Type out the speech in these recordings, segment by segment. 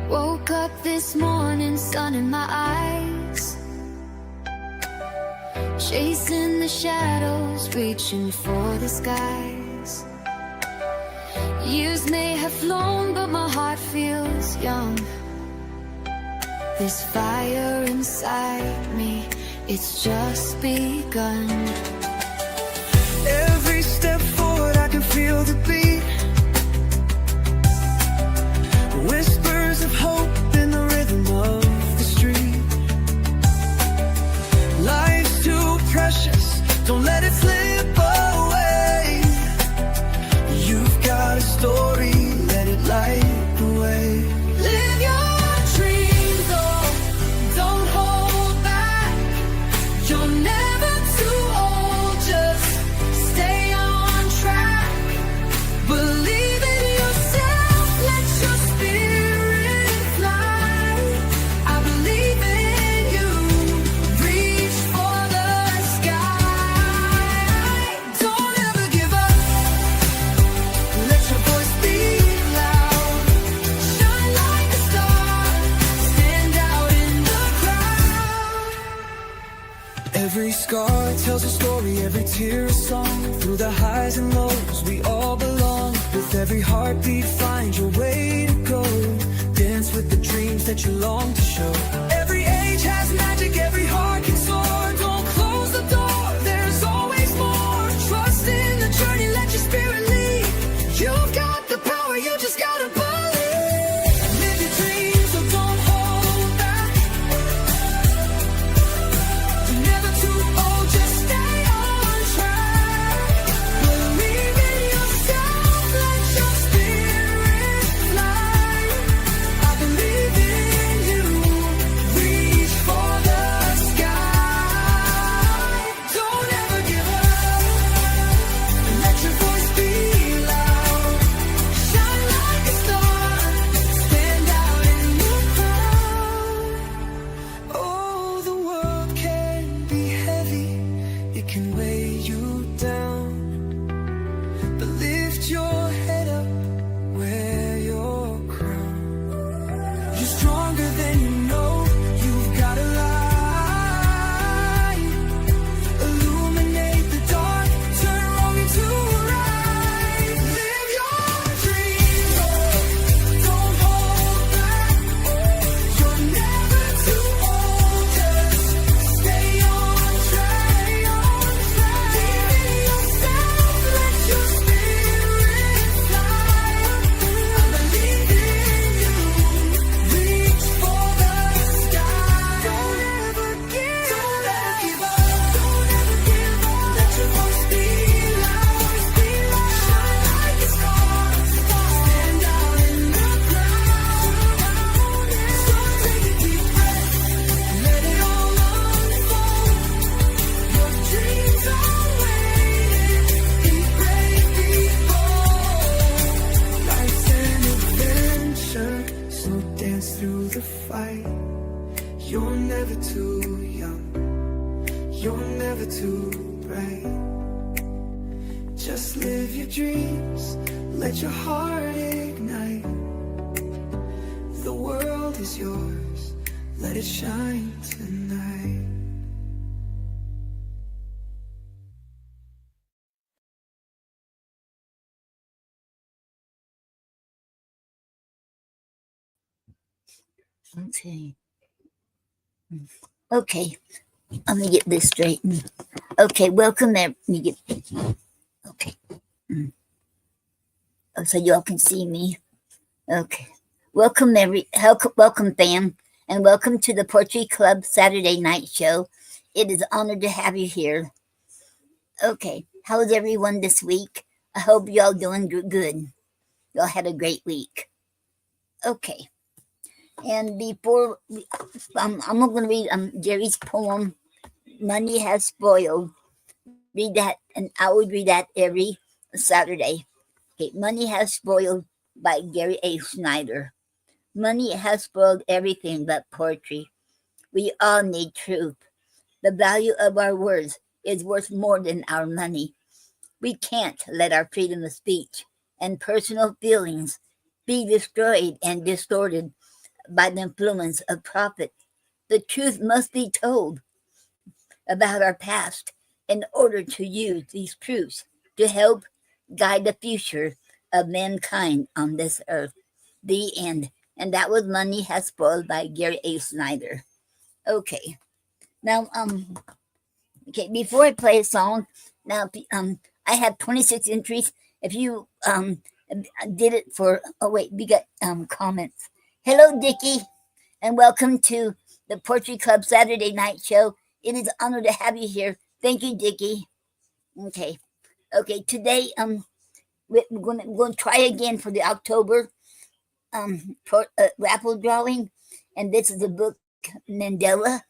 Woke up this morning, sun in my eyes, chasing the shadows, reaching for the skies. Years may have flown, but my heart feels young. This fire inside me, it's just begun. Every step forward I can feel the beat, whispers of hope in the rhythm of the street. Life's too precious, don't let it slip away. You've got a story, let it light the way. Live your dreams, oh, don't hold back. You're never too old, just stay on track. Believe in yourself, let your spirit fly. I believe in you, reach for the sky. Don't ever give up, let your voice be loud. Shine like a star, stand out in the crowd. Every scar tells a story, every tear a song. Through the highs and lows, we all belong. With every heartbeat, find your way to go. Dance with the dreams that you long to show. Every age has magic, every heart can soar. Don't close the door, there's always more. Trust in the journey, let your spirit lead. You've got the power, you just gotta believe. Live your dreams, so don't hold back. You're never too old, just stay on track. Believe in yourself, let your spirit fly. I believe in you, reach for the sky. Don't ever give up, let your voice be loud. Shine like a star, stand out in the crowd. Oh, the world can be heavy, it can weigh you down. But lift your head up, wear your crown. You're stronger than you know, you've got a light. Illuminate the dark, turn wrong into right. Live your dreams, oh, don't hold back. You're never too old, just stay on track. Believe in yourself, let your spirit fly. I believe in you, reach for the sky. Don't ever give up, don't ever give up. Let your voice be loud, shine like a star, stand out in the crowd. So take a deep breath, let it all unfold. Your dreams are waiting, be brave, be bold. Life's an adventure, so dance through the fight. You're never too young, you're never too bright. Just live your dreams, let your heart ignite. The world is yours, let it shine tonight. Okay. Okay. Let me get this straightened. Okay, welcome there. Let me get. Okay. Oh, so y'all can see me. Okay. Welcome welcome fam, and welcome to the Poetry Club Saturday night show. It is an honor to have you here. Okay. How's everyone this week? I hope y'all doing good. Y'all had a great week. Okay. And before I'm going to read Jerry's poem, Money Has Spoiled. Read that, and I would read that every Saturday. Okay, Money Has Spoiled by Gary A. Snyder. Money has spoiled everything but poetry. We all need truth. The value of our words is worth more than our money. We can't let our freedom of speech and personal feelings be destroyed and distorted by the influence of prophet. The truth must be told about our past in order to use these truths to help guide the future of mankind on this earth. The end. And that was Money Has Spoiled by Gary A. Snyder. Okay. Now, okay, before I play a song, now, I have 26 entries. If you, did it for, oh wait, we got, comments. Hello, Dickie, and welcome to the Poetry Club Saturday Night Show. It is an honor to have you here. Thank you, Dickie. Okay. Okay, today, we're going to try again for the October, raffle drawing. And this is the book, Mandela,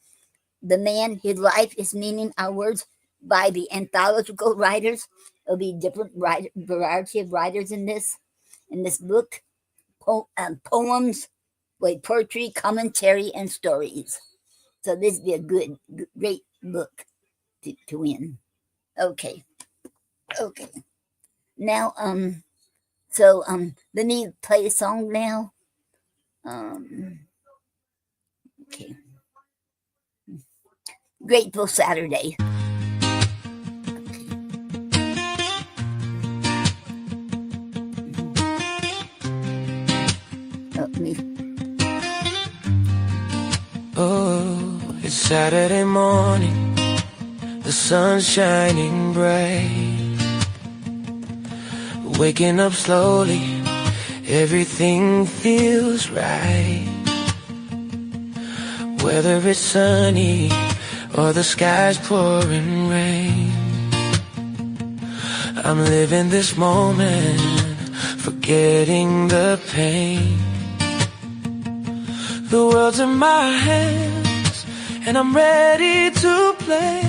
The Man, His Life, His Meaning, Our Words, by the anthological writers. There'll be different variety of writers in this book. Poems, poetry, commentary, and stories. So this would be a great book to win. Okay. Now, let me play a song now. Okay. Grateful Saturday. Oh, it's Saturday morning, the sun's shining bright. Waking up slowly, everything feels right. Whether it's sunny or the sky's pouring rain, I'm living this moment, forgetting the pain. The world's in my hands, and I'm ready to play.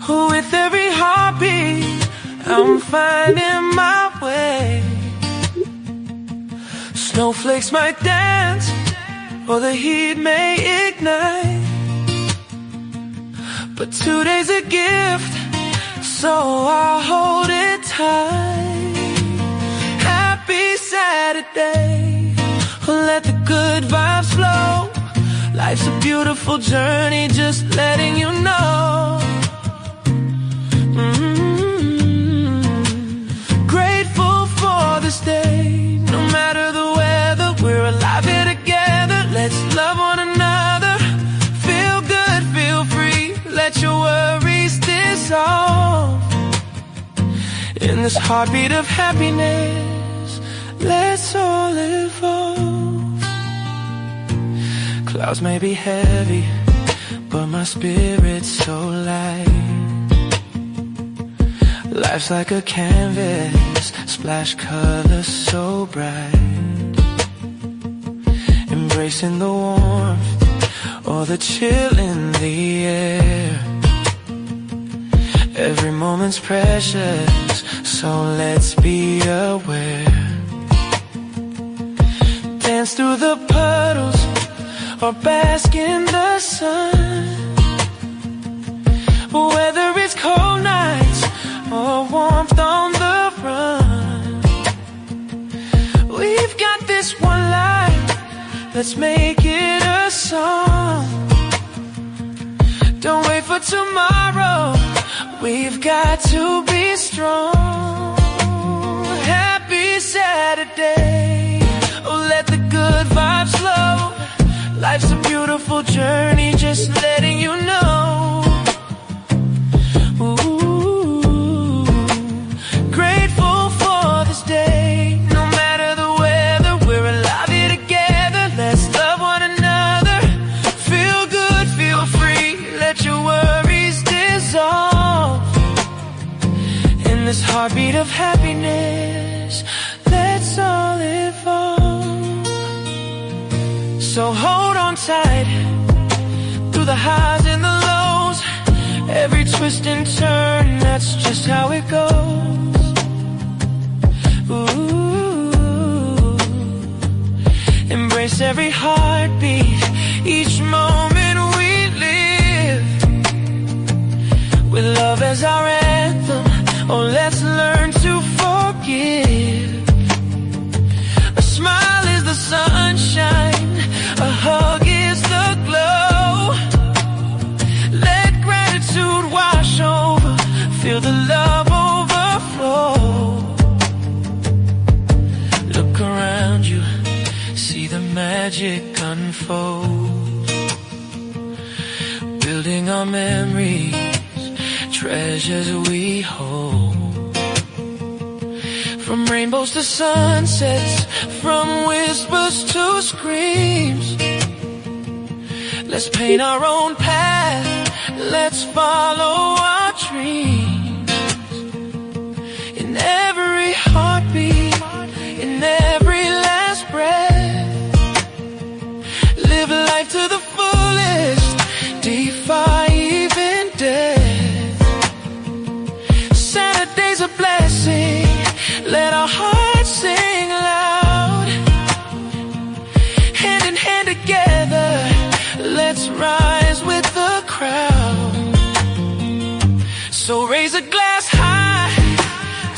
With every heartbeat, I'm finding my way. Snowflakes might dance, or the heat may ignite, but today's a gift, so I'll hold it tight. Happy Saturday, let the good vibes flow. Life's a beautiful journey, just letting you know. Grateful for this day, no matter the weather, we're alive here together. Let's love one another, feel good, feel free, let your worries dissolve. In this heartbeat of happiness, let's all evolve. Clouds may be heavy, but my spirit's so light. Life's like a canvas, splash colors so bright. Embracing the warmth or the chill in the air. Every moment's precious, so let's be aware. Dance through the puddles or bask in the sun. Whether it's cold nights or warmth on the run, we've got this one life, let's make it a song. Don't wait for tomorrow, we've got to be strong. Happy Saturday, oh let the good vibes flow. Life's a beautiful journey, just letting you know. Ooh, grateful for this day, no matter the weather, we're alive here together. Let's love one another, feel good, feel free, let your worries dissolve. In this heartbeat of happiness, let's all evolve. So hold on tight, through the highs and the lows, every twist and turn, that's just how it goes. Ooh, embrace every heartbeat, each moment we live, with love as our anthem. Oh, let's learn to forgive. A smile is the sun magic unfolds, building our memories, treasures we hold. From rainbows to sunsets, from whispers to screams, let's paint our own path, let's follow our dreams. In every heartbeat, in every last breath, live life to the fullest, defy even death. Saturday's a blessing, let our hearts sing loud. Hand in hand together, let's rise with the crowd. So raise a glass high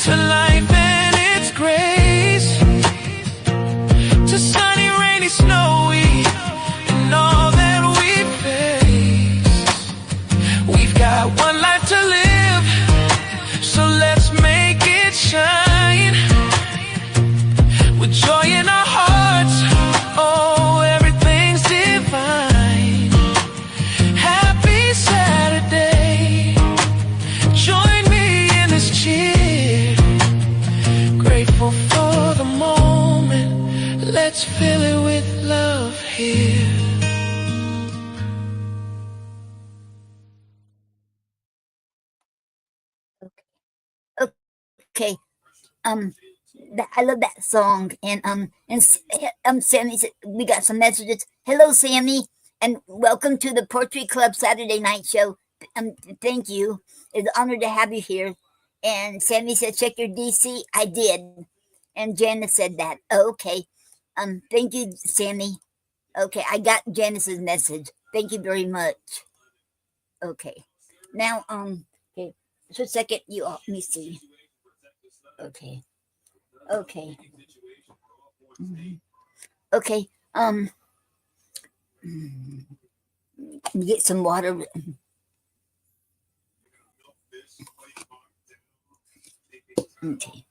to life and its grace, to sunny, rainy, snowy, and all that we face. We've got one life to live, so let's make it shine. With joy in our hearts, oh, everything's divine. Happy Saturday, join me in this cheer. Grateful for the moment, let's fill it with love here. Okay. I love that song. And Sammy said we got some messages. Hello, Sammy, and welcome to the Poetry Club Saturday night show. Thank you. It's an honor to have you here. And Sammy said, check your DC. I did. And Janice said that. Okay. Thank you, Sammy. Okay, I got Janice's message. Thank you very much. Okay. Now, okay. Just a second, you all, let me see. Okay. Okay. Okay. Get some water. Okay.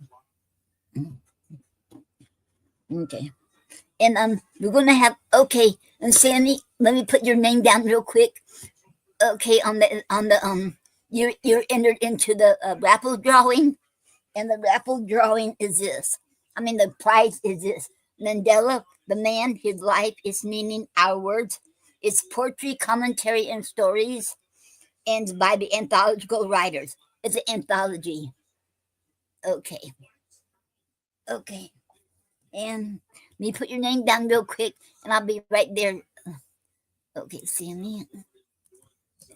Okay. And we're gonna have and Sandy, let me put your name down real quick. Okay, on the you're entered into the raffle drawing, and the raffle drawing is this. I mean, the prize is this. Mandela, the man, his life, its meaning, our words. It's poetry, commentary, and stories, and by the anthological writers. It's an anthology. Okay. Okay. And let me put your name down real quick, and I'll be right there. Okay, Sammy.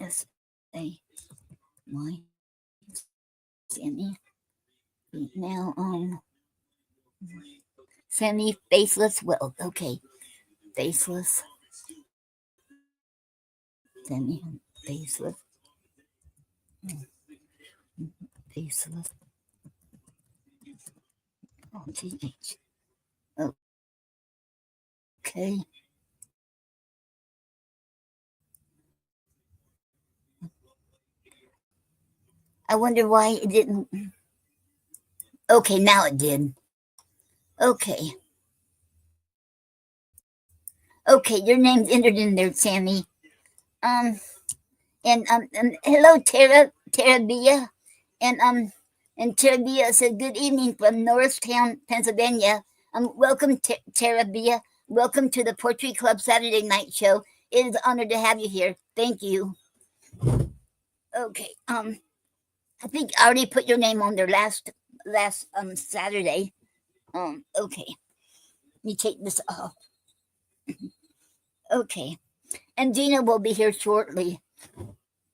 S-A-Y. Sammy. Now, Sammy Faceless Wealth. Okay. Faceless. Sammy Faceless. Faceless. Oh, G-H. Okay. I wonder why it didn't. Okay, now it did. Okay. Okay, your name's entered in there, Sammy. And hello, Tara Bia. And Tara Bia said, good evening from Norristown, Pennsylvania. Welcome, Tara Bia. Welcome to the Poetry Club Saturday night show. It is an honor to have you here. Thank you. Okay. I think I already put your name on there last Saturday. Okay. Let me take this off. Okay. And Gina will be here shortly.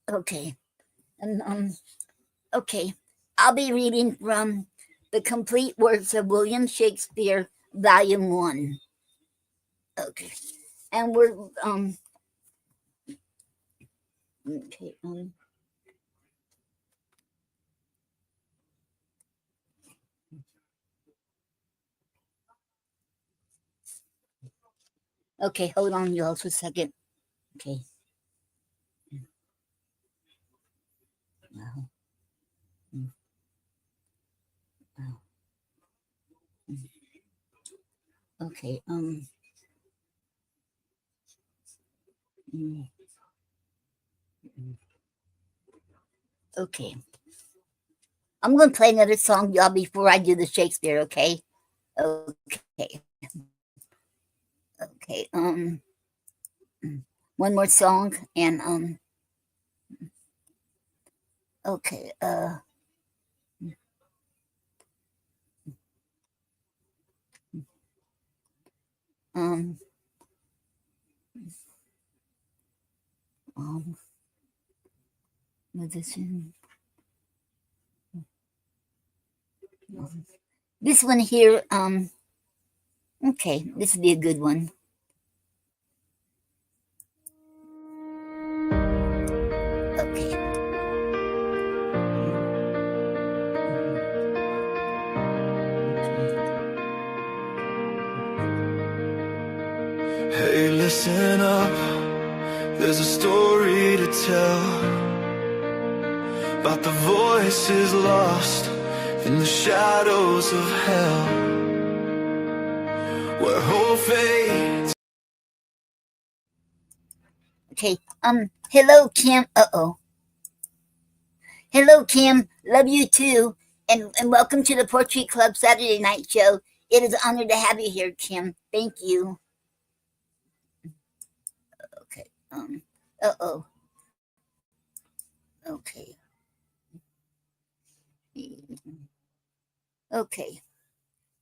Okay. And okay. I'll be reading from The Complete Works of William Shakespeare, Volume 1. Okay. And we're okay, okay, hold on, y'all, for a second. Okay. Wow. Okay. Mm. Okay. I'm going to play another song, y'all, before I do the Shakespeare, okay? Okay. Okay. One more song and okay. Um musician. This one here, okay, this would be a good one. Okay. Hey, listen up, there's a story to tell about the voices lost in the shadows of hell, where hope fades. Okay. Hello, Kim. Hello, Kim. Love you too. And welcome to the Poetry Club Saturday Night Show. It is an honor to have you here, Kim. Thank you. Okay. Okay. Okay.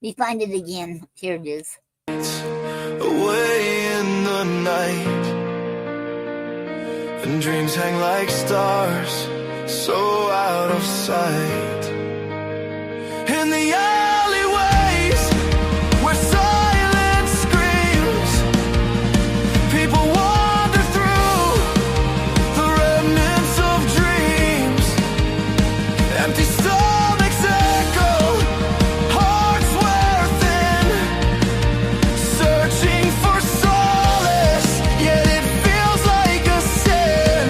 We find it again. Here it is. Away in the night, and dreams hang like stars, so out of sight. In the alleyways where silence screams, people wander through the remnants of dreams. Empty stomachs echo, hearts wear thin, searching for solace, yet it feels like a sin.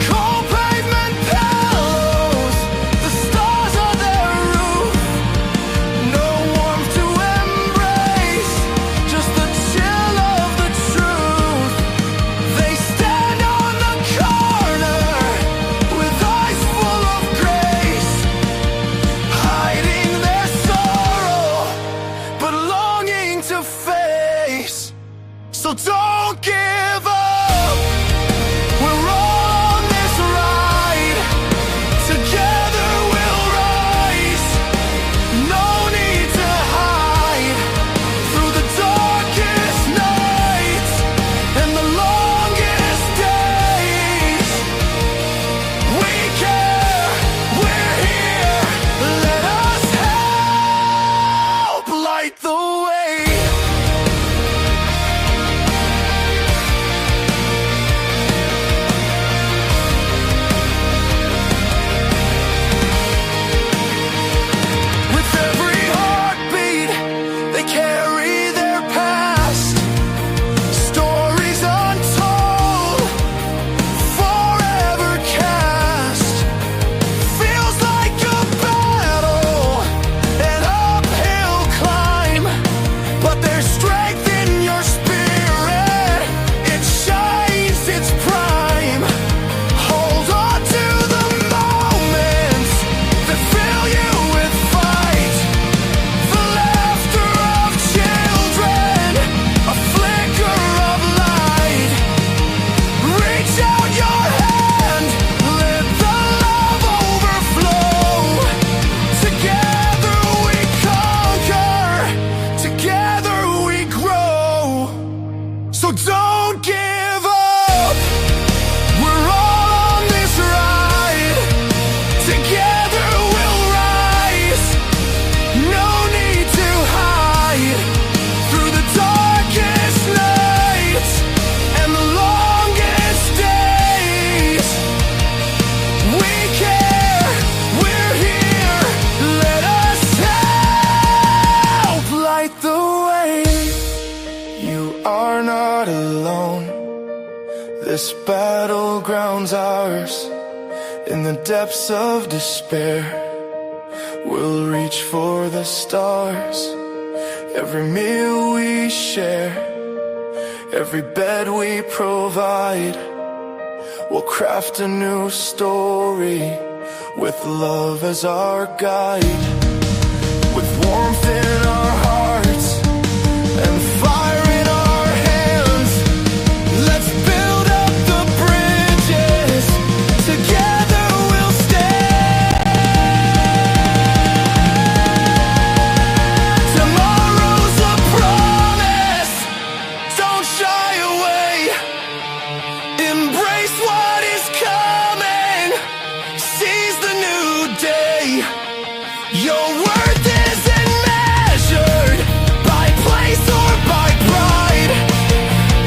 Cold pavement pillows, the stars on their roof, no warmth to embrace, just the chill of the truth. They stand on the corner with eyes full of grace, hiding their sorrow, but longing to face. So don't give up, we're on this ride, together we'll rise, no need to hide, through the darkest nights and the longest days. We care, we're here, let us help light the way. With every heartbeat, they carry their past, stories untold, forever cast. Feels like a battle, an uphill climb, but there's strength in your spirit, it shines its prime. Hold on to the moments that fill you with fight, the laughter of children, a flicker of light. Reach out your hand, let the love overflow. Together we conquer, together we grow. So don't give up, we're all on this ride, together we'll rise, no need to hide, through the darkest nights and the longest days. We care, we're here, let us help light the way. You are not alone, this battleground's ours. In the depths of despair, we'll reach for the stars. Every meal we share Every bed we provide, we'll craft a new story with love as our guide. With warmth in our hearts and fire in our hands, let's build up the bridges. Together we'll stand. Tomorrow's a promise. Don't shy away. Embrace what is coming. Seize the new day. Your worth isn't measured by place or by pride.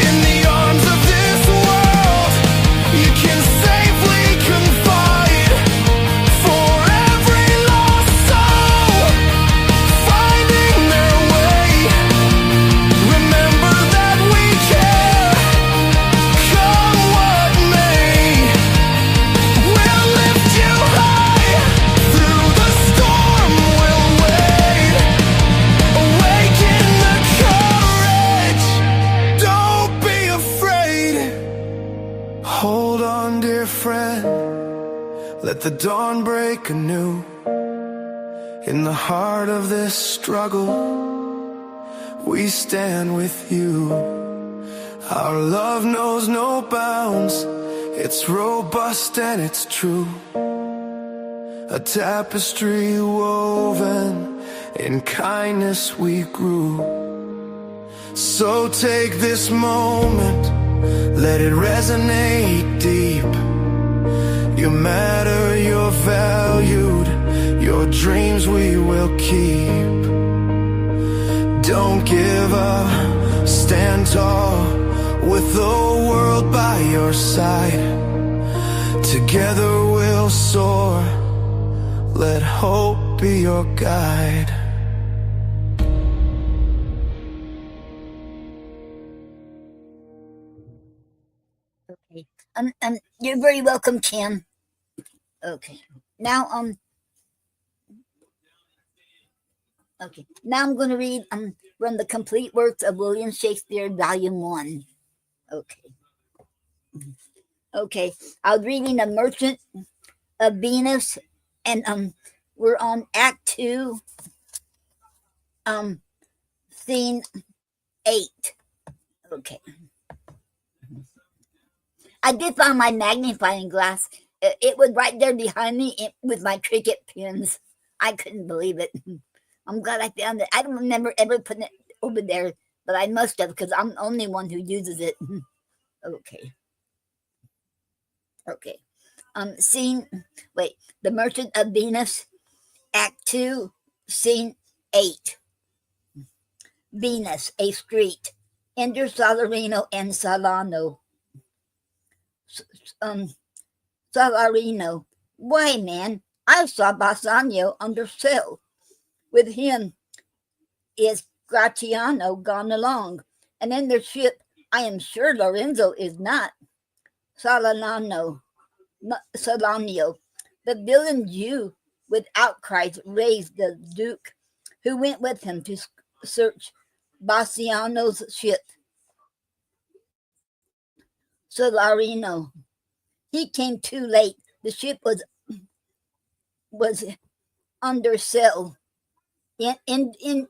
In the arms of this world, you can safely confide. For every lost soul finding their way, remember that we care. Come what may, we'll lift you high. Through the storm we'll wade. Awaken the courage. Don't be afraid. Hold on, dear friend. Let the dawn break anew. In the heart of this struggle, we stand with you. Our love knows no bounds. It's robust and it's true. A tapestry woven in kindness we grew. So take this moment, let it resonate deep. You matter, you're valued, your dreams we will keep. Don't give up, stand tall, with the world by your side. Together we'll soar, let hope be your guide. Okay. You're very welcome, Kim. Okay. Now, okay. Now I'm going to read from the complete works of William Shakespeare, Volume 1. Okay. Okay. I was reading The Merchant of Venus, and we're on Act 2, Scene 8. Okay. I did find my magnifying glass. It was right there behind me with my Cricut pins. I couldn't believe it. I'm glad I found it. I don't remember ever putting it over there, but I must have, because I'm the only one who uses it. Okay. Okay. The Merchant of Venus, Act 2, Scene 8. Venus, a street. Enter Salarino and Salano. Salarino. Why, man, I saw Bassanio under sail. With him is Gratiano gone along, and in their ship I am sure Lorenzo is not. Salanio. The villain Jew with outcries raised the Duke, who went with him to search Bassiano's ship. Salarino. He came too late. The ship was under sail. In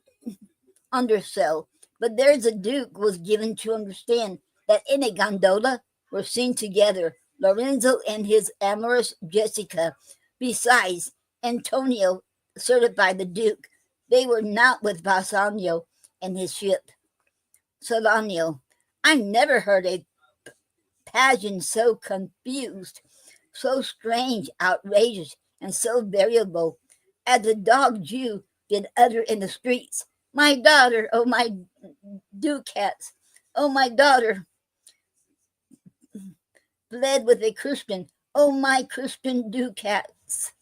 under sail. But there's a Duke was given to understand that in a gondola were seen together Lorenzo and his amorous Jessica. Besides, Antonio certified the Duke they were not with Bassanio and his ship. Salanio. I never heard a passion so confused, so strange, outrageous, and so variable as the dog Jew did utter in the streets. My daughter, oh my ducats, oh my daughter, fled with a Christian, oh my Christian ducats.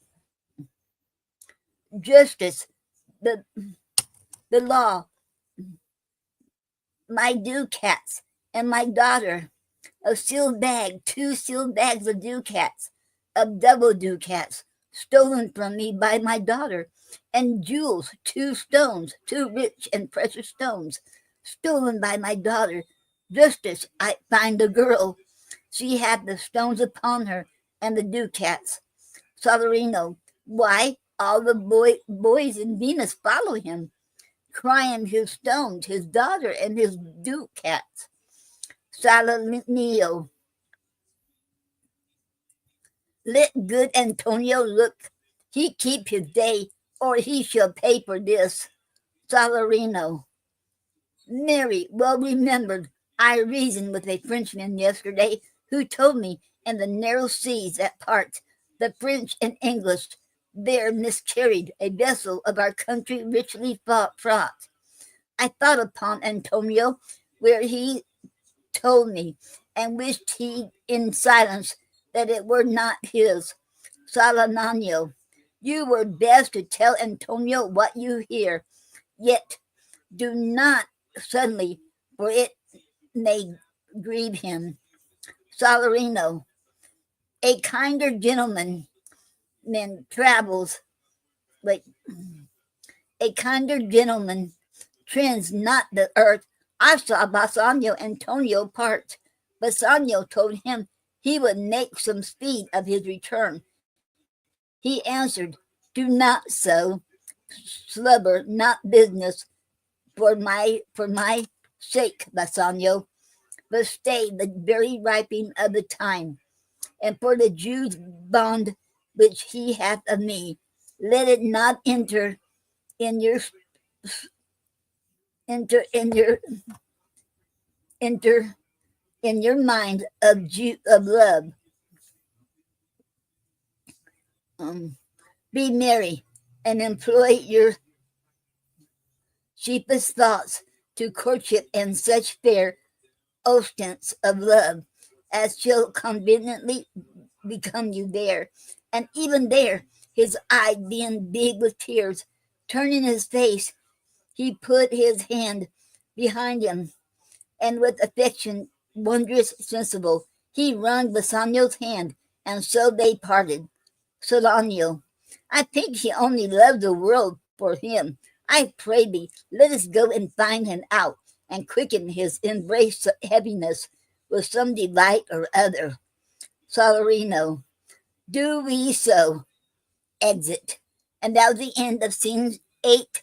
Justice, the law, my ducats, and my daughter. A sealed bag, 2 sealed bags of ducats, of double ducats, stolen from me by my daughter, and jewels, 2 stones, 2 rich and precious stones, stolen by my daughter, Justice, I find the girl. She had the stones upon her and the ducats. Solarino, why all the boys in Venus follow him, crying his stones, his daughter, and his ducats. Salanio, let good Antonio look. He keep his day, or he shall pay for this. Salarino, Mary, well remembered. I reasoned with a Frenchman yesterday who told me in the narrow seas that part the French and English there miscarried a vessel of our country richly fraught. I thought upon Antonio where he told me, and wished he in silence that it were not his. Salanano, you were best to tell Antonio what you hear, yet do not suddenly, for it may grieve him. Salarino, a kinder gentleman travels, like a kinder gentleman trends not the earth. I saw Bassanio Antonio part. Bassanio told him he would make some speed of his return. He answered, do not so, slubber, not business, for my sake, Bassanio, but stay the very ripening of the time, and for the Jew's bond which he hath of me, let it not enter in your enter in your enter in your mind of love. Be merry and employ your cheapest thoughts to courtship and such fair ostents of love as shall conveniently become you there. And even there, his eye being big with tears, turning his face, he put his hand behind him, and with affection wondrous sensible, he wrung Bassanio's hand, and so they parted. Solanio, I think he only loved the world for him. I pray thee, let us go and find him out, and quicken his embrace heaviness with some delight or other. Salarino, do we so. Exit. And that was the end of scene 8.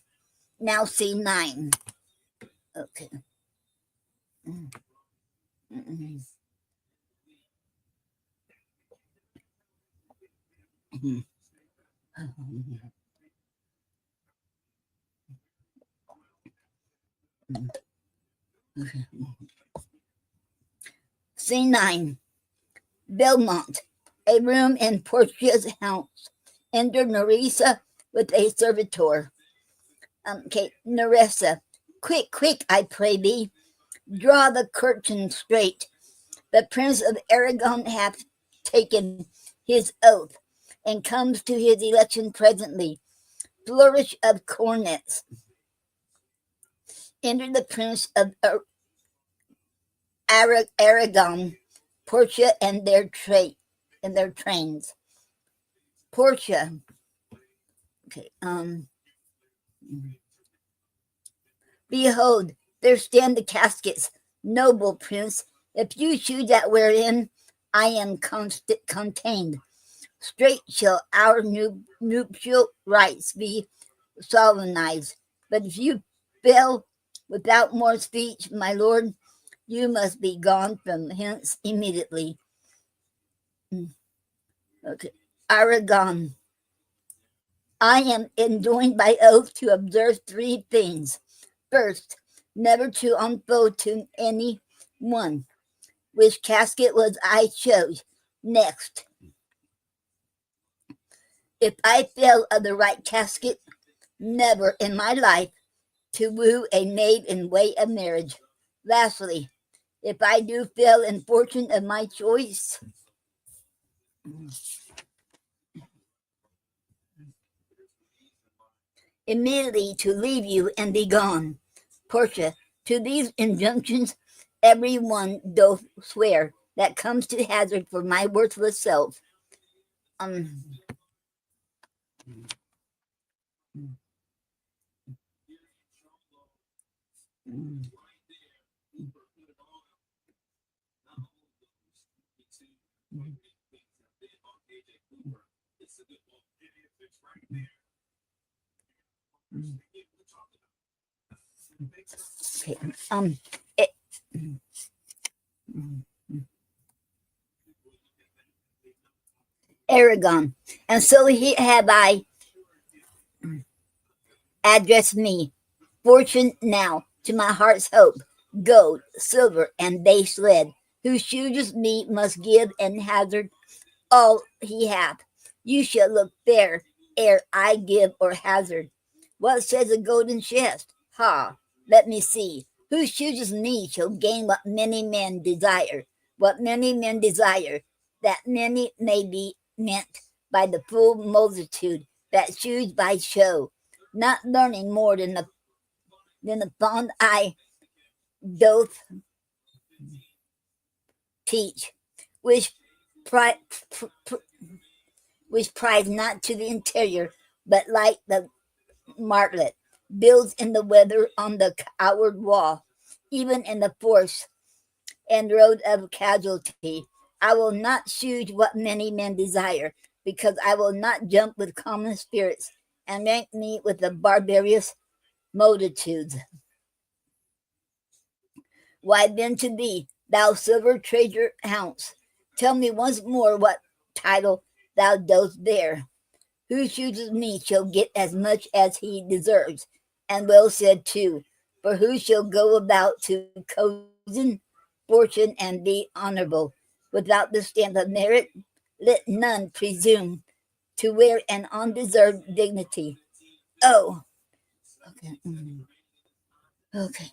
Now scene 9. Okay. Scene 9. Belmont, a room in Portia's house. Enter Nerissa with a servitor. Nerissa, quick, quick, I pray thee, draw the curtain straight. The Prince of Aragon hath taken his oath, and comes to his election presently. Flourish of cornets. Enter the Prince of Aragon, Portia, and their trains. Portia. Okay. Behold, there stand the caskets, noble prince. If you choose that wherein I am contained, straight shall our nuptial rites be solemnized. But if you fail without more speech, my lord, you must be gone from hence immediately. Okay. Aragon. I am enjoined by oath to observe 3 things. First, never to unfold to any one which casket was I chose. Next, if I fail of the right casket, never in my life to woo a maid in way of marriage. Lastly, if I do fail in fortune of my choice, immediately to leave you and be gone. Portia, to these injunctions every one doth swear that comes to hazard for my worthless self. Okay. It, Aragon. And so he have I addressed me, fortune now, to my heart's hope, gold, silver, and base lead, who chooses me must give and hazard all he hath. You shall look fair ere I give or hazard. What says a golden chest? Ha, let me see. Who chooses me shall gain what many men desire. What many men desire, that many may be meant by the full multitude that choose by show, not learning more than the fond eye doth teach, which pri- which prides not to the interior, but like the martlet, builds in the weather on the outward wall, even in the force and road of casualty. I will not choose what many men desire, because I will not jump with common spirits and rank me with the barbarous multitudes. Why then to thee, thou silver treasure house, tell me once more what title thou dost bear. Who chooses me shall get as much as he deserves, and well said too. For who shall go about to cozen fortune and be honorable without the stamp of merit? Let none presume to wear an undeserved dignity. Oh, okay, okay.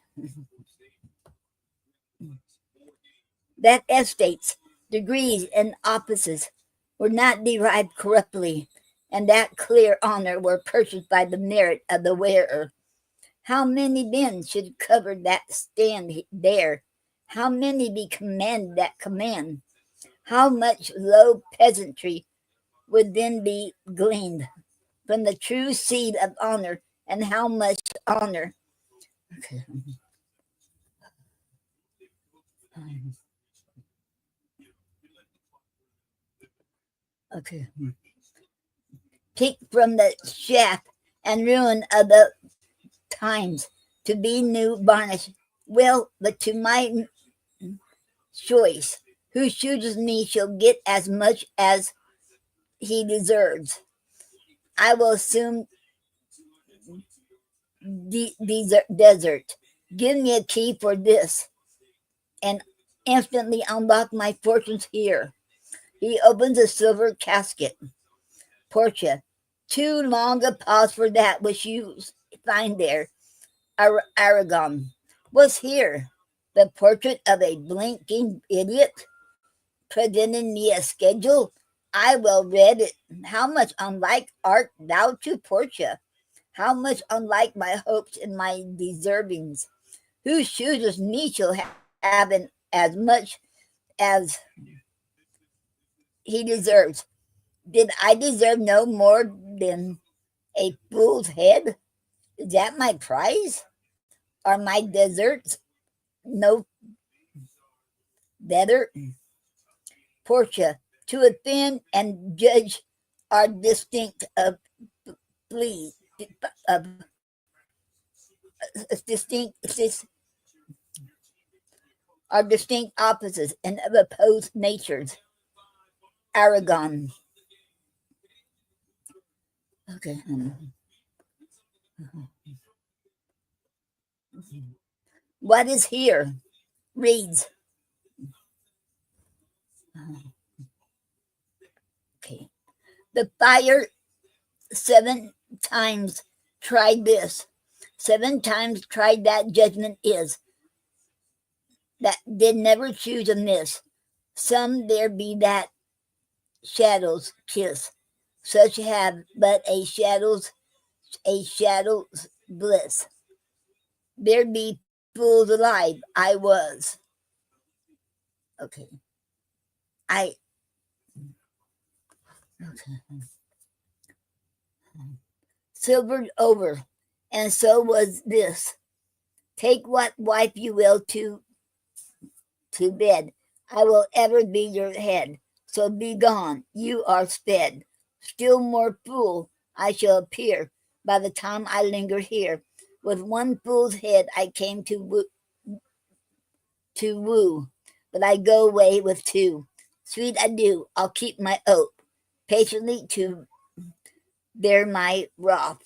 That estates, degrees, and offices were not derived corruptly, and that clear honor were purchased by the merit of the wearer. How many men should cover that stand there? How many be commanded that command? How much low peasantry would then be gleaned from the true seed of honor, and how much honor? Okay. Okay. Picked from the shaft and ruin of the times to be new varnish. Well, but to my choice, who chooses me shall get as much as he deserves. I will assume desert. Give me a key for this, and instantly unlock my fortunes here. He opens a silver casket. Portia, too long a pause for that which you find there. Aragon. What's here? The portrait of a blinking idiot presenting me a schedule. I well read it. How much unlike art thou to Portia? How much unlike my hopes and my deservings? Who chooses me shall have as much as he deserves. Did I deserve no more than a fool's head? Is that my prize? Are my deserts no better? Portia, to offend and judge are distinct of please of distinct are distinct opposites and of opposed natures. Aragon. Okay. What is here? Reads. Okay. The fire 7 times tried this. 7 times tried that judgment is. That did never choose amiss. Some there be that shadows kiss. Such have but a shadow's bliss. There be fools alive. I was. Okay. I okay. Silvered over, and so was this. Take what wife you will to bed. I will ever be your head. So be gone. You are sped. Still more fool I shall appear. by the time I linger here. With one fool's head I came to woo, but I go away with two. Sweet adieu, I'll keep my oath, patiently to bear my wrath.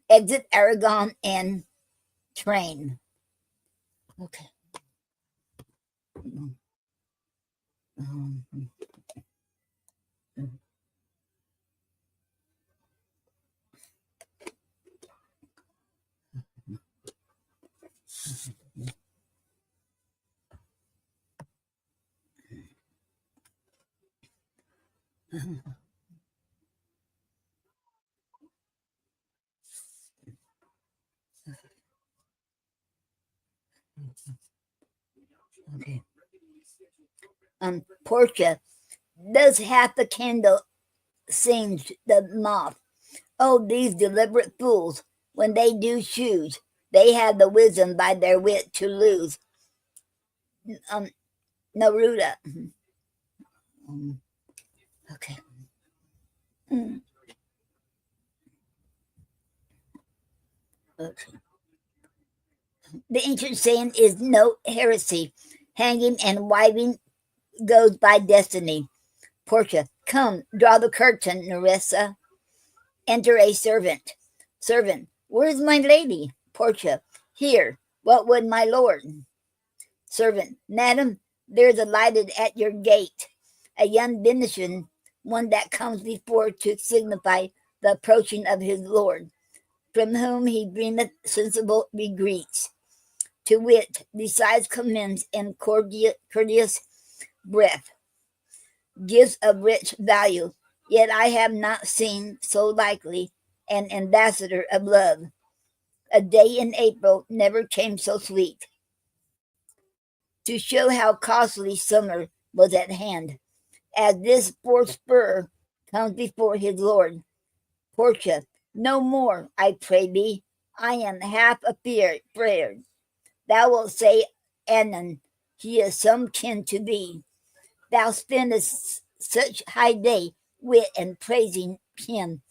Exit Aragon and train. Okay. Okay. Portia, does half the candle singe the moth? Oh, these deliberate fools, when they do choose, they have the wisdom by their wit to lose. Neruda. Okay. Okay. The ancient saying is no heresy. Hanging and wiving goes by destiny. Portia, come, draw the curtain, Nerissa. Enter a servant. Servant, where is my lady? Portia, here. What would my lord? Servant, madam, there's a lighted at your gate, a young venison, one that comes before to signify the approaching of his lord, from whom he bringeth sensible regreets. To wit, besides commends and courteous breath, gifts of rich value, yet I have not seen so likely an ambassador of love. A day in April never came so sweet. To show how costly summer was at hand, as this fourth spur comes before his lord. Portia, no more, I pray thee. I am half afeared. Thou wilt say, Anon, he is some kin to thee. Thou spendest such high day wit and praising him.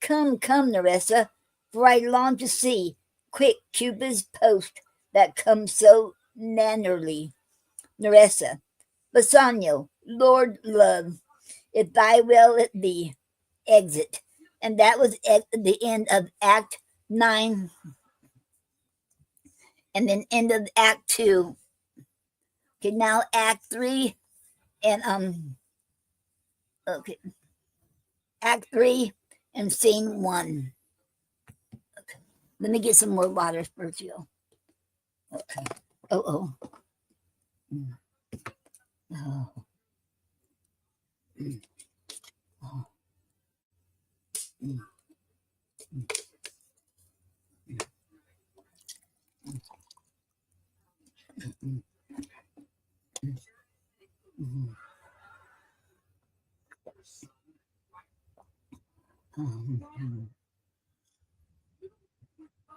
Come, come, Nerissa, for I long to see quick Cupid's post that comes so mannerly. Nerissa, Bassanio, Lord love, if thy will it be, exit. And that was at the end of Act 9 and then end of Act 2. Okay, now Act 3 and okay. Act 3 and Scene 1. Okay. Let me get some more water first, you. Okay. Oh. Mm. Oh. Mm. Oh. Mm. Mm. Mm.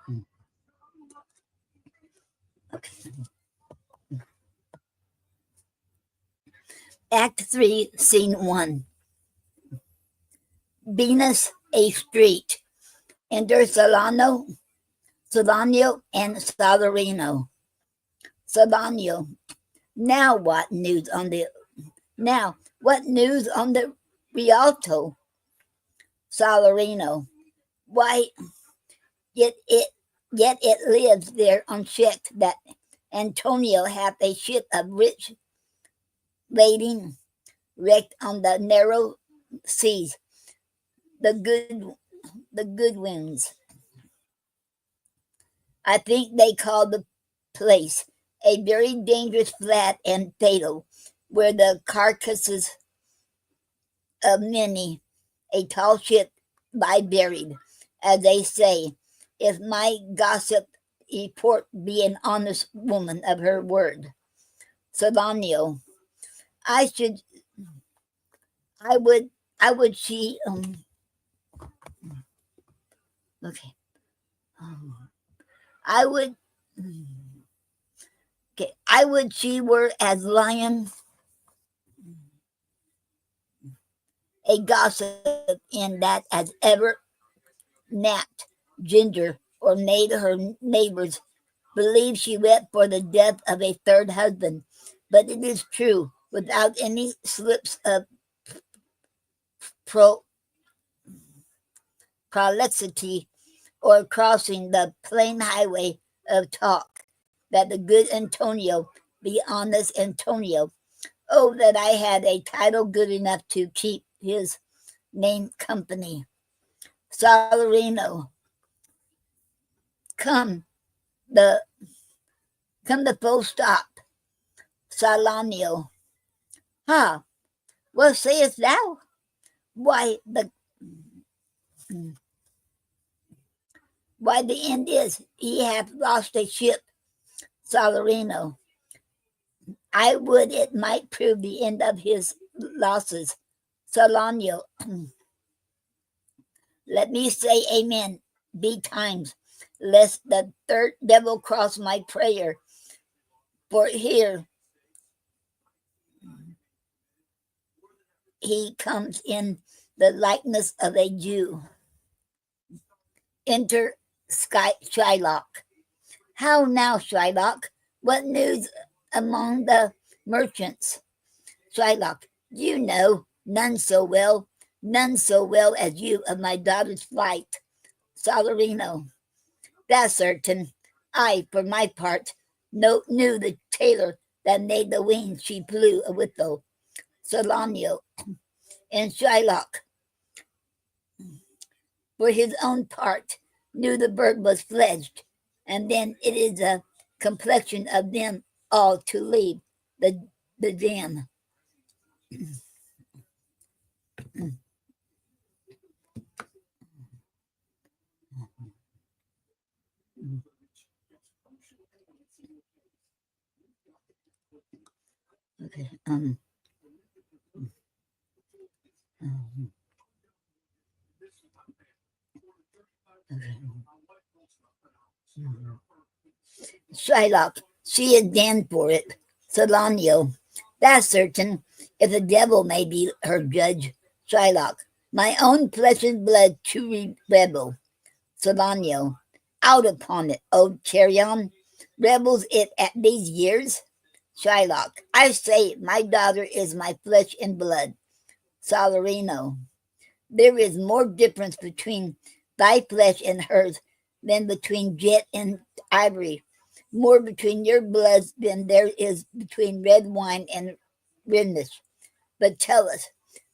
Mm. Okay. Act 3, Scene 1. Venus, a street. Enter Salanio, and Salarino. Salanio. Now what news on the Rialto? Salarino. Why, yet it lives there unchecked that Antonio hath a ship of rich lading wrecked on the narrow seas, the good winds. I think they call the place a very dangerous flat and fatal, where the carcasses of many a tall ship lie buried, as they say, if my gossip report be an honest woman of her word. Salanio, I should, I would she, okay, I would, okay, I would she were as lion, a gossip in that as ever napped Ginger, or made her neighbors believe she wept for the death of a third husband. But it is true, without any slips of prolixity or crossing the plain highway of talk, that the good Antonio be honest Antonio. Oh, that I had a title good enough to keep his name company. Salarino, come the full stop. Salanio. Ha! What sayest thou? Why the end is he hath lost a ship. Salarino. I would it might prove the end of his losses. Salanio. Let me say amen betimes, lest the third devil cross my prayer. For here he comes in the likeness of a Jew. Enter Shylock. How now, Shylock? What news among the merchants? Shylock, you know, none so well as you of my daughter's flight. Salarino, that's certain. I, for my part, knew the tailor that made the wings she flew withal. Salanio, and Shylock, for his own part, knew the bird was fledged, and then it is a complexion of them all to leave the den. Okay. Okay. Shylock, she is damned for it. Salanio, that's certain, if the devil may be her judge. Shylock, my own flesh and blood to rebel. Salanio, out upon it, old Cherion. Rebels it at these years? Shylock, I say my daughter is my flesh and blood. Salarino, there is more difference between thy flesh and hers than between jet and ivory, more between your bloods than there is between red wine and redness. But tell us,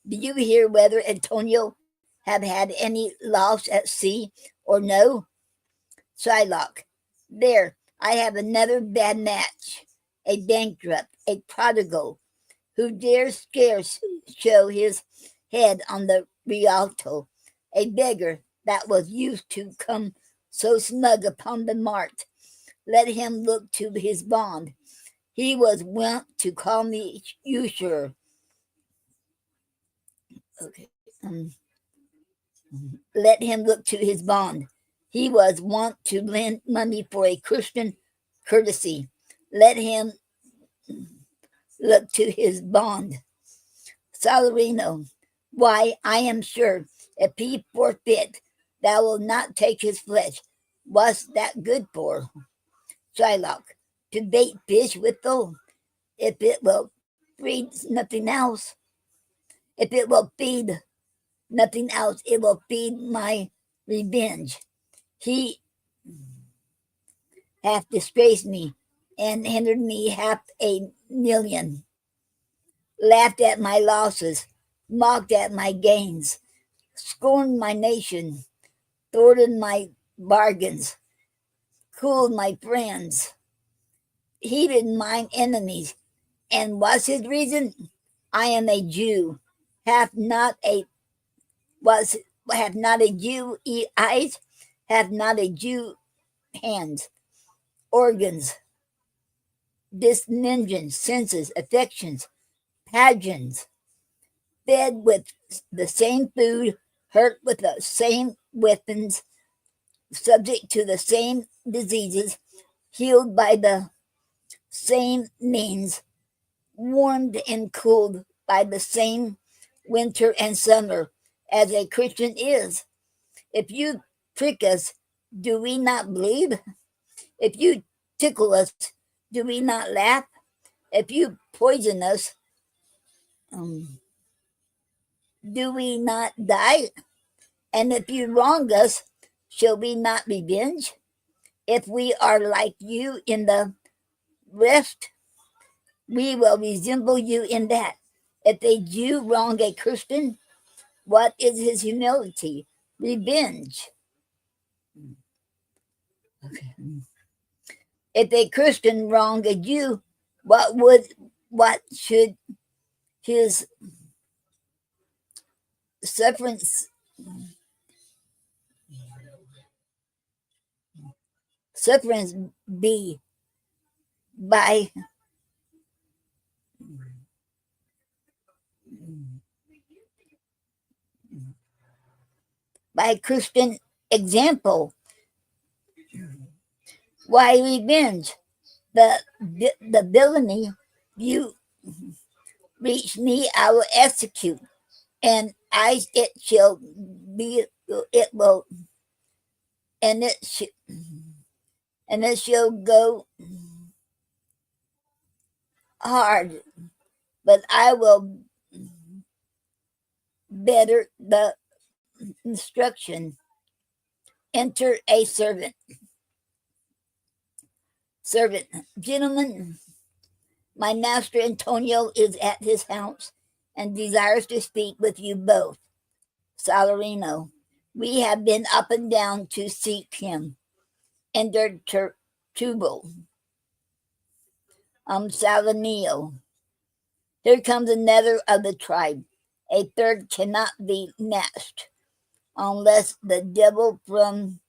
do you hear whether Antonio have had any loss at sea or no? Shylock, there, I have another bad match, a bankrupt, a prodigal, who dares scarce show his head on the Rialto, a beggar that was used to come so snug upon the mart. Let him look to his bond. He was wont to call me usurer. Okay. Let him look to his bond. He was wont to lend money for a Christian courtesy. Let him look to his bond. Salarino, why, I am sure, if he forfeit, thou wilt not take his flesh. What's that good for? Shylock, to bait fish withal, if it will feed nothing else. If it will feed nothing else, it will feed my revenge. He hath disgraced me and hindered me $500,000, laughed at my losses, mocked at my gains, scorned my nation, thwarted my bargains, cooled my friends, heated mine enemies. And what's his reason? I am a Jew. Hath not a Jew eyes? Hath not a Jew hands, organs, dismensions, senses, affections, passions, fed with the same food, hurt with the same weapons, subject to the same diseases, healed by the same means, warmed and cooled by the same winter and summer, as a Christian is. If you prick us, do we not believe? If you tickle us, do we not laugh? If you poison us, do we not die? And if you wrong us, shall we not revenge? If we are like you in the rest, we will resemble you in that. If a Jew wrong a Christian, what is his humility? Revenge. Okay. If a Christian wrong a Jew, what should his sufferance be by Christian example? Why revenge? The villainy you reach me, I will execute, and it shall be, it will, and it shall go hard, but I will better the instruction. Enter a servant. Gentlemen, my master Antonio is at his house and desires to speak with you both. Salarino, we have been up and down to seek him. Enter Tubal. Salanio. Here comes another of the tribe. A third cannot be matched unless the devil from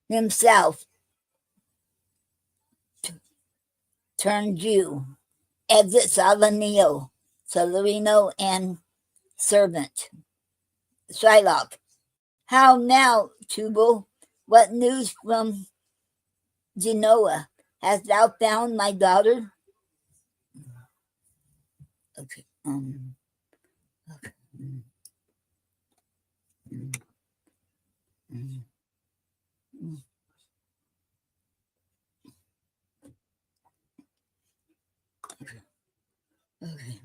himself turn Jew. Exit Salarino, and servant. Shylock. How now, Tubal? What news from Genoa? Hast thou found my daughter? Okay. Okay. Okay.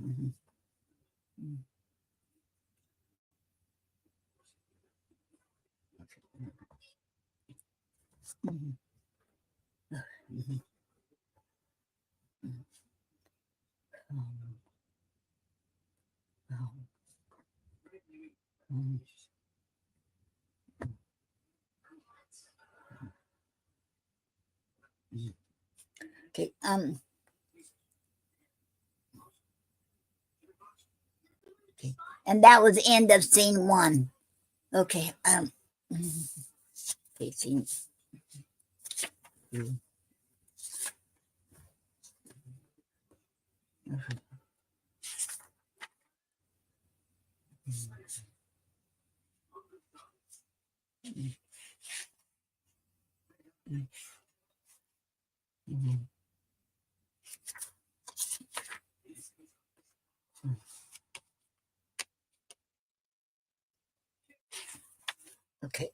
Okay. Okay. And that was the end of scene 1. Okay. Okay, scene. Okay.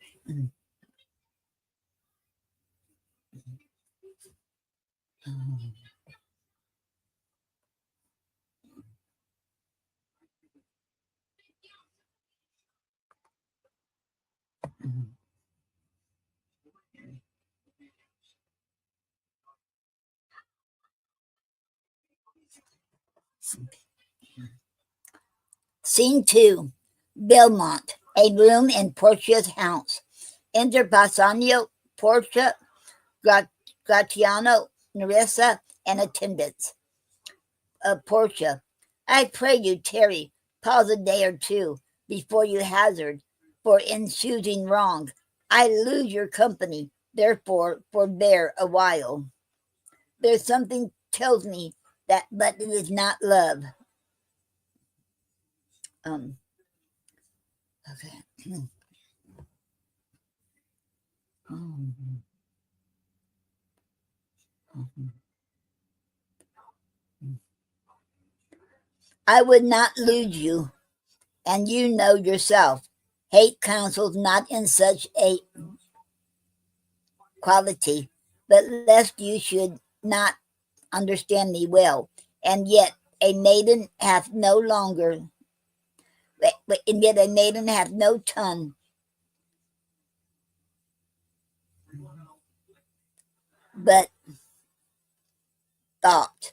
Scene 2. Belmont, a room in Portia's house. Enter Bassanio, Portia, Gratiano, Nerissa, and attendants. Portia. I pray you, tarry, pause a day or two before you hazard, for in choosing wrong, I lose your company, therefore forbear a while. There's something tells me that, but it is not love. Okay. I would not lose you, and you know yourself. Hate counsels not in such a quality, but lest you should not understand me well, and yet a maiden hath no longer, and yet a maiden hath no tongue, but thought.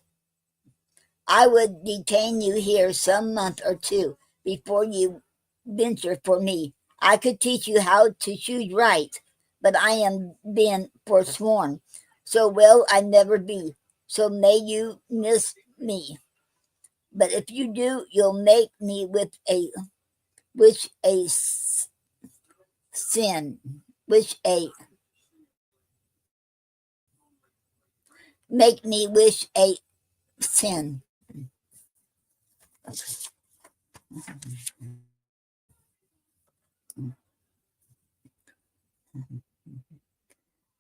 I would detain you here some month or two before you venture for me. I could teach you how to choose right, but I am being forsworn. So will I never be. So may you miss me. But if you do, you'll make me with a wish a sin, wish a make me wish a sin.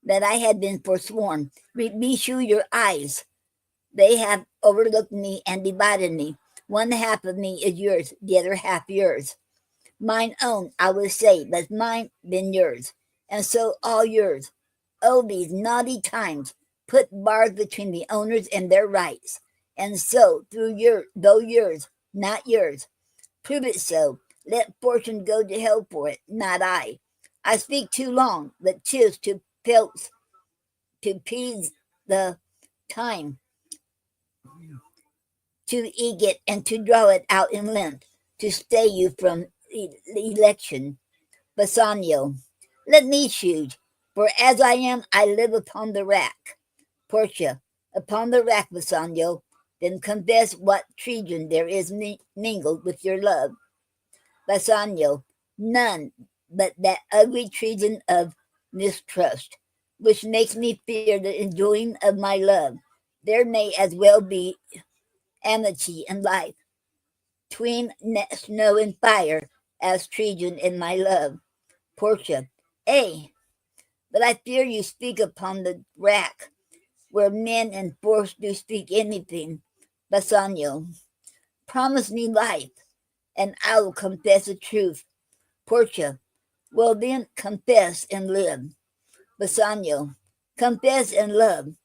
That I had been forsworn. Beshew your eyes. They have overlooked me and divided me. One half of me is yours, the other half yours. Mine own, I will say, but mine been yours, and so all yours. Oh, these naughty times put bars between the owners and their rights, and so through though yours, not yours. Prove it so. Let fortune go to hell for it, not I. I speak too long, but 'tis to pelts to pease the time, to eke it and to draw it out in length, to stay you from election. Bassanio, let me choose, for as I am, I live upon the rack. Portia, upon the rack, Bassanio, then confess what treason there is mingled with your love. Bassanio, none but that ugly treason of mistrust, which makes me fear the enjoying of my love. There may as well be amity and life, tween snow and fire, as treason in my love. Portia, ay, but I fear you speak upon the rack, where men and force do speak anything. Bassanio, promise me life, and I will confess the truth. Portia, well then confess and live. Bassanio, confess and love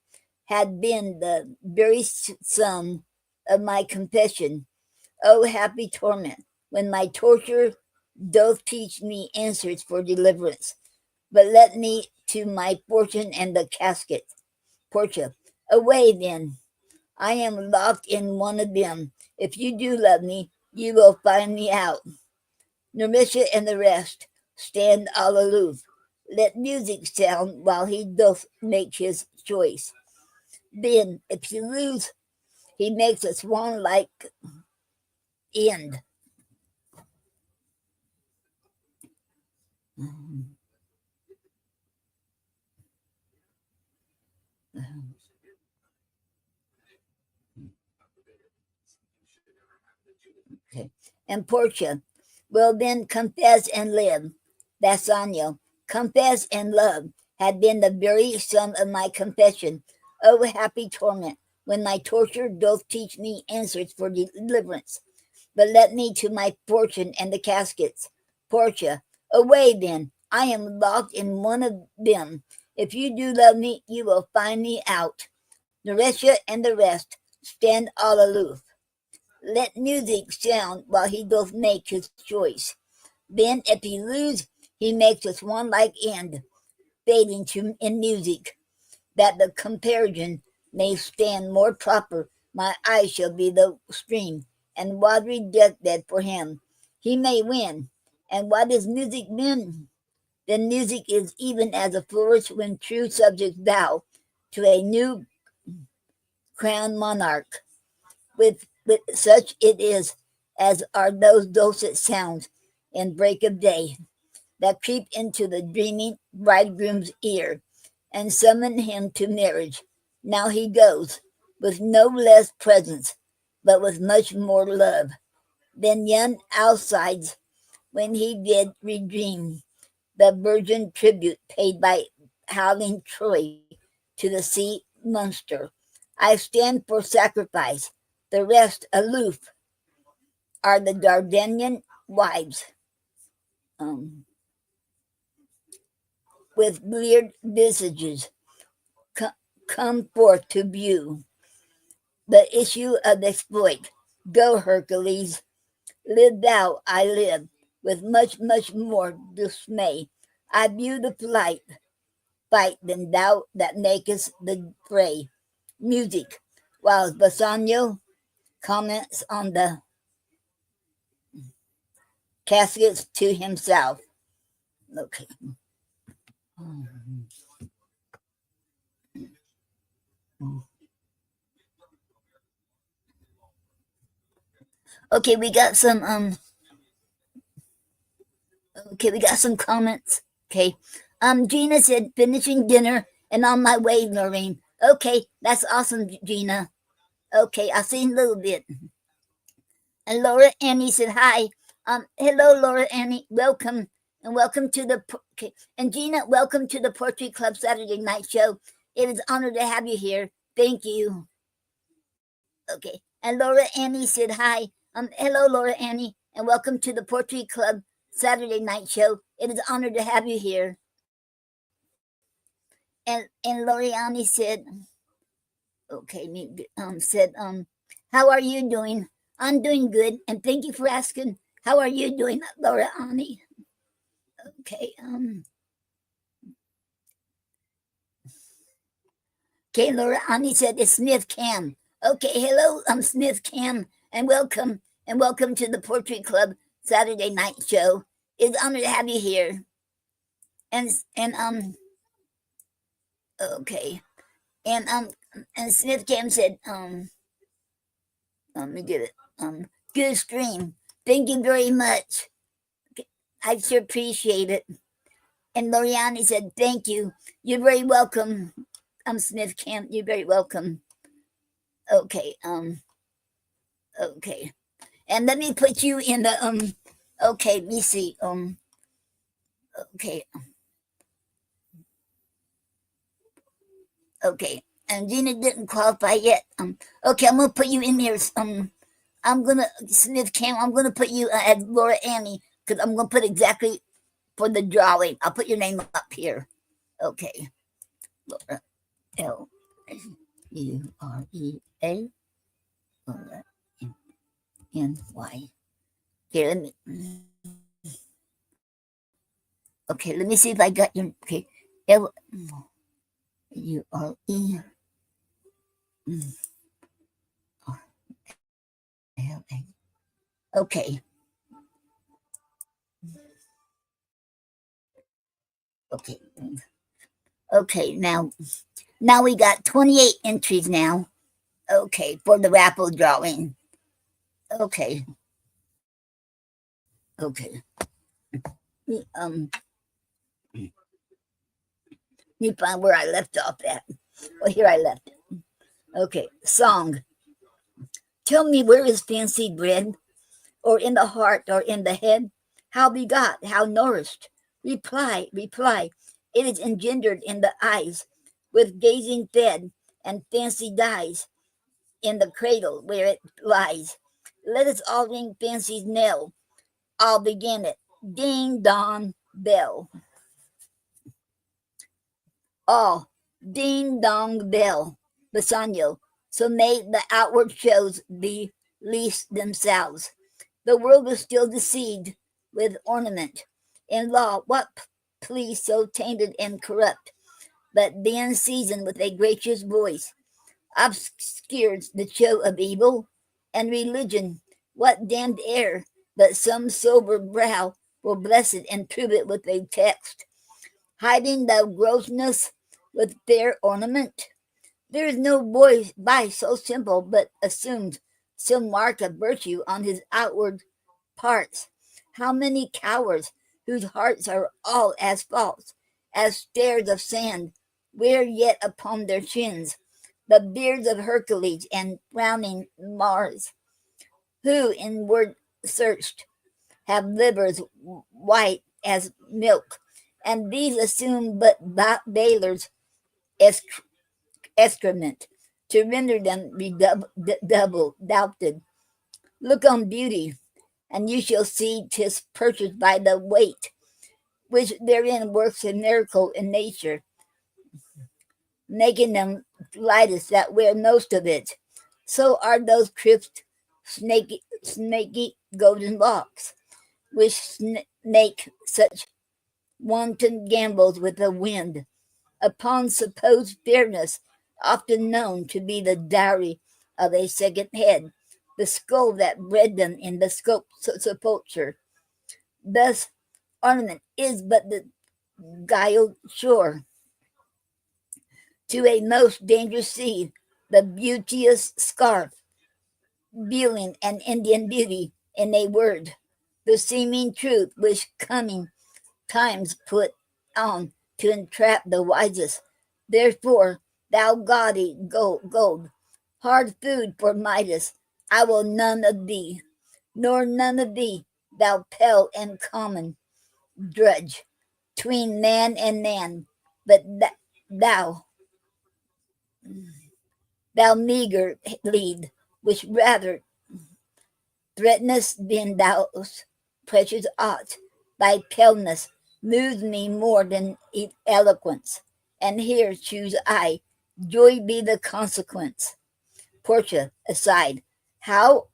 had been the very sum of my confession. O happy torment, when my torture doth teach me answers for deliverance. But let me to my fortune and the casket. Portia, away then. I am locked in one of them. If you do love me, you will find me out. Nermisha and the rest stand all aloof. Let music sound while he doth make his choice. Then, if he lose, he makes a swan like end. Okay. And Portia will then confess and live. Bassanio, confess and love had been the very sum of my confession. O happy torment, when my torture doth teach me answers for deliverance. But let me to my fortune and the caskets. Portia, away then. I am locked in one of them. If you do love me, you will find me out. Neretia and the rest stand all aloof. Let music sound while he doth make his choice. Then, if he lose, he makes a swan-like end, fading to in music, that the comparison may stand more proper. My eyes shall be the stream, and watery deathbed for him. He may win. And what is music then? Then music is even as a flourish when true subjects bow to a new crowned monarch. With such it is as are those dulcet sounds in break of day that creep into the dreaming bridegroom's ear and summon him to marriage. Now he goes, with no less presence, but with much more love than young Alcides when he did redeem the virgin tribute paid by howling Troy to the sea monster. I stand for sacrifice, the rest aloof. are the Dardanian wives, with bleared visages, come forth to view the issue of the exploit. Go, Hercules, live thou, I live, with much, much more dismay. I view the fight than thou that makest the fray. Music, while Bassanio comments on the caskets to himself. Okay. Okay, we got some comments. Okay. Gina said finishing dinner and on my way, Noreen. Okay, that's awesome, Gina. Okay, I'll see you in a little bit. And Laura Annie said hi. Hello, Laura Annie. Welcome. And welcome to the okay. And Gina, welcome to the Poetry Club Saturday night show. It is an honor to have you here. Thank you. Okay. And Laura Annie said hi. Hello, Laura Annie, and welcome to the Poetry Club Saturday night show. It is an honor to have you here. And Loriani said, okay, said, how are you doing? I'm doing good, and thank you for asking. How are you doing, Laura Ani? Okay, okay, Laura Ani said it's Smith Cam. Okay, hello, I'm Smith Cam, and welcome to the Poetry Club Saturday night show. It's an honor to have you here. And okay, and Smith Cam said, let me get it. Good stream. Thank you very much. I sure appreciate it. And Loriani said, thank you. You're very welcome. Smith Camp, you're very welcome. Okay, okay. And let me put you in the, okay, let me see, okay. Okay, and Gina didn't qualify yet. Okay, I'm gonna put you in here. I'm gonna Smith Cam. I'm gonna put you as Laura Annie because I'm gonna put exactly for the drawing. I'll put your name up here. Okay, Laura Lurea Laura N-Y. Here, let me. Okay, let me see if I got your. Okay, L-U-R-E. Okay. Okay. Okay, now we got 28 entries now. Okay, for the raffle drawing. Okay. Okay. Let me find where I left off at. Well, here I left it. Okay, song. Tell me where is fancy bred, or in the heart, or in the head? How begot, how nourished? Reply, reply. It is engendered in the eyes, with gazing fed, and fancy dies in the cradle where it lies. Let us all ring fancy's knell. I'll begin it. Ding dong bell. All ding dong bell. Bassanio. So may the outward shows be least themselves. The world was still deceived with ornament. In law, what plea so tainted and corrupt, but then seasoned with a gracious voice, obscures the show of evil, and religion, what damned air, but some sober brow will bless it and prove it with a text, hiding the grossness with fair ornament. There is no boy by so simple, but assumes some mark of virtue on his outward parts. How many cowards whose hearts are all as false as stairs of sand wear yet upon their chins the beards of Hercules and frowning Mars, who inward searched have livers white as milk, and these assume but bailers' excrement to render them double doubted. Look on beauty, and you shall see 'tis purchased by the weight, which therein works a miracle in nature, making them lightest that wear most of it. So are those crisp, snaky golden locks, which make such wanton gambols with the wind, upon supposed fairness, often known to be the dowry of a second head, the skull that bred them in the sepulchre. Thus ornament is but the guiled shore to a most dangerous sea, the beauteous scarf, veiling an Indian beauty in a word, the seeming truth which coming times put on to entrap the wisest. Therefore, thou gaudy gold, hard food for Midas, I will none of thee, nor none of thee, thou pale and common drudge, tween man and man, but thou, thou meager lead, which rather threatenest than thou's precious aught. Thy paleness moves me more than eloquence, and here choose I, joy be the consequence. Portia aside, how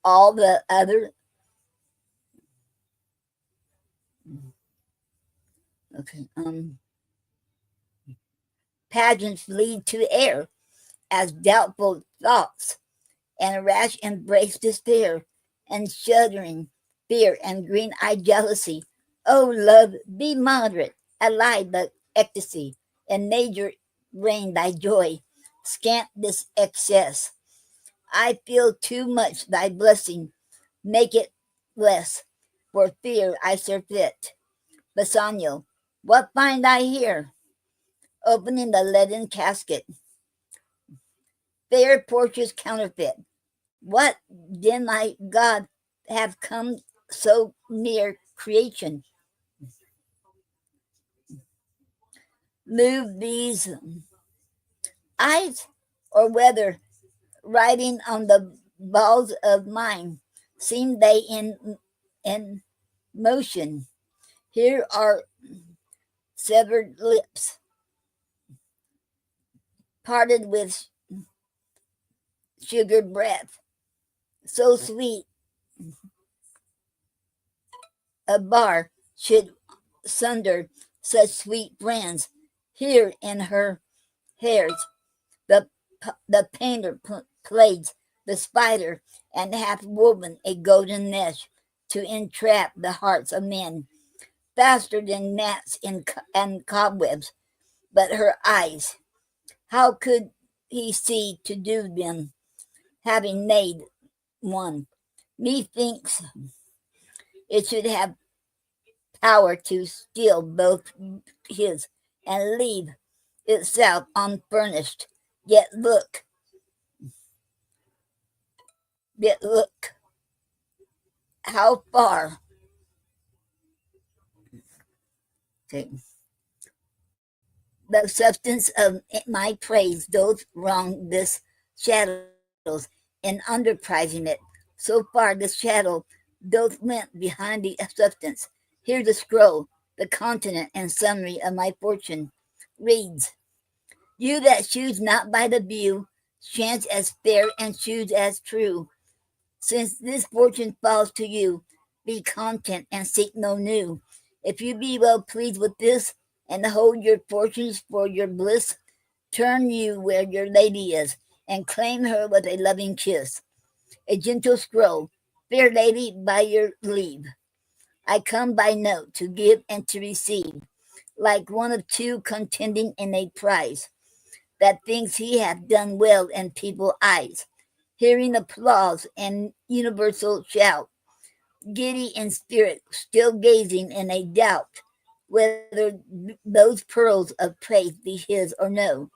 all the other okay pageants lead to air as doubtful thoughts and rash embrace despair, and shuddering fear and green-eyed jealousy. Oh, love, be moderate, allied the ecstasy, and nature reign thy joy. Scant this excess. I feel too much thy blessing, make it less, for fear I surfeit. Bassanio, what find I here? Opening the leaden casket. Fair Portia's counterfeit. What then my God have come so near creation? Move these eyes, or whether riding on the balls of mine, seem they in motion. Here are severed lips, parted with sugar breath, so sweet a bar should sunder such sweet friends. Here in her hairs the the painter plays the spider and hath woven a golden mesh to entrap the hearts of men faster than gnats and cobwebs. But her eyes, how could he see to do them, having made one? Methinks it should have power to steal both his and leave itself unfurnished. Yet look, yet look, how far. Okay. The substance of my praise doth wrong this shadows in underprizing it. So far this shadow doth lent behind the substance. Here the scroll, the continent and summary of my fortune reads, you that choose not by the view, chance as fair and choose as true. Since this fortune falls to you, be content and seek no new. If you be well pleased with this, and hold your fortunes for your bliss, turn you where your lady is, and claim her with a loving kiss. A gentle scroll, fair lady, by your leave, I come by note to give and to receive, like one of two contending in a prize, that thinks he hath done well in people's eyes, hearing applause and universal shout, giddy in spirit, still gazing in a doubt whether those pearls of praise be his or no.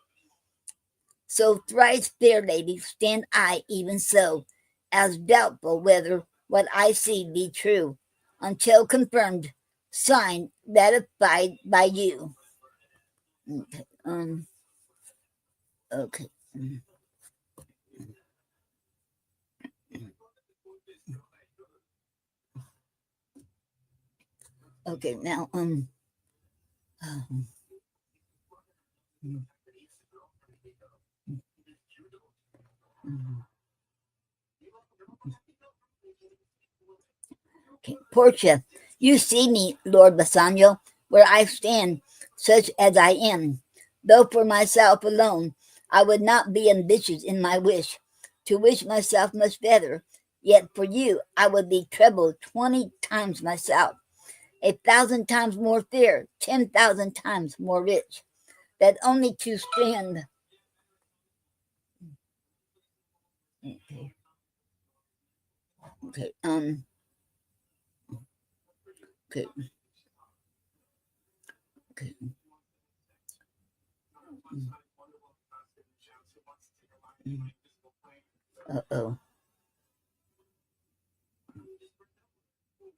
So thrice fair lady, stand I even so, as doubtful whether what I see be true, until confirmed, signed, ratified by you. Okay. Okay. Okay, now, um, okay, Portia, you see me, Lord Bassanio, where I stand, such as I am. Though for myself alone, I would not be ambitious in my wish, to wish myself much better. Yet for you, I would be treble 20 times myself, 1,000 times more fair, 10,000 times more rich, that only to stand. Okay, okay, okay, okay. Uh-oh.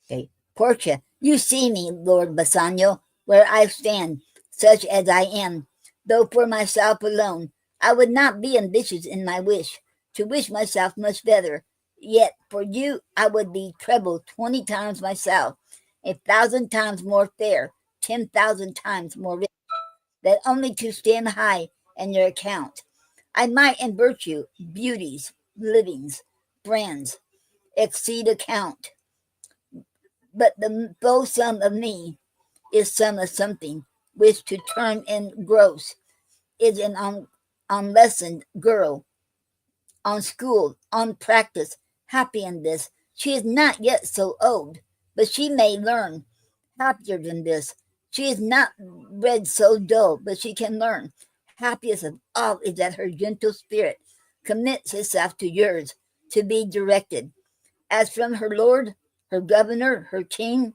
Okay. Portia, you see me, Lord Bassanio, where I stand, such as I am. Though for myself alone, I would not be ambitious in my wish, to wish myself much better. Yet for you, I would be treble 20 times myself, 1,000 times more fair, 10,000 times more rich, that only to stand high in your account. I might in virtue, beauties, livings, brands, exceed account. But the full sum of me is sum of something, which to term in gross is an unlessoned girl, on school, on practice, happy in this. She is not yet so old, but she may learn happier than this. She is not read so dull, but she can learn. Happiest of all is that her gentle spirit commits itself to yours, to be directed. As from her lord, her governor, her king,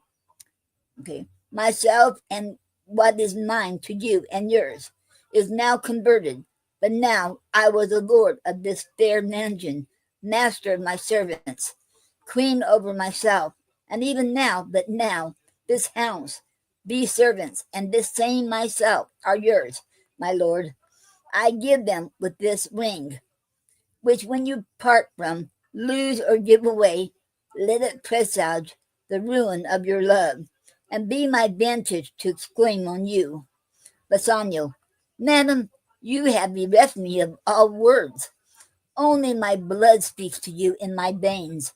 okay, myself and what is mine to you and yours is now converted. But now I was the lord of this fair mansion, master of my servants, queen over myself, and even now, but now, this house, these servants, and this same myself are yours, my lord. I give them with this ring, which when you part from, lose or give away, let it presage the ruin of your love, and be my vantage to exclaim on you. Bassanio, madam, you have bereft me of all words. Only my blood speaks to you in my veins,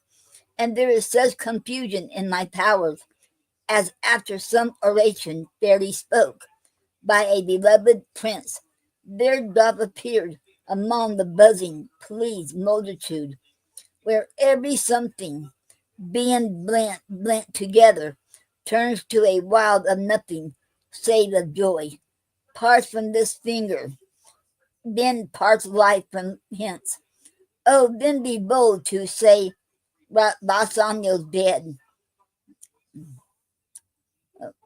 and there is such confusion in my powers, as after some oration fairly spoke by a beloved prince, there doth appear among the buzzing, pleased multitude, where every something, being blent together, turns to a wild of nothing, save of joy, parts from this finger, then parts life from hence. Oh, then be bold to say, Bassanio's dead.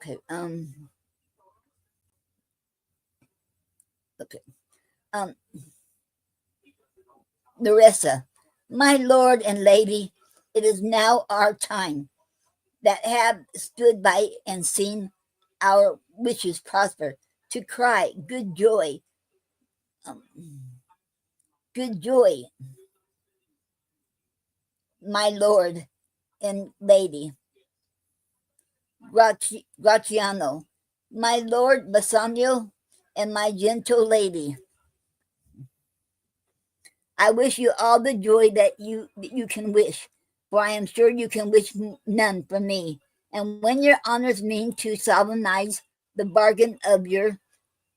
Okay, okay, um, Nerissa, my lord and lady, it is now our time that have stood by and seen our wishes prosper, to cry um, good joy, my lord and lady, Gratiano, my lord Bassanio, and my gentle lady. I wish you all the joy that you can wish, for I am sure you can wish none from me. And when your honors mean to solemnize the bargain of your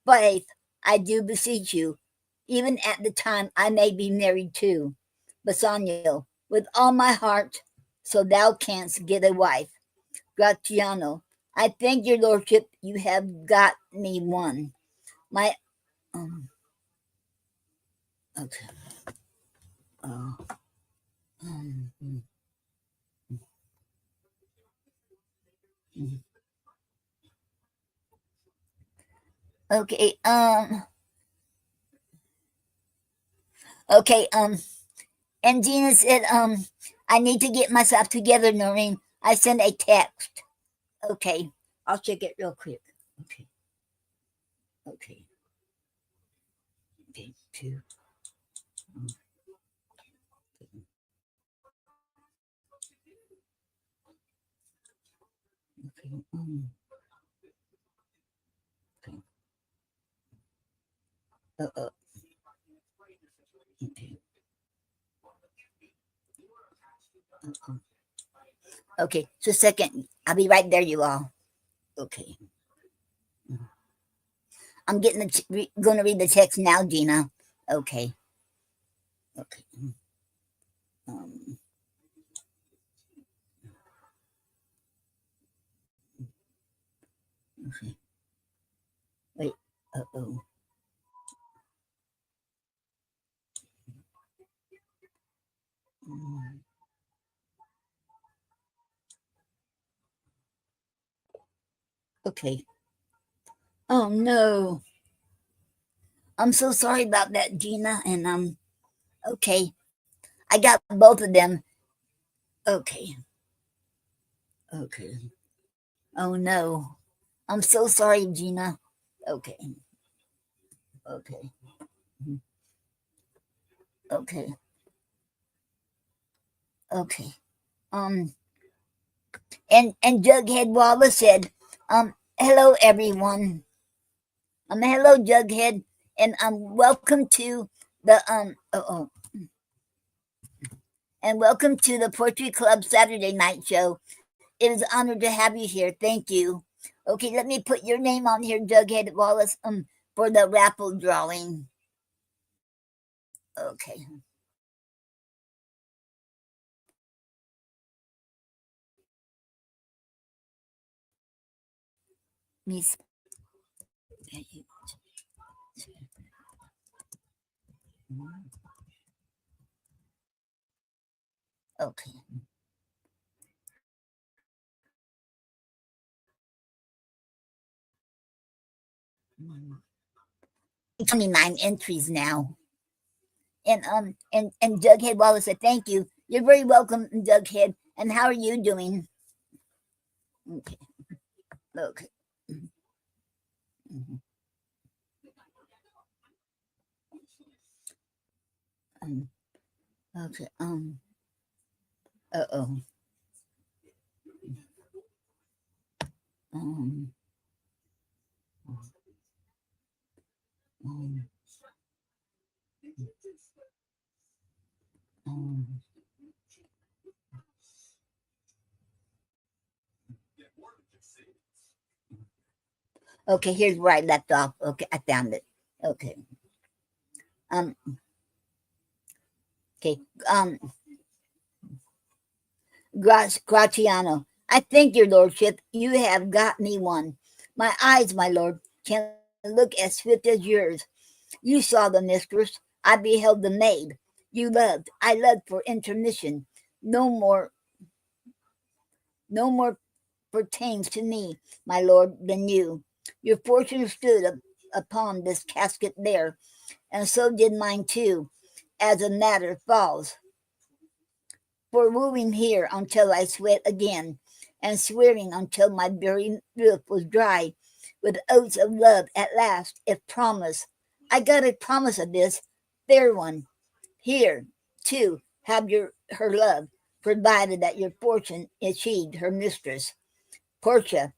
faith, I do beseech you, even at the time I may be married too, Bassanio, with all my heart, so thou canst get a wife. Gratiano, I thank your lordship you have got me one. My okay. Uh, um, okay, okay, and Gina said, I need to get myself together, Noreen. I sent a text. Okay, I'll check it real quick. Okay, okay, okay, two. Okay. Uh-oh. Okay. Uh-oh. Okay, so second, I'll be right there, you all. Okay. I'm getting going to read the text now, Gina. Okay. Okay. Um, okay. Wait. Uh-oh. Okay. Oh no. I'm so sorry about that, Gina. And okay. I got both of them. Okay. Okay. Oh no. I'm so sorry, Gina. Okay. Okay. Okay. Okay. Um and Jughead Wallace said, hello everyone. Hello Jughead, and welcome to the and welcome to the Poetry Club Saturday Night Show. It is an honor to have you here. Thank you. Okay, let me put your name on here, Jughead Wallace, for the raffle drawing. Okay. Miss. Okay. 29 entries now. And Jughead Wallace said, thank you. You're very welcome, Jughead. And how are you doing? Okay. Okay. Mm-hmm. Okay. Uh-oh. Um, um, um. Okay, here's where I left off. Okay, I found it. Okay. Um. Okay. Graziano. I thank your lordship. You have got me one. My eyes, my lord, can look as swift as yours. You saw the mistress. I beheld the maid. You loved. I loved for intermission. No more. No more pertains to me, my lord, than you. Your fortune stood upon this casket there, and so did mine too, as a matter falls. For wooing here until I sweat again, and swearing until my very roof was dry, with oaths of love at last, if promise. I got a promise of this, fair one. Here, too, have her love, provided that your fortune achieved her mistress. Portia,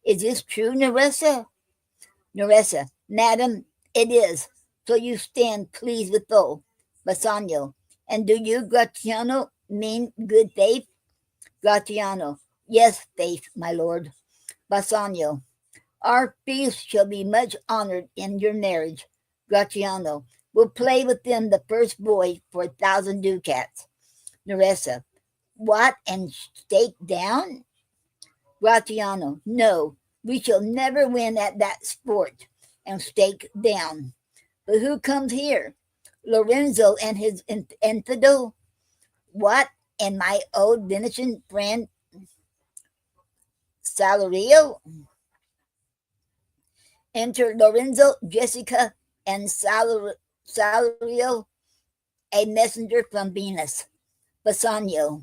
is this true, Nerissa? Nerissa, madam, it is. So you stand pleased withal. Bassanio, and do you, Gratiano, mean good faith? Gratiano, yes, faith, my lord. Bassanio, our feast shall be much honored in your marriage. Gratiano, will play with them the first boy for 1,000 ducats. Nerissa, what, and stake down? Gratiano, no, we shall never win at that sport, and stake down. But who comes here? Lorenzo and his infidel? What? And my old Venetian friend Salario? Enter Lorenzo, Jessica, and Salario, a messenger from Venus. Bassanio.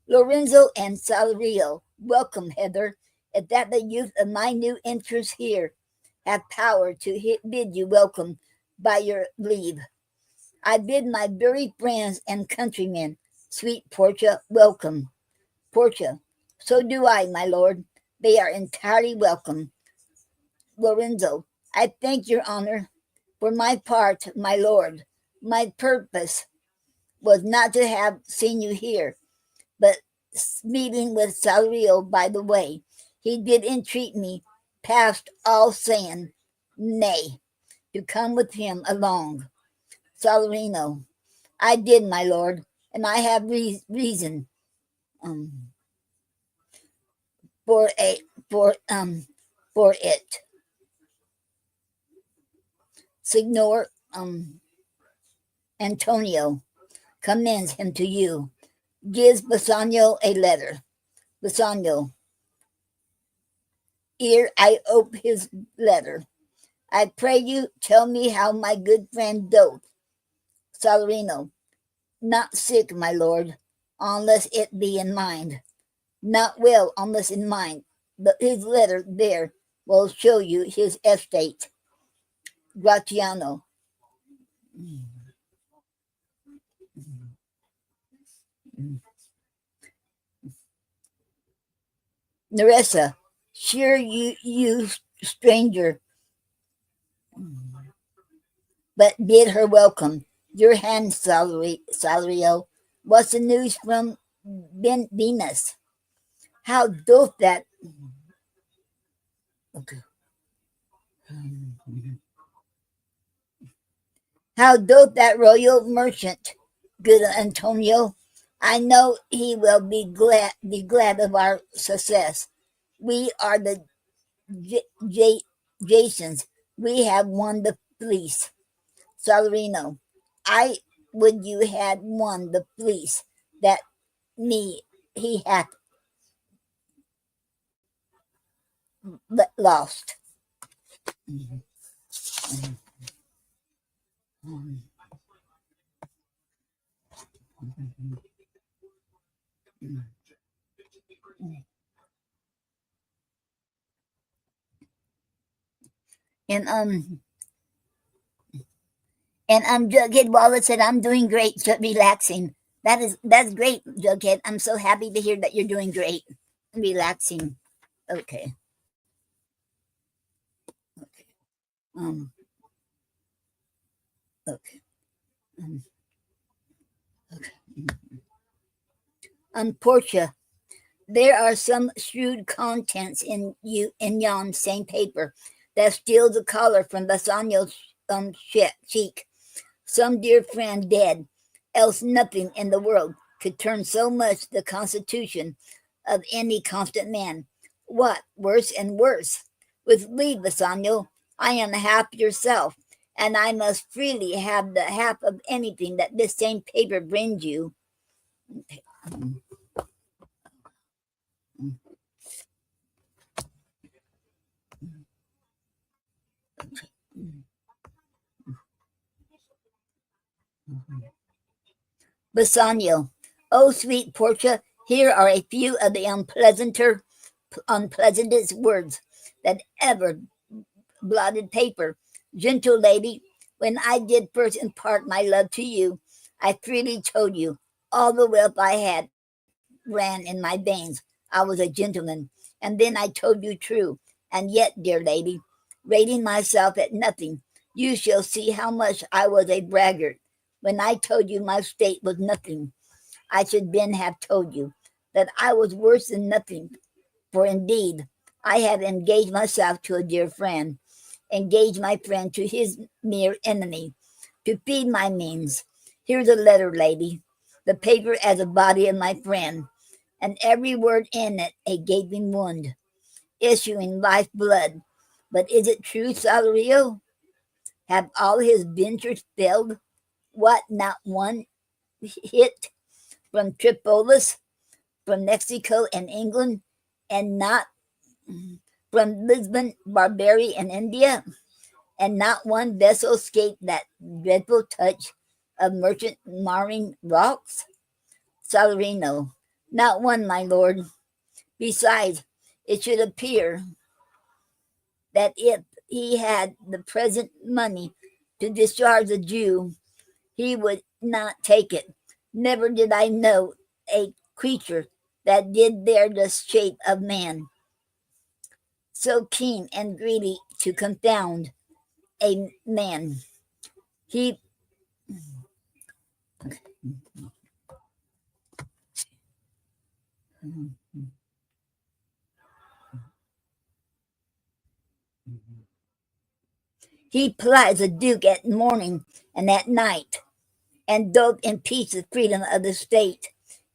Lorenzo and Salario, welcome, Heather. If that the youth of my new interest here have power to bid you welcome by your leave. I bid my very friends and countrymen, sweet Portia, welcome. Portia, so do I, my lord. They are entirely welcome. Lorenzo, I thank your honor. For my part, my lord, my purpose was not to have seen you here, but meeting with Salario by the way. He did entreat me, past all saying, nay, to come with him along. Salarino, I did, my lord, and I have reason um, for a for it. Signor Antonio commends him to you. Gives Bassanio a letter. Bassanio, ere I ope his letter, I pray you tell me how my good friend doth. Salarino, not sick, my lord, unless it be in mind. Not well, unless in mind. But his letter there will show you his estate. Gratiano. Nerissa, sure you stranger, but bid her welcome. Your hand, Salario. What's the news from Venus? How doth that? Okay. How doth that royal merchant, good Antonio? I know he will be glad of our success. We are the Jasons. We have won the fleece. Salarino, I would you had won the fleece that me he hath lost. And Jughead Wallace said, I'm doing great, just relaxing. That's great, Jughead. I'm so happy to hear that you're doing great. Relaxing. Okay. Okay. Okay. Okay. Portia, there are some shrewd contents in yon same paper that steals the collar from Bassanio's cheek. Some dear friend dead, else nothing in the world could turn so much the constitution of any constant man. What, worse and worse? With leave, Bassanio, I am half yourself, and I must freely have the half of anything that this same paper brings you. Bassanio, oh sweet Portia, here are a few of the unpleasantest words that ever blotted paper. Gentle lady, when I did first impart my love to you, I freely told you all the wealth I had ran in my veins. I was a gentleman, and then I told you true. And yet, dear lady, rating myself at nothing, you shall see how much I was a braggart. When I told you my state was nothing, I should then have told you that I was worse than nothing. For indeed, I have engaged myself to a dear friend, engaged my friend to his mere enemy, to feed my means. Here's a letter, lady, the paper as a body of my friend, and every word in it a gaping wound, issuing life blood. But is it true, Salario? Have all his ventures failed? What, not one hit from Tripolis, from Mexico and England, and not from Lisbon, Barbary, and India? And not one vessel escaped that dreadful touch of merchant marring rocks? Salarino, not one, my lord. Besides, it should appear that if he had the present money to discharge a Jew, he would not take it. Never did I know a creature that did bear the shape of man. so keen and greedy to confound a man. He he plies the duke at morning and at night, and doth impeach the freedom of the state.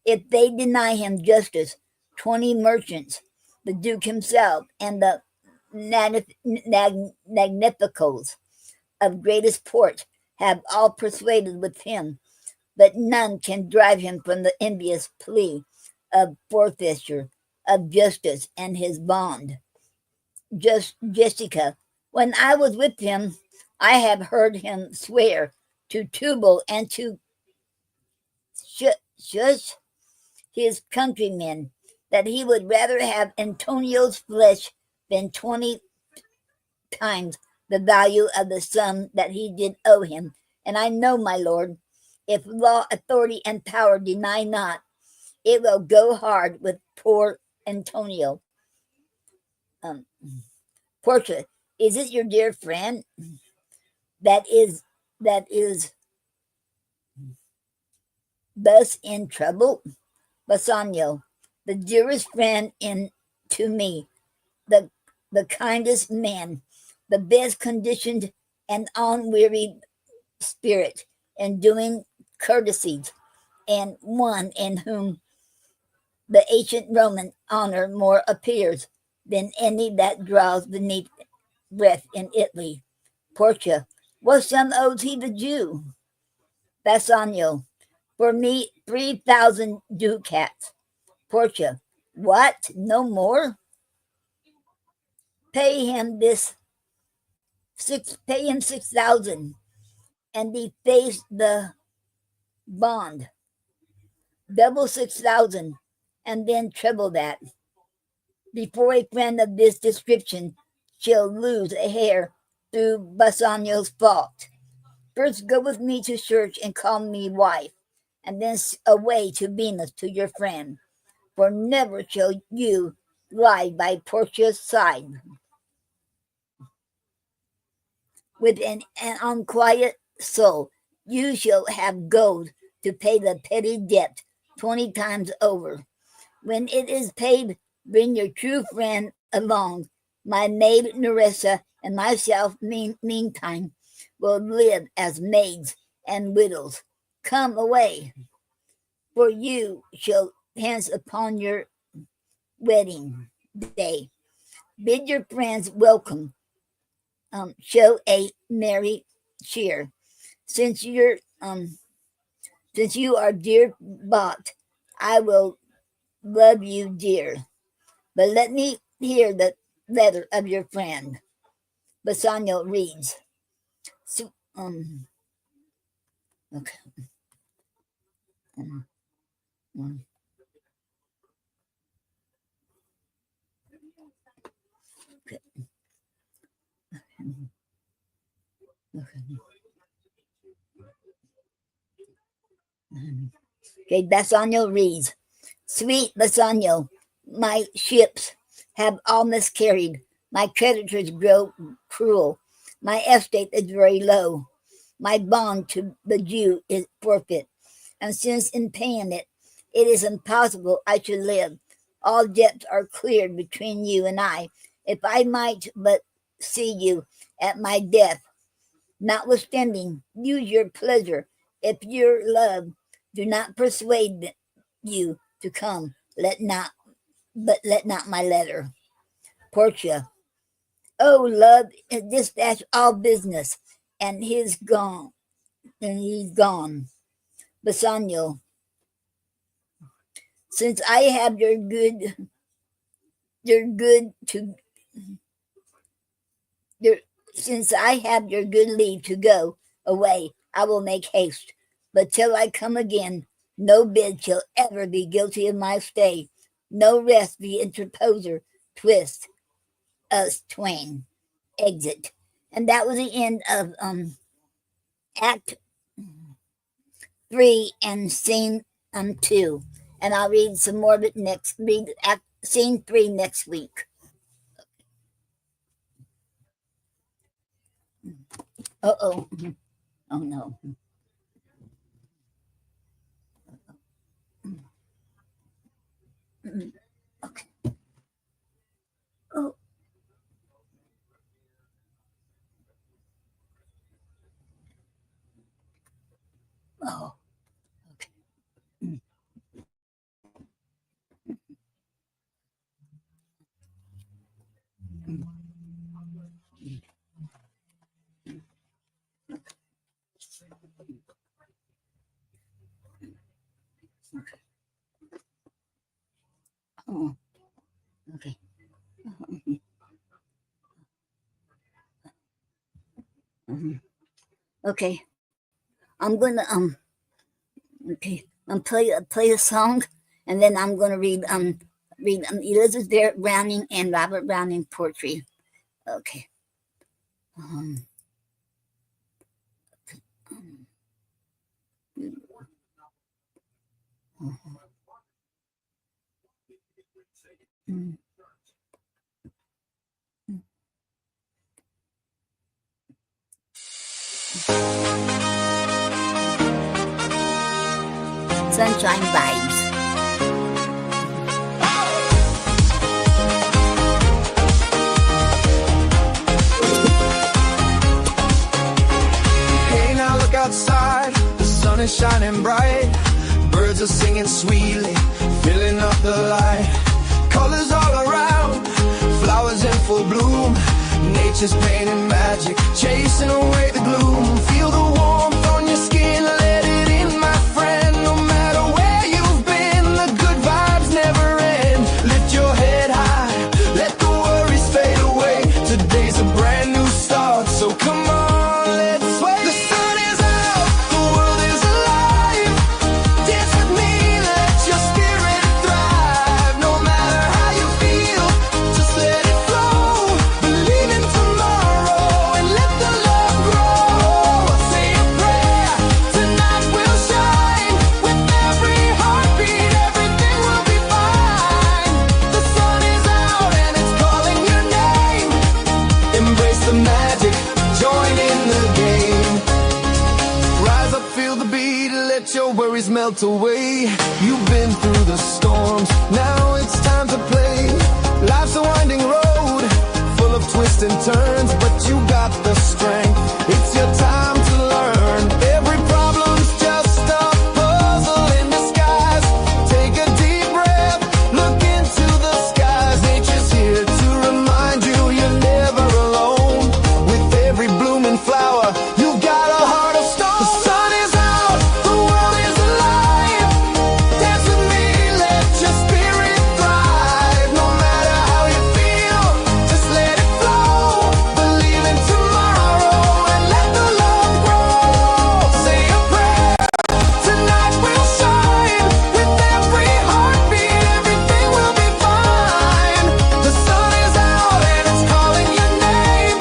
If they deny him justice, 20 merchants, the duke himself, and the magnificals of greatest port have all persuaded with him, but none can drive him from the envious plea of forfeiture of justice and his bond. Just Jessica, when I was with him, I have heard him swear to Tubal and to Shush his countrymen that he would rather have Antonio's flesh than 20 times the value of the sum that he did owe him. And I know, my lord, if law, authority, and power deny not, it will go hard with poor Antonio. Portia, is it your dear friend that is thus in trouble? Bassanio, the dearest friend to me, the the kindest man, the best conditioned and unwearied spirit in doing courtesies, and one in whom the ancient Roman honor more appears than any that draws beneath breath in Italy. Portia, what sum owes he the Jew? Bassanio, for me 3,000 ducats. Portia, what? No more? Pay him 6,000 and deface the bond. Double 6,000 and then treble that. Before a friend of this description shall lose a hair through Bassanio's fault. First go with me to church and call me wife, and then away to Venus to your friend, for never shall you lie by Portia's side. With an unquiet soul, you shall have gold to pay the petty debt 20 times over. When it is paid, bring your true friend along. My maid Nerissa and myself, meantime, will live as maids and widows. Come away, for you shall hence upon your wedding day. Bid your friends welcome. Show a merry cheer. Since you are dear bought, I will love you dear. But let me hear the letter of your friend. Bassanio reads. So, okay. Um, um, okay. Okay, Bassanio reads. Sweet Bassanio, my ships have all miscarried. My creditors grow cruel. My estate is very low. My bond to the Jew is forfeit. And since in paying it, it is impossible I should live. All debts are cleared between you and I. If I might but see you at my death, notwithstanding, use your pleasure. If your love do not persuade you to come, let not my letter. Portia, oh love, dispatch all business, and he's gone. Bassanio, since I have your good to your since I have your good leave to go away, I will make haste. But till I come again, no bid shall ever be guilty of my stay. No rest the interposer twist us twain. Exit. And that was the end of Act 3 and Scene 2. And I'll read some more of it next. Read Scene 3 next week. Uh-oh. Oh, no. Okay. Oh. Oh. Okay. Oh. Okay. Okay. I'm gonna okay. Play a song, and then I'm gonna read Elizabeth Barrett Browning and Robert Browning poetry. Okay. Um, mm, mm. Sunshine vibes. Hey, now look outside, the sun is shining bright. Birds are singing sweetly, filling up the light. Colors all around, flowers in full bloom. Nature's painting magic, chasing away the gloom. Feel the warmth on your skin, let it in, my friend. No matter where you've been, the good vibes never end. Lift your head high, let the worries fade away. Today's a brand new start, so come on, let's sway. The sun is out, the world is alive. Dance with me, let your spirit thrive. No matter how you feel, just let it flow. Believe in tomorrow and let the love grow. Say a prayer, tonight will shine. With every heartbeat, everything will be fine. The sun is out and it's calling your name. Embrace the magic, join in the game. Rise up, feel the beat, let your worries melt away. You've been through the storms, now it's time to play. Life's a winding road, full of twists and turns, but you got the strength. It's your time to learn. Every problem's just a puzzle in disguise. Take a deep breath, look into the skies. Nature's here to remind you you're never alone. With every blooming flower, you got a heart of stone. The sun is out, the world is alive. Dance with me, let your spirit thrive. No matter how you feel, just let it flow. Believe in tomorrow and let the love grow. Say a prayer, tonight will shine. With every heartbeat, everything will be fine. The sun is out and it's calling your name.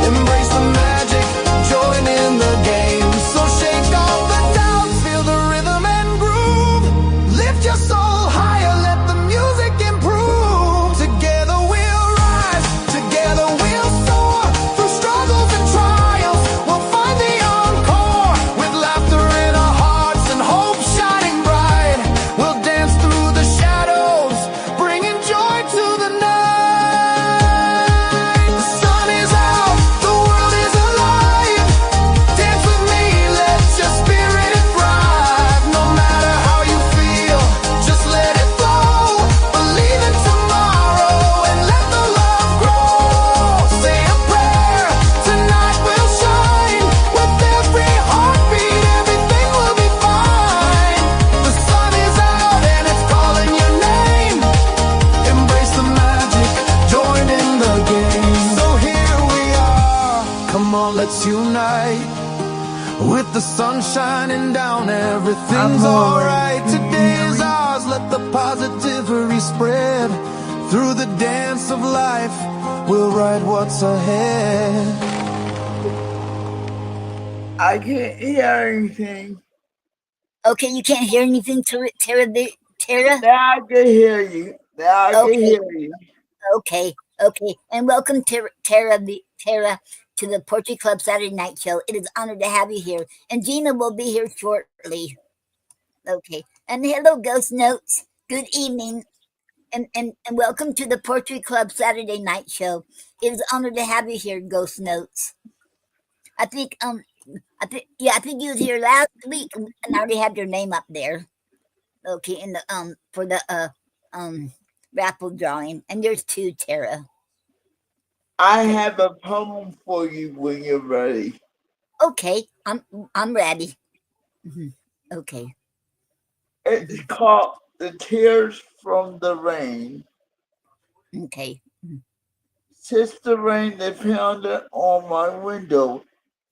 Embrace the magic, join in the game. So shake off the doubts, feel the rhythm and groove. Lift your soul higher, let the music improve. Together we'll rise, together we'll soar. Through struggles and trials, we'll find the encore. With laughter in our hearts and hope shining bright, we'll dance through the shadows, bringing joy to the night. The sun is out, the world is alive. Dance with me, let your spirit thrive. No matter how you feel, just let it flow. Believe in tomorrow and let the love grow. Say a prayer, tonight will shine. With every heartbeat, everything will be fine. The sun is out and it's calling your name. Embrace the magic, join in the game. So here we are, come on, let's unite. With the sun shining down, everything's alright. Today is ours, let the positivity spread. Through the dance of life, we'll write what's ahead. I can't hear anything. Okay, you can't hear anything, Tara? Tara? Now I can hear you. Now I can Okay. hear you. Okay. And welcome, Tara to the Poetry Club Saturday Night Show. It is an honor to have you here. And Gina will be here shortly. Okay. And hello, Ghost Notes. Good evening. And welcome to the Poetry Club Saturday Night Show. It is an honor to have you here, Ghost Notes. I think I think you was here last week, and I already have your name up there. Okay, in the for the raffle drawing, and there's two, Tara. I have a poem for you when you're ready. Okay, I'm ready. Okay. It's called The Tears from the Rain. Okay. Sister Rain, the pounder on my window,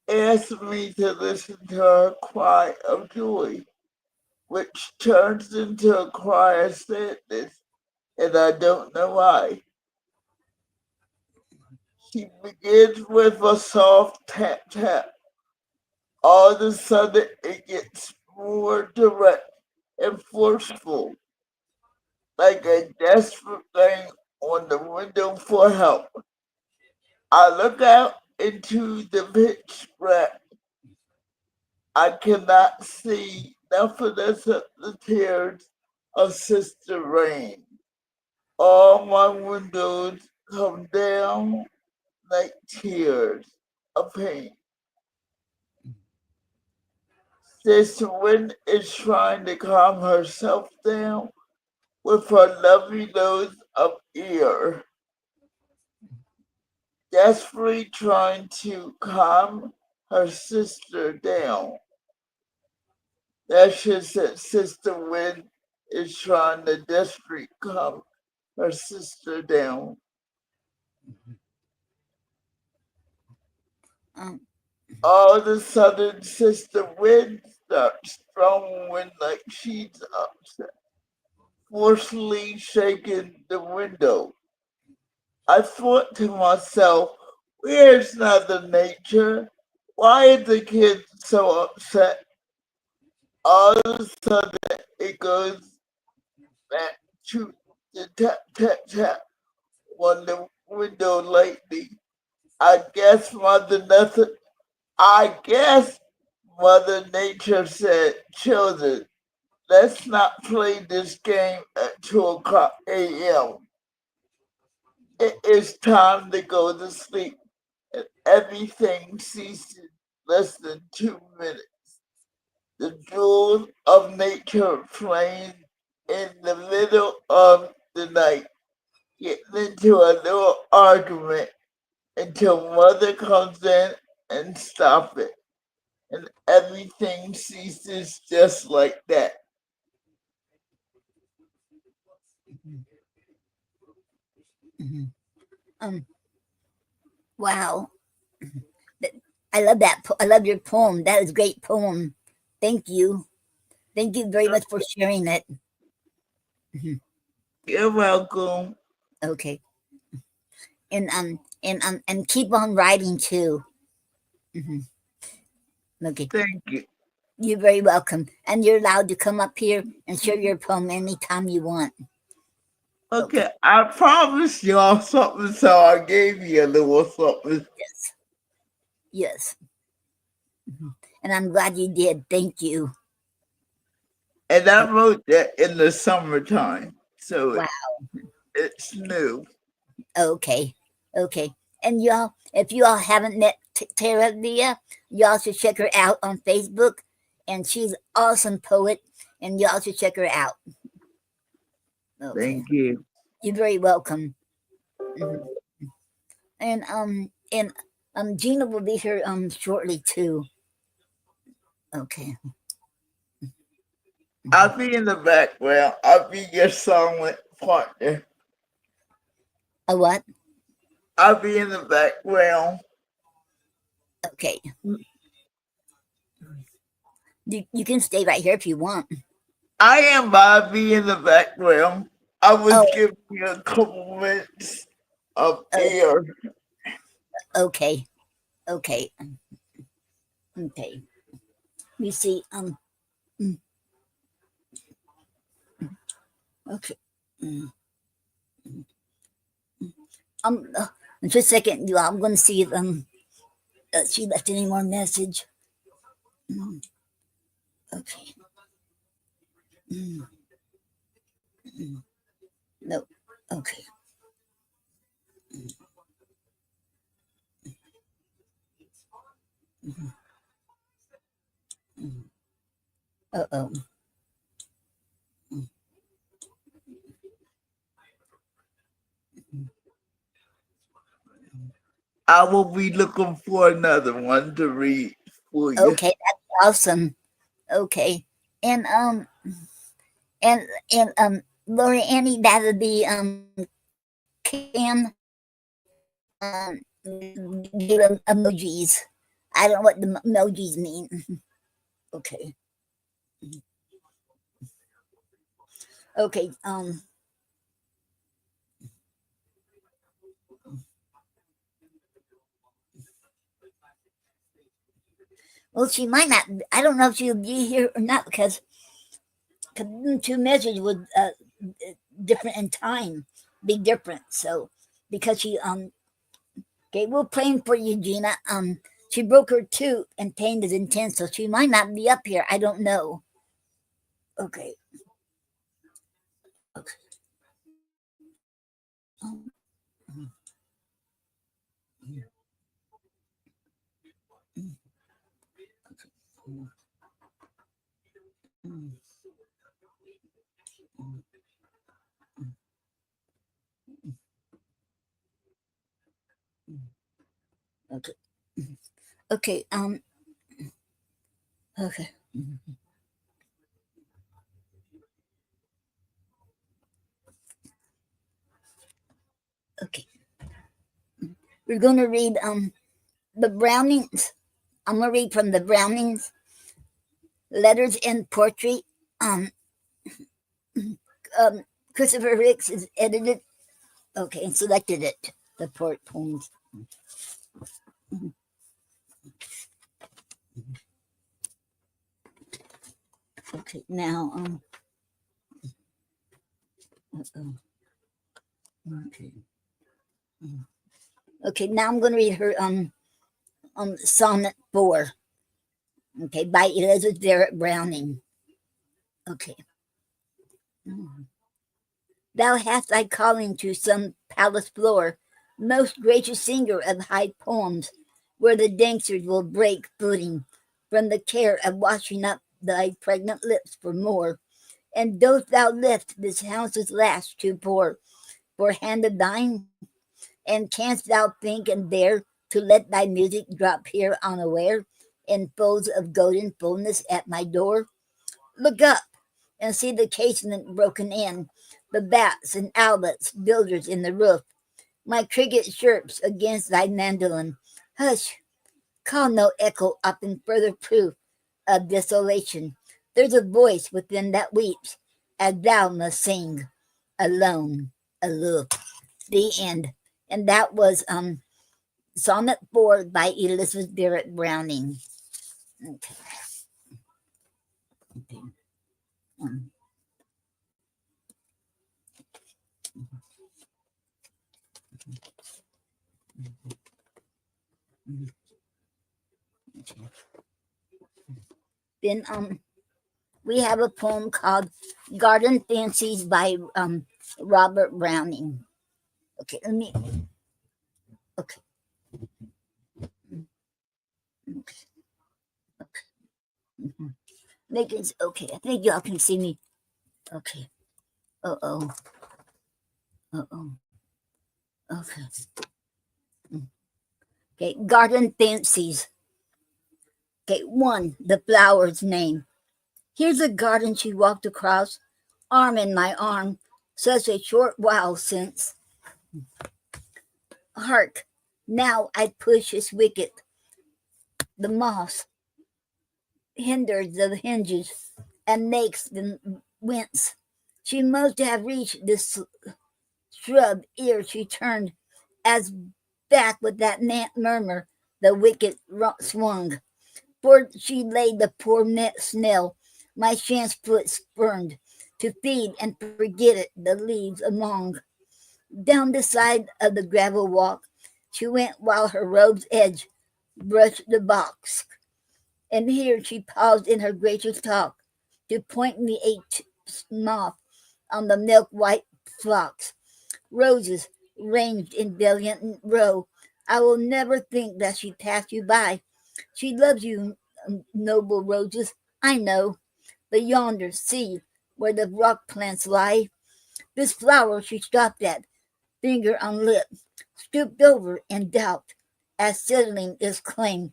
asked me to listen to her cry of joy, which turns into a cry of sadness, and I don't know why. She begins with a soft tap tap. All of a sudden, it gets more direct and forceful, like a desperate thing on the window for help. I look out into the pitch black. I cannot see nothing except the tears of Sister Rain. All my windows come down like tears of pain. Sister Wind is trying to calm herself down with her lovely nose of ear, desperately trying to calm her sister down. That's just that Sister Wind is trying to desperately calm her sister down. Um. All of a sudden, Sister Wind starts throwing like she's upset, forcefully shaking the window. I thought to myself, where's Mother Nature? Why are the kids so upset? All of a sudden, it goes back to the tap, tap, tap on the window lately. I guess I guess Mother Nature said, children, let's not play this game at 2 o'clock a.m. It is time to go to sleep, and everything ceases in less than 2 minutes. The jewels of nature playing in the middle of the night, getting into a little argument until mother comes in and stop it. And everything ceases just like that. Um. Wow. I love that. I love your poem. That is a great poem. Thank you. Thank you very much for sharing it. You're welcome. Okay. And keep on writing too. Okay. Thank you. You're very welcome. And you're allowed to come up here and share your poem anytime you want. Okay, I promised y'all something, so I gave you a little something. Yes. Yes. And I'm glad you did. Thank you. And I wrote that in the summertime, so Wow. it's new. Okay. Okay. And y'all, if you all haven't met Tara Leah, y'all should check her out on Facebook. And she's an awesome poet. And y'all should check her out. Okay. Thank you. You're very welcome. And Gina will be here shortly too. Okay. I'll be in the background. I'll be your silent partner. A what? I'll be in the background. Okay. You can stay right here if you want. I am, but I'll be in the background. I was Oh. giving you a couple minutes of air. Okay. Okay. Okay. You see, okay. Just a second, you. I'm going to see if She left any more message? Okay. No. Okay. Uh-oh. I will be looking for another one to read for you. Okay, that's awesome. Okay. And and Lori Annie, that would be Kim give emojis. I don't know what the emojis mean. Okay. Okay. Well, she might not. I don't know if she'll be here or not because the two messages would different in time, be different. So because she okay, we're praying for you, Gina. She broke her tooth and pain is intense, so she might not be up here. I don't know. Okay. Okay. Okay. Okay. Okay. Okay. We're gonna read the Brownings. I'm gonna read from the Brownings letters and poetry. Um, Christopher Ricks is edited. Okay, and selected it. The poems. Okay, now okay. Okay, now I'm gonna read her Sonnet 4. Okay, by Elizabeth Barrett Browning. Okay. Thou hast thy calling to some palace floor, most gracious singer of high poems, where the dancers will break footing from the care of washing up thy pregnant lips for more. And dost thou lift this house's last to pour for hand of thine? And canst thou think and dare to let thy music drop here unaware in folds of golden fullness at my door? Look up and see the casement broken in, the bats and owlets, builders in the roof. My cricket chirps against thy mandolin. Hush, call no echo up in further proof of desolation. There's a voice within that weeps, as thou must sing, alone, aloof. The end. And that was Sonnet 4 by Elizabeth Barrett Browning. Okay. Okay. Then we have a poem called Garden Fancies by Robert Browning. Okay, let me. Okay. Okay. Mm-hmm. Okay. I think y'all can see me. Okay. Uh-oh. Uh-oh. Okay. Okay, Garden Fancies. Okay, 1, the flower's name. Here's a garden she walked across, arm in my arm, such a short while since. Hark, now I push his wicket. The moss hinders the hinges and makes them wince. She must have reached this shrub ere she turned, as back with that murmur the wicket swung. For she laid the poor snail, my chance foot spurned, to feed and forget it the leaves among. Down the side of the gravel walk she went while her robe's edge brushed the box, and here she paused in her gracious talk to point me a moth on the milk-white phlox. Roses ranged in valiant row. I will never think that she passed you by. She loves you, noble roses, I know. But yonder, see, where the rock plants lie. This flower she stopped at, finger on lip, stooped over in doubt, as settling is claim,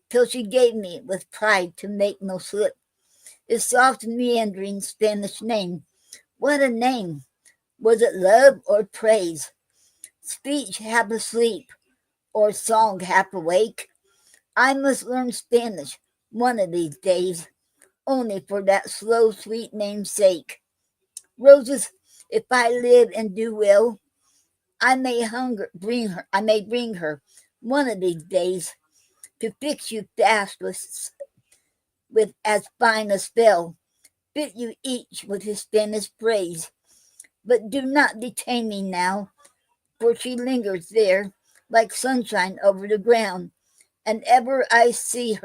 till she gave me with pride to make no slip. His soft meandering Spanish name. What a name! Was it love or praise? Speech half asleep, or song half awake? I must learn Spanish one of these days, only for that slow, sweet name's sake. Roses, if I live and do well, I may bring her one of these days to fix you fast with as fine a spell, fit you each with his Spanish phrase. But do not detain me now, for she lingers there like sunshine over the ground, and ever I see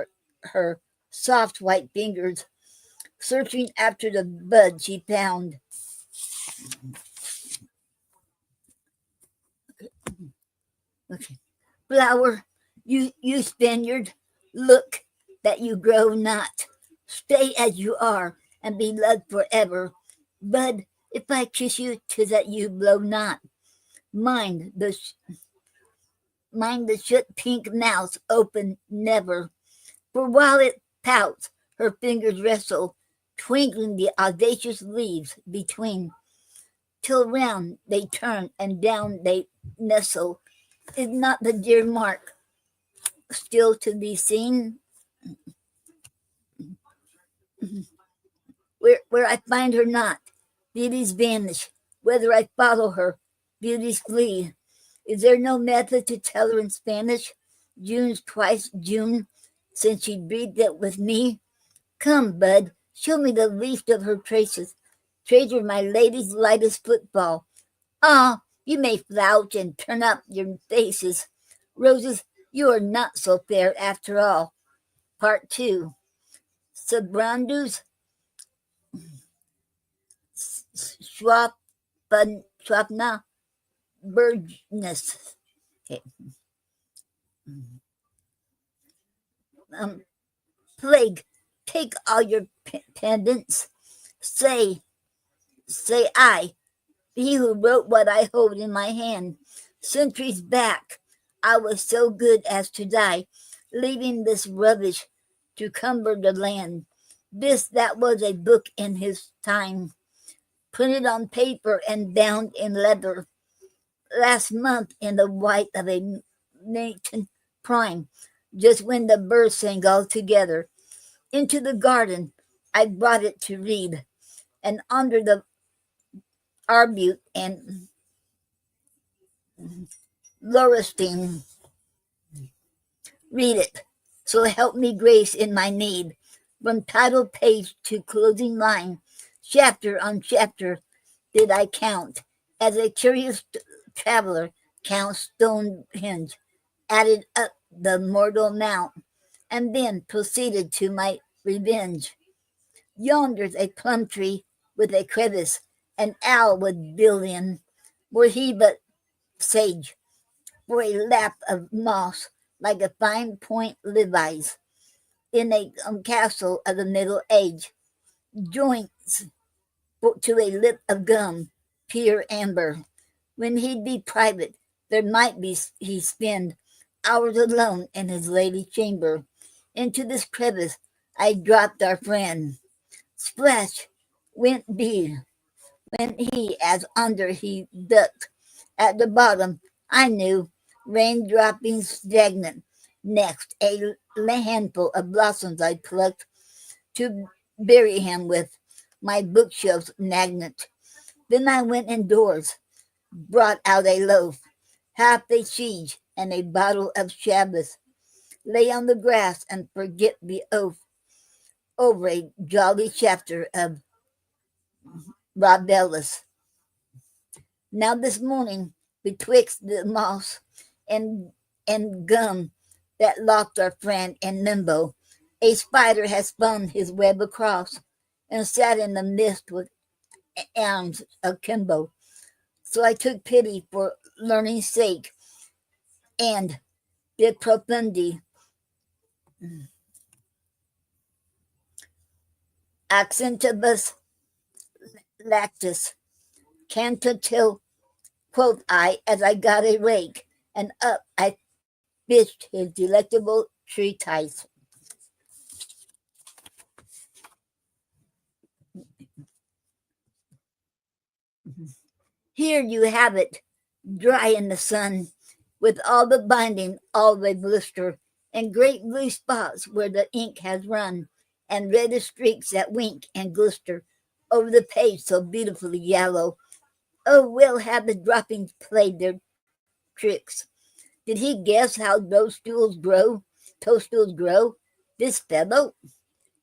her soft white fingers searching after the bud she found. Okay. Flower, you Spaniard, look that you grow not. Stay as you are and be loved forever. Bud, if I kiss you, 'tis that you blow not. Mind the mind the shut pink mouth open never. For while it pouts, her fingers wrestle, twinkling the audacious leaves between, till round they turn and down they nestle. Is not the dear mark still to be seen? Where I find her not, beauties vanish. Whether I follow her, beauties flee. Is there no method to tell her in Spanish? June's twice June since she breathed it with me. Come, bud, show me the least of her traces. Treasure my lady's lightest footfall. Ah, you may slouch and turn up your faces. Roses, you are not so fair after all. Part 2. Sabrandus Swapna Burgess. Okay. Um, Plague, take all your pendants. Say I, he who wrote what I hold in my hand. Centuries back, I was so good as to die, leaving this rubbish to cumber the land. This that was a book in his time, printed on paper and bound in leather. Last month, in the white of a nascent prime, just when the birds sang all together, into the garden I brought it to read, and under the arbute and laurestine, read it. So help me grace in my need. From title page to closing line, chapter on chapter did I count, as a curious traveler counts Stonehenge, added up the mortal mount, and then proceeded to my revenge. Yonder's a plum tree with a crevice, an owl would build in, were he but sage, for a lap of moss like a fine point Levi's, in a castle of the Middle Age, joints to a lip of gum, pure amber. When he'd be private, there might be he spend hours alone in his lady's chamber. Into this crevice I dropped our friend. Splash went be when he as under he ducked. At the bottom, I knew, rain dropping stagnant. Next, a handful of blossoms I plucked to bury him with, my bookshelf's magnet. Then I went indoors, brought out a loaf, half a cheese, and a bottle of Shabbos, lay on the grass and forget the oath over a jolly chapter of Rabelais. Now this morning, betwixt the moss and gum, that locked our friend in limbo. A spider has spun his web across and sat in the mist with arms akimbo. So I took pity for learning's sake and did profundi accentibus lactis canta till, quoth I, as I got a rake, and up I fished his delectable treatise. Here you have it, dry in the sun, with all the binding, all the blister, and great blue spots where the ink has run, and reddish streaks that wink and glister over the page so beautifully yellow. Oh, well have the droppings played their tricks. Did he guess how toadstools grow? This fellow?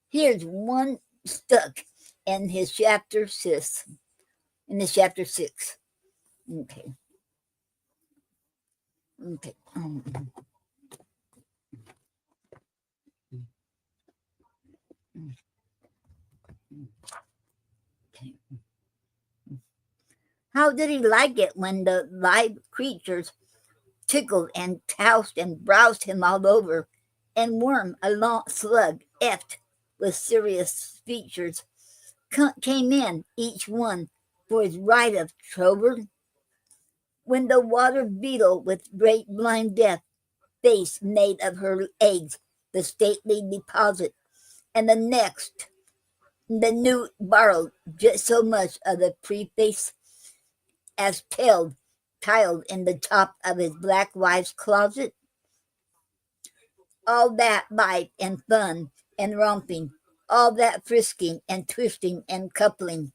Here's one stuck in his chapter 6. In his chapter 6. Okay. Okay. Okay. How did he like it when the live creatures tickled and toused and browsed him all over, and Worm, a long slug, effed with serious features, came in, each one, for his right of Trover, when the water beetle with great blind death face made of her eggs the stately deposit, and the next, the new borrowed just so much of the preface as tiled in the top of his black wife's closet. All that life and fun and romping, all that frisking and twisting and coupling,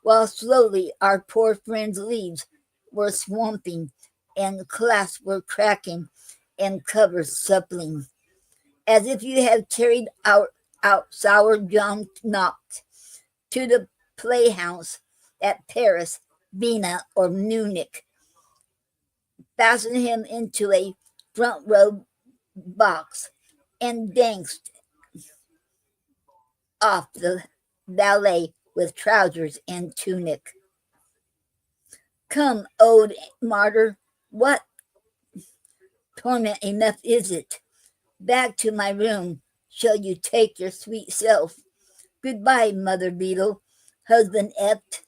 while slowly our poor friend's leaves were swamping, and clasps were cracking, and covers suppling, as if you had carried out sour John Knox to the playhouse at Paris, Vienna, or Munich, fastened him into a front row box, and danced off the ballet with trousers and tunic. Come, old martyr, what torment enough is it? Back to my room shall you take your sweet self. Goodbye, mother beetle, husband ept,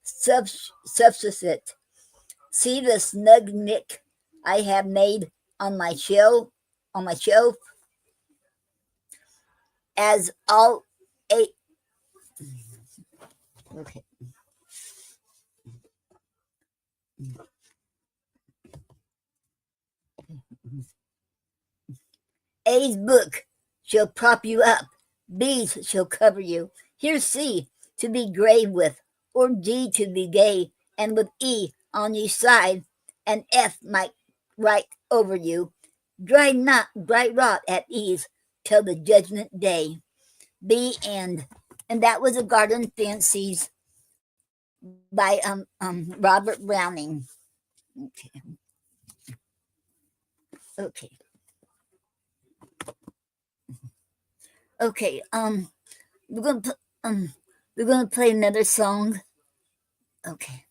substitute. See the snug nick I have made on my shelf, as all a okay. A's book shall prop you up, B's shall cover you. Here's C to be grave with, or D to be gay, and with E on each side, and F might write over you. Dry rot at ease till the judgment day. The end. And that was a Garden Fancies by Robert Browning. Okay. Okay. Okay. We're gonna we're gonna play another song. Okay.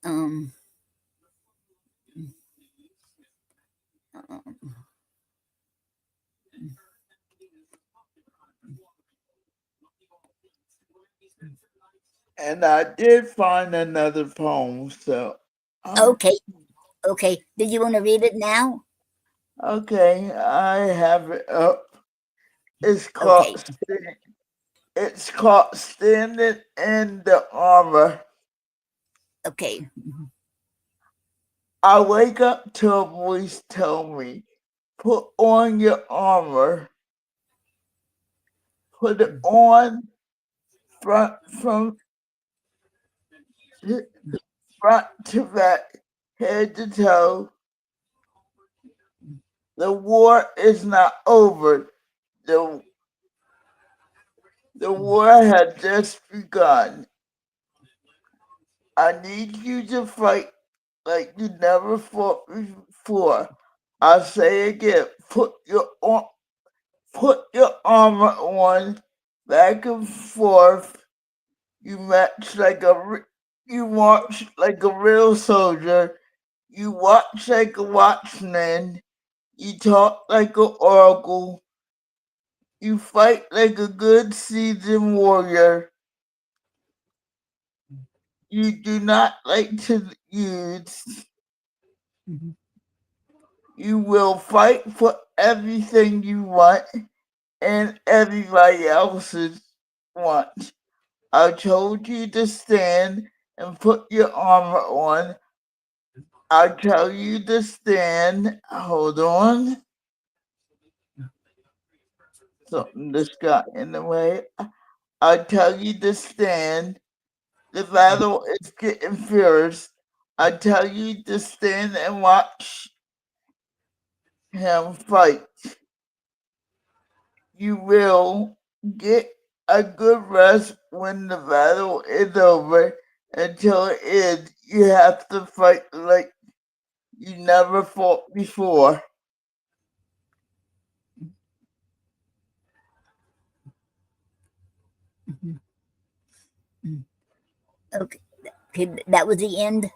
Um. And I did find another poem, so Okay. Okay. Did you want to read it now? okay, I have it up. It's Okay. called Standing in the Armor. Okay. I wake up to a voice tell me, put on your armor, put it on front from front to back, head to toe. The war is not over. The war had just begun. I need you to fight like you never fought before. I'll say again, put your armor on, back and forth. You march like a real soldier. You watch like a watchman. You talk like an oracle. You fight like a good seasoned warrior. You do not like to use. Mhm. You will fight for everything you want and everybody else's want. I told you to stand and put your armor on. I tell you to stand. Hold on. Something just got in the way. I tell you to stand. The battle is getting fierce. I tell you to stand and watch him fight. You will get a good rest when the battle is over. Until it ends, you have to fight like you never fought before. Mhm. Mm. Okay. Okay, that was the end.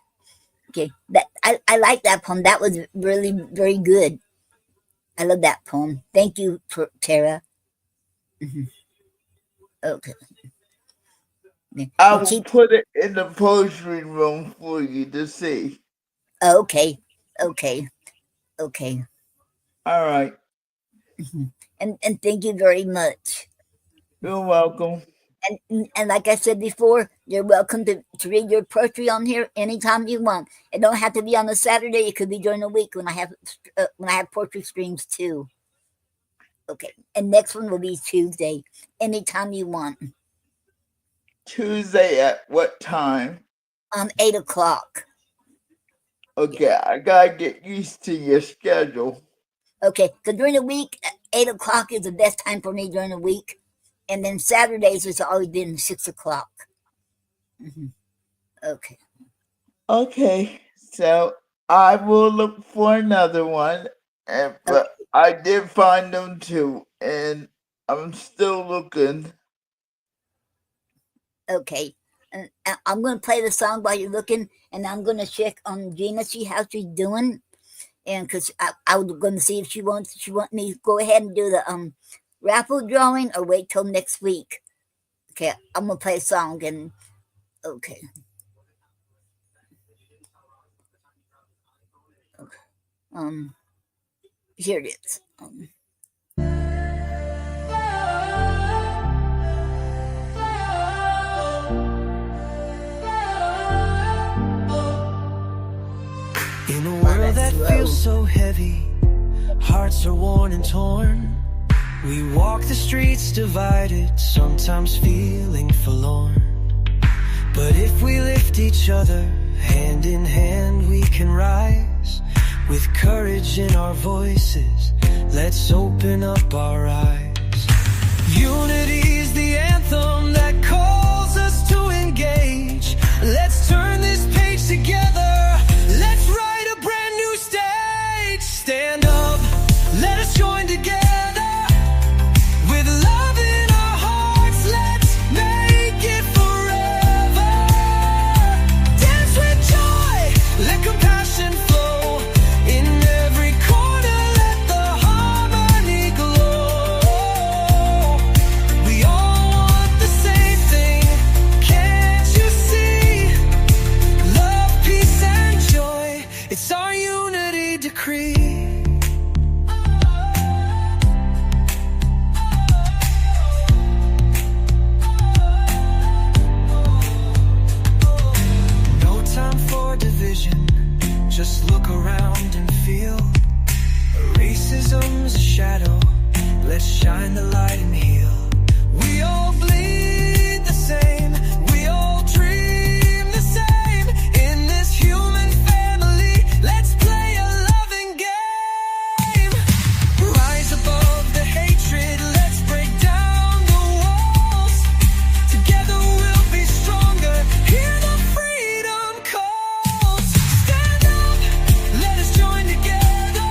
Okay, that I like that poem. That was really very good. I love that poem. Thank you, Tara. Mhm. Okay. I We'll will keep. put it in the poetry room for you to see. Okay. Okay. Okay. All right. Mhm. And thank you very much. You're welcome. And like I said before, you're welcome to read your poetry on here anytime you want. It don't have to be on a Saturday. It could be during the week when I have poetry streams too. Okay, and next one will be Tuesday, anytime you want, Tuesday at what time? on 8 o'clock. Okay, I gotta get used to your schedule. Okay, because during the week, 8 o'clock is the best time for me during the week, and then Saturdays has always been 6 o'clock. Mhm. Okay. Okay, so I will look for another one, and Okay. but I did find them too, and I'm still looking. Okay. And I'm going to play the song while you're looking, and I'm going to check on Gina, see how she's doing. And because I was going to see if she want me to go ahead and do the raffle drawing or wait till next week. Okay, I'm going to play a song and okay. Okay. Here it is. In a world that feels so heavy, hearts are worn and torn. We walk the streets divided, sometimes feeling forlorn. But if we lift each other, hand in hand we can rise. With courage in our voices, let's open up our eyes. Unity's the anthem that calls us to engage. Let's turn this page together. Let's write a brand new stage. Stand up, let us join together. With love in our hearts, let's make it forever. Dance with joy, let compassion flow. In every corner, let the harmony glow. We all want the same thing, can't you see? Love, peace, and joy, it's our unity decree. No time for division, just look around and feel. Racism's a shadow, let's shine the light and heal. We all bleed the same, we all dream the same. In this human family, let's play a loving game. Rise above the hatred, let's break down the walls. Together we'll be stronger, hear the freedom calls. Stand up, let us join together.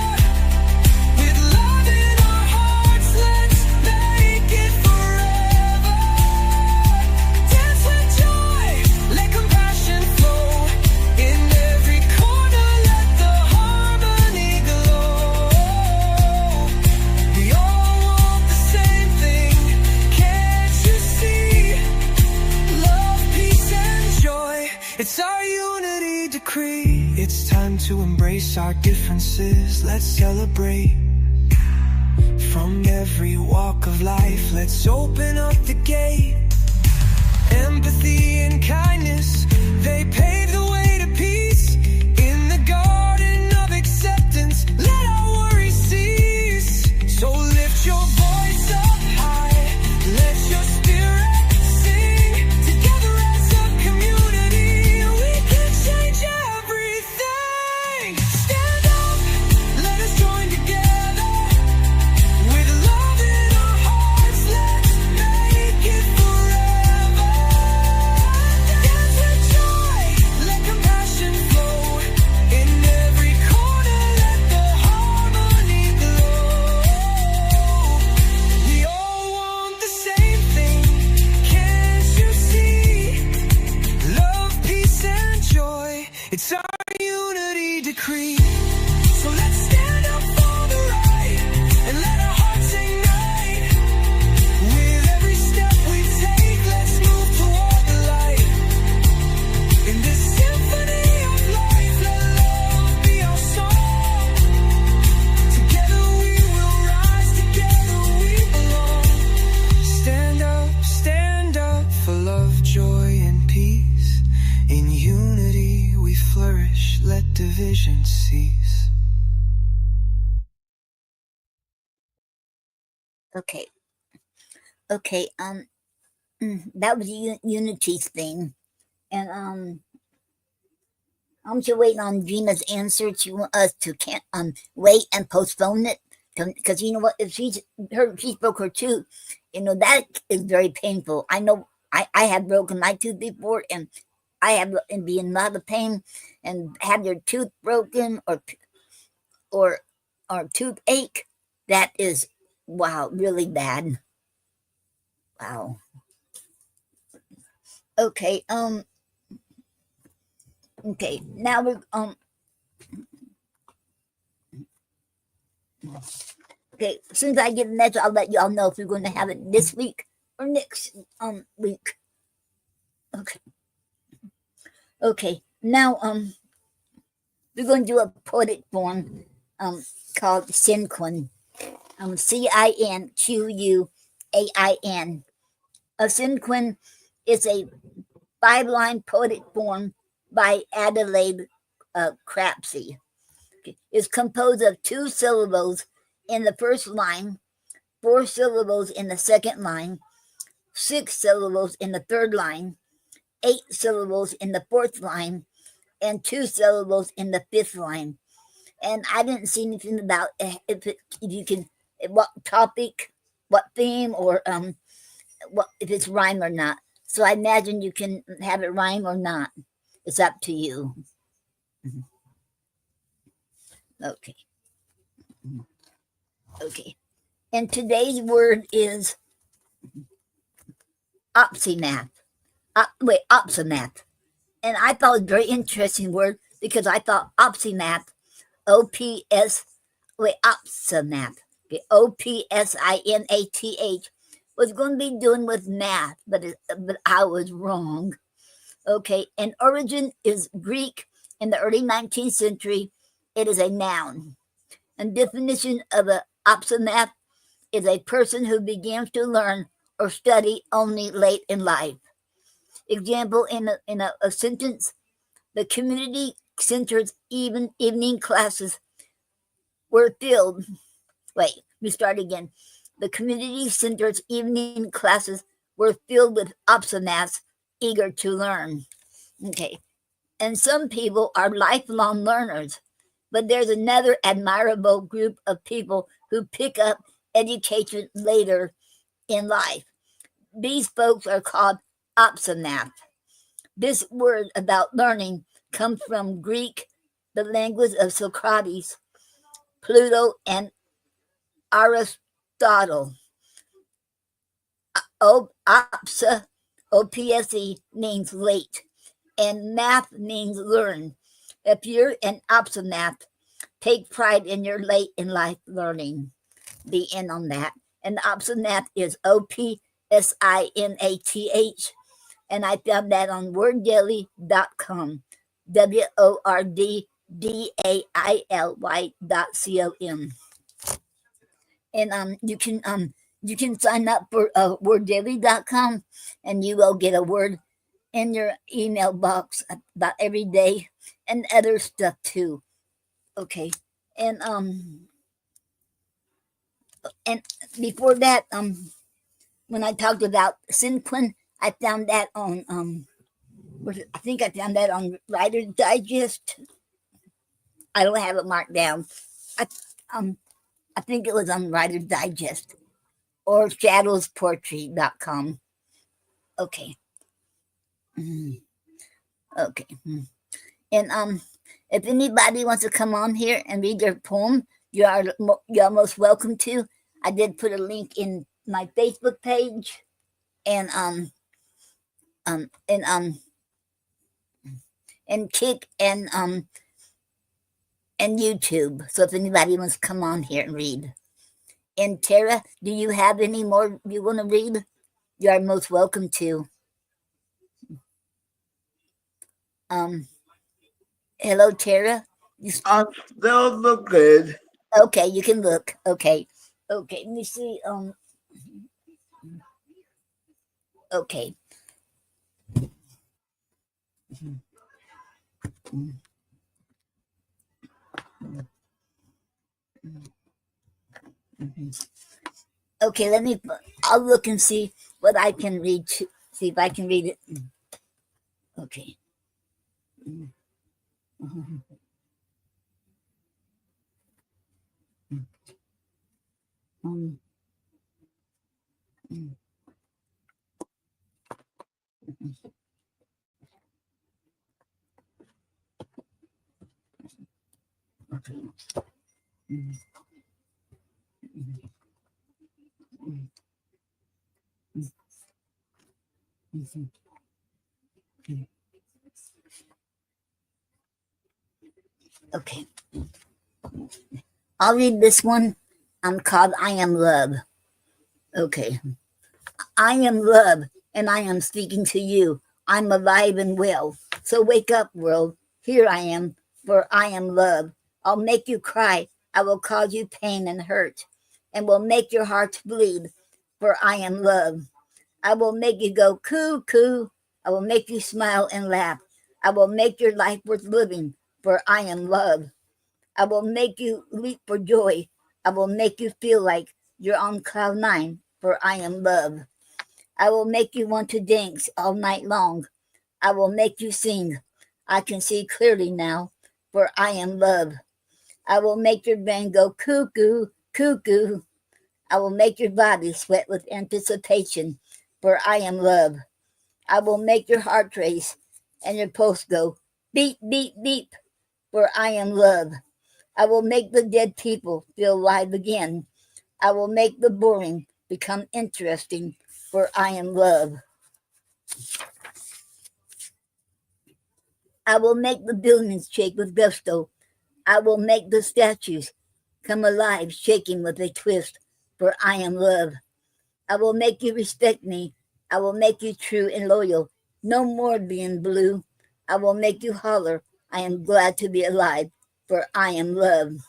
embrace our differences, let's celebrate. From every walk of life, let's open up the gate. Empathy and kindness, they pave the way to peace. In the garden of acceptance, let our worries cease. So lift your voice up high, let your spirit sing. Together as a community, we can change everything. Stand up, let us join together. With love in our hearts, let's make it forever. Dance with joy, let compassion flow. In every corner, let the harmony glow. We all want the same thing, can't you see? Love, peace, and joy, it's our unity decree. So let's stand up for the right and let our hearts ignite. With every step we take, let's move toward the light. In this symphony of life, let love be our song. Together we will rise, together we belong. Stand up for love, joy, and peace. In unity we flourish, let division cease. Okay. Okay. That was Unity's thing. And I'm still waiting on Gina's answer. She want us to can't wait and postpone it. Because you know what, if she broke her tooth, that is very painful. I know I have broken my tooth before, and I have and be in a lot of pain, and have your tooth broken or toothache. That is, wow, really bad. Wow. Okay. Okay. Now we're Okay. As soon as I get a message, I'll let y'all know if we're going to have it this week or next week. Okay. Okay. Now we're going to do a poetic form called Cinquain. Cinquain. A cinquain is a 5-line poetic form by Adelaide Crapsey. It's composed of 2 syllables in the first line, 4 syllables in the second line, 6 syllables in the third line, 8 syllables in the fourth line, and 2 syllables in the fifth line. And I didn't see anything about if you can, what topic, what theme, or what if it's rhyme or not. So I imagine you can have it rhyme or not. It's up to you. Okay. Okay. And today's word is opsimath. Opsimath. And I thought it was a very interesting word because I thought opsimath, opsimath, opsinath, was going to be doing with math, but I was wrong. Okay, and origin is Greek. In the early 19th century, it is a noun. And definition of an opsimath is a person who begins to learn or study only late in life. Example in a sentence: the community center's evening classes were filled. Wait, we start again. The community center's evening classes were filled with opsimaths eager to learn. Okay, and some people are lifelong learners, but there's another admirable group of people who pick up education later in life. These folks are called opsimath. This word about learning comes from Greek, the language of Socrates, Plato, and Aristotle. Opsa, OPSE, means late, and math means learn. If you're an opsimath, take pride in your late in life learning. The end on that. And the opsimath is OPSINATH. And I found that on worddaily.com. WORDDAILY.com. DAILY.com. And you can sign up for worddaily.com, and you will get a word in your email box about every day and other stuff too. Okay. And before that, when I talked about Sinquin, I found that on I think I found that on Writer's Digest. I don't have it marked down. I um I think it was on Writer's Digest or shadowsportry.com. Okay. Okay. And if anybody wants to come on here and read their poem, you're most welcome to. I did put a link in my Facebook page and um and um and Kick and YouTube. So if anybody wants to come on here and read. And Tara, do you have any more you want to read? You are most welcome to. Hello, Tara. I'm still looking. Okay, you can look. Okay. Okay, let me see. Okay. Okay, I'll look and see what I can read. See if I can read it. Okay. Um, okay. I'll read this one. Called I Am Love. Okay. I am love, and I am speaking to you. I'm alive and well. So wake up, world. Here I am, for I am love. I'll make you cry. I will cause you pain and hurt, and will make your heart bleed, for I am love. I will make you go cuckoo. I will make you smile and laugh. I will make your life worth living, for I am love. I will make you leap for joy. I will make you feel like you're on cloud nine, for I am love. I will make you want to dance all night long. I will make you sing. I can see clearly now, for I am love. I will make your brain go cuckoo, cuckoo. I will make your body sweat with anticipation, for I am love. I will make your heart race and your pulse go beep, beep, beep, for I am love. I will make the dead people feel alive again. I will make the boring become interesting, for I am love. I will make the buildings shake with gusto. I will make the statues come alive, shaking with a twist, for I am love. I will make you respect me. I will make you true and loyal. No more being blue. I will make you holler. I am glad to be alive, for I am love.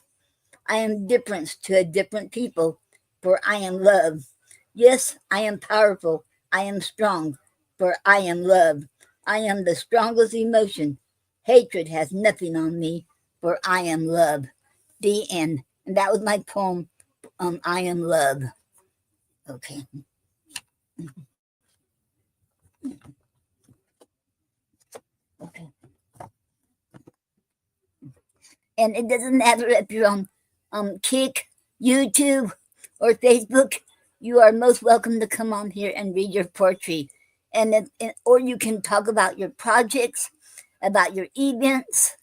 I am difference to a different people, for I am love. Yes, I am powerful. I am strong, for I am love. I am the strongest emotion. Hatred has nothing on me, for I am love. The end. And that was my poem, I Am Love. Okay. Okay. And it doesn't matter if you're on Kick, YouTube, or Facebook. You are most welcome to come on here and read your poetry, or you can talk about your projects, about your events,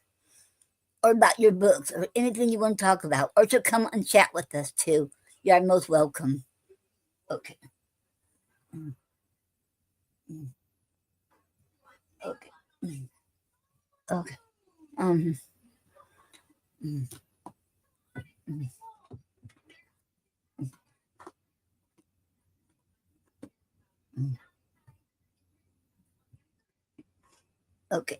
or about your books, or anything you want to talk about, or to come and chat with us too. You are most welcome. Okay. Okay. Okay. Um. Okay.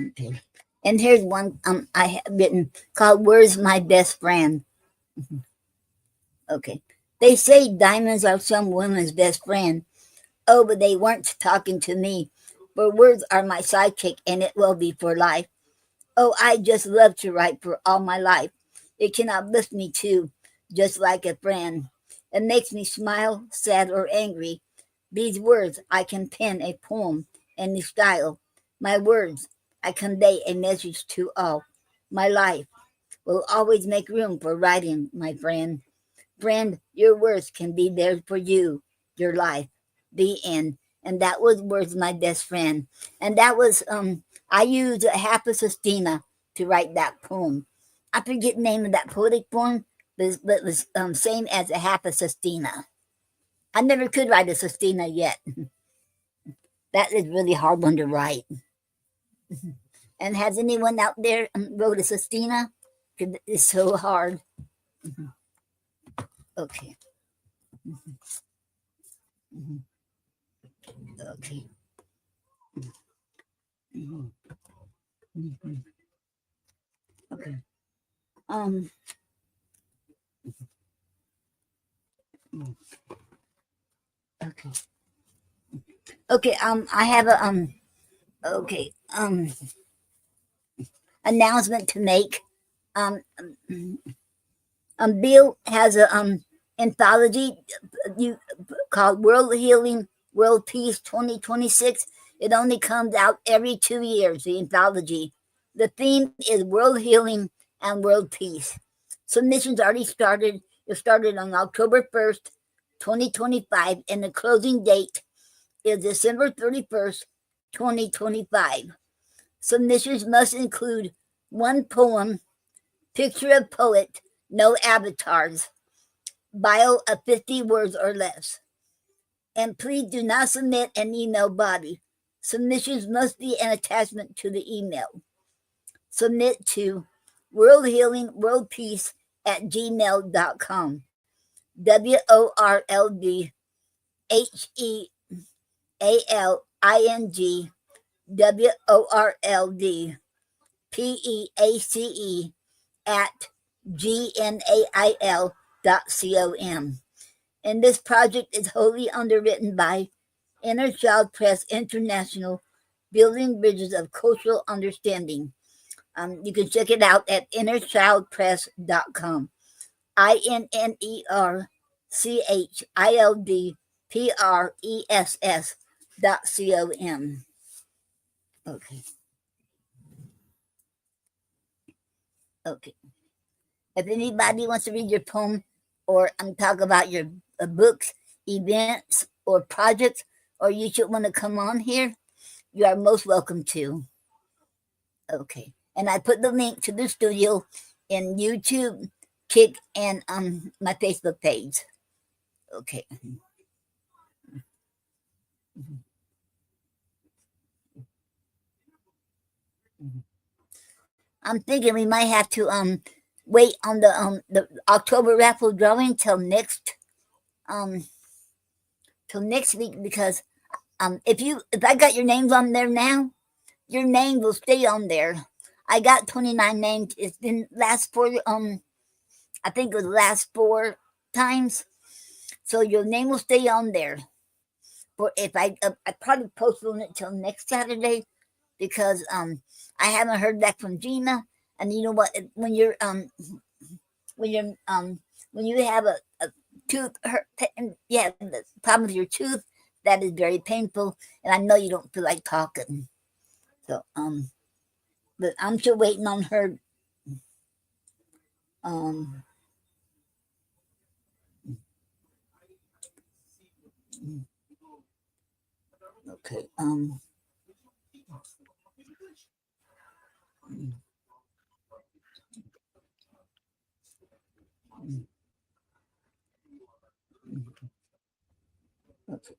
Okay. And here's one I have written called "Where's My Best Friend?" Okay. They say diamonds are some woman's best friend. Oh, but they weren't talking to me. For words are my sidekick, and it will be for life. Oh, I just love to write for all my life. It can uplift me too, just like a friend. It makes me smile, sad, or angry. These words, I can pen a poem any style. My words, I convey a message to all. My life will always make room for writing, my friend. Friend, your words can be there for you, your life, the end. And that was words my best friend. And that was I used half a sestina to write that poem. I forget the name of that poetic form, but it was same as a half a sestina. I never could write a sestina yet. That is really hard one to write. And has anyone out there wrote a sestina? It's so hard. Okay. Okay. Okay. Um. Okay. Okay. I have a Okay. Announcement to make. Um. Bill has a anthology you called World Healing, World Peace 2026. It only comes out every 2 years. The anthology. The theme is World Healing and World Peace. Submissions already started. It started on October 1st, 2025, and the closing date is December 31st, 2025. Submissions must include one poem, picture of poet, no avatars, bio of 50 words or less. And please do not submit an email body. Submissions must be an attachment to the email. Submit to World Healing World Peace at gmail.com. WORLDHEALINGWORLDPEACE at gmail.com. And this project is wholly underwritten by Inner Child Press International, Building Bridges of Cultural Understanding. You can check it out at innerchildpress.com. INNERCHILDPRESS.com. Okay. Okay. If anybody wants to read your poem or talk about your books, events, or projects, or you should want to come on here, you are most welcome to. Okay. And I put the link to the studio in YouTube, Kick, and my Facebook page. Okay. I'm thinking we might have to wait on the October raffle drawing till next week, because if I got your names on there now, your name will stay on there. I got 29 names. It's been last 4 I think it was last 4 times. So your name will stay on there. But if I probably postpone it till next Saturday, because I haven't heard back from Gina. And you know what? When you have a tooth hurt, yeah, the problem with your tooth, that is very painful, and I know you don't feel like talking. So but I'm still waiting on her. Okay. Okay.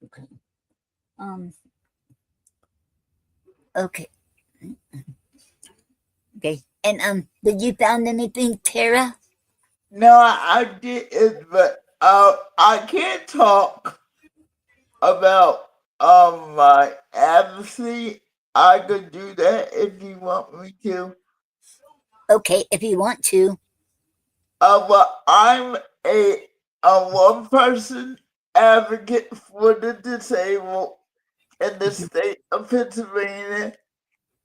Okay. Okay. Okay. And did you found anything, Tara? No, I didn't, but I can't talk about my advocacy. I could do that if you want me to. Okay, if you want to. But I'm a one person advocate for the disabled in the Mhm, state of Pennsylvania.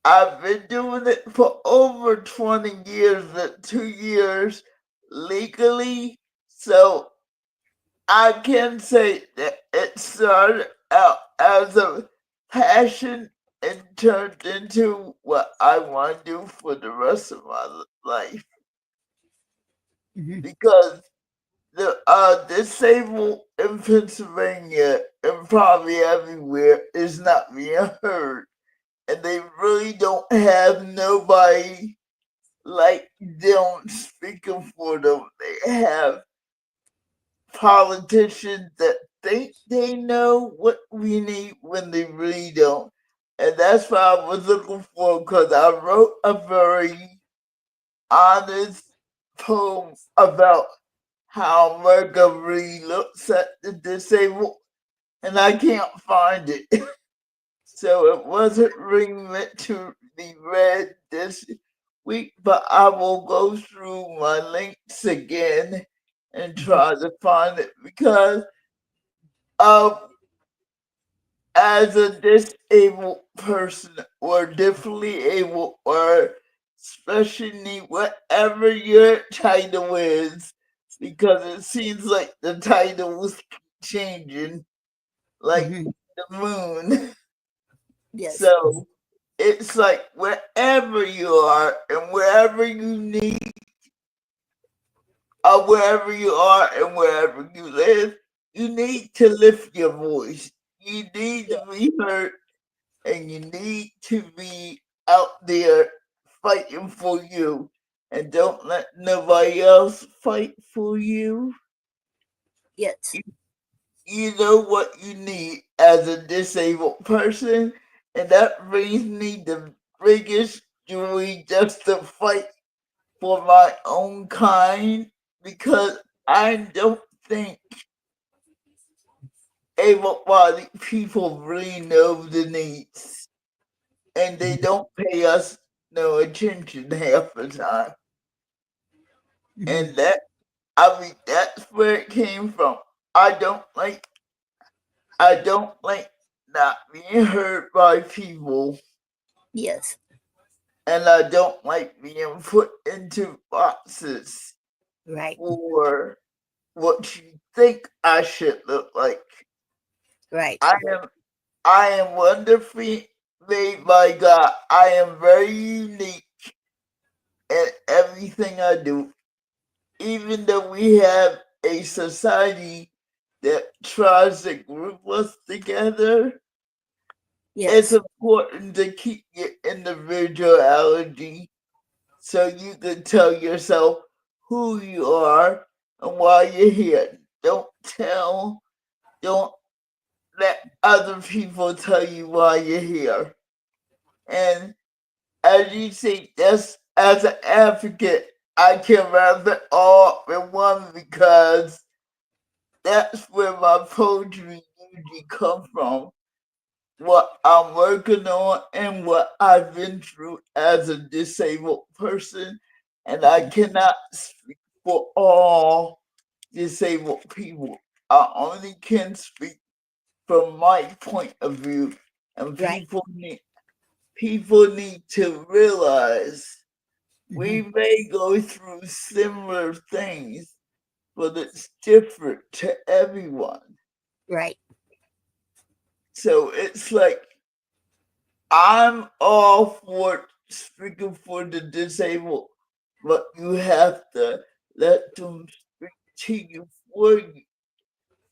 I've been doing it for over 20 years, 2 years legally. So I can say that it started out as a passion and turned into what I want to do for the rest of my life mhm, because the disabled in Pennsylvania and probably everywhere is not being heard, and they really don't have nobody like them speaking for them. They have politicians that think they know what we need when they really don't. And that's what I was looking for because I wrote a very honest poem about how America really looks at the disabled, and I can't find it. So it wasn't really meant to be read this week, but I will go through my links again and mhm, try to find it because um as a disabled person or differently able or special need, whatever your title is, because it seems like the titles keep changing like mhm. the moon. Yes. So it's like wherever you are and wherever you need, wherever you are and wherever you live, you need to lift your voice. You need Yeah. to be heard and you need to be out there fighting for you. And don't let nobody else fight for you. Yes. You, you know what you need as a disabled person, and that brings me the biggest joy just to fight for my own kind because I don't think able-bodied people really know the needs, and they Mhm, don't pay us no attention half the time. mhm. And that, I mean, that's where it came from. I don't like, I don't like not being heard by people, Yes. and I don't like being put into boxes Right. for what you think I should look like. Right. I am I am wonderfully made by God. I am very unique in everything I do. Even though we have a society that tries to group us together, it's Yes. important to keep your individuality so you can tell yourself who you are and why you're here. Don't let other people tell you why you're here. And as you see, that's as an advocate, I can wrap it all up in one because that's where my poetry usually comes from. What I'm working on and what I've been through as a disabled person, and I Mhm. cannot speak for all disabled people. I only can speak from my point of view, and Right. people need to realize we Mhm. may go through similar things, but it's different to everyone. Right. So it's like I'm all for speaking for the disabled, but you have to let them speak to you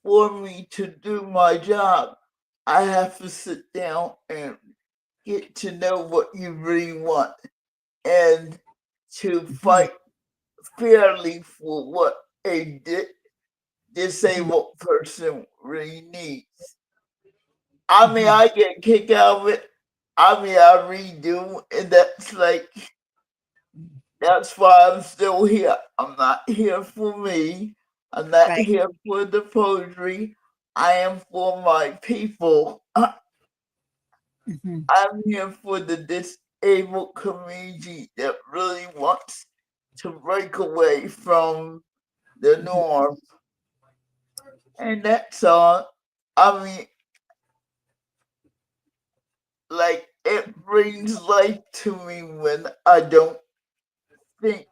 for me to do my job. I have to sit down and get to know what you really want and to Mhm, fight fairly for what a mhm. disabled person really needs. I mean, Mhm. I get kicked out of it. I mean, I redo, and that's like, that's why I'm still here. I'm not here for me. I'm not Right. here for the poetry. I am for my people. Hmm. I'm here for the disabled community that really wants to break away from the norm. And that's all. I mean, like, it brings life to me when I don't think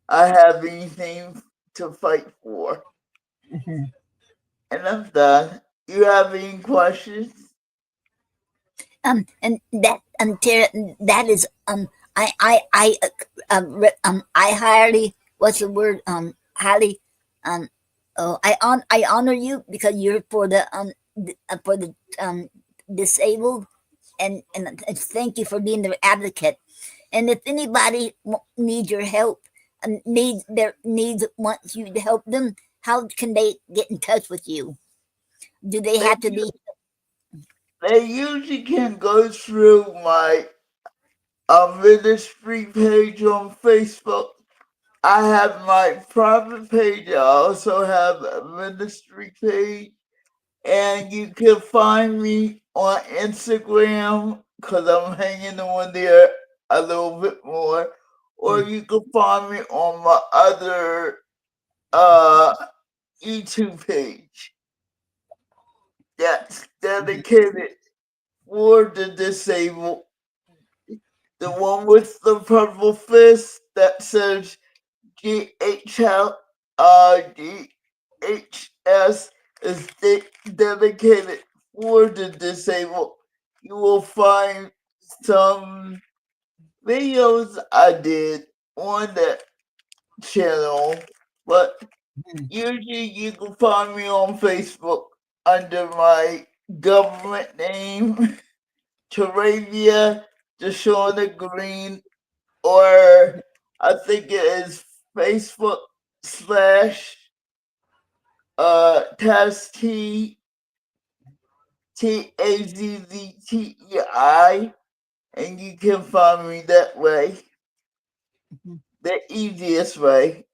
I have anything to fight for. Hmm. And I'm done. You have any questions? And that Tara, that is I highly, what's the word, highly, um I honor you because you're for the disabled, and thank you for being their advocate. And if anybody needs your help, wants you to help them, how can they get in touch with you? Do they They, have to be they usually can go through my ministry page on Facebook. I have my private page. I also have a ministry page. And you can find me on Instagram because I'm hanging on there a little bit more. Or you can find me on my other uh, YouTube page that's dedicated for the disabled. The one with the purple fist that says GHL, GHS is dedicated for the disabled. You will find some videos I did on that channel, but usually you can find me on Facebook under my government name, Terravia Deshauna Green, or I think it is Facebook slash Taz TAZZTEI, and you can find me that way, the easiest way.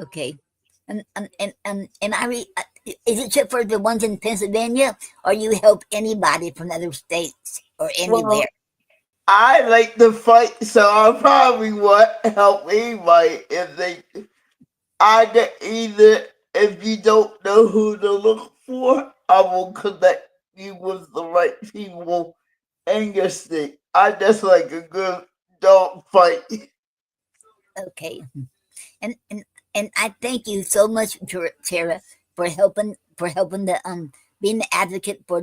okay? And is it just for the ones in Pennsylvania, or you help anybody from other states or Well, anywhere? I like to fight, so I probably want help anybody if they either if you don't know who to look for, I will connect you with the right people in your state. I just like a good dog fight. Okay, and and and I thank you so much, Tara, for helping the being the advocate for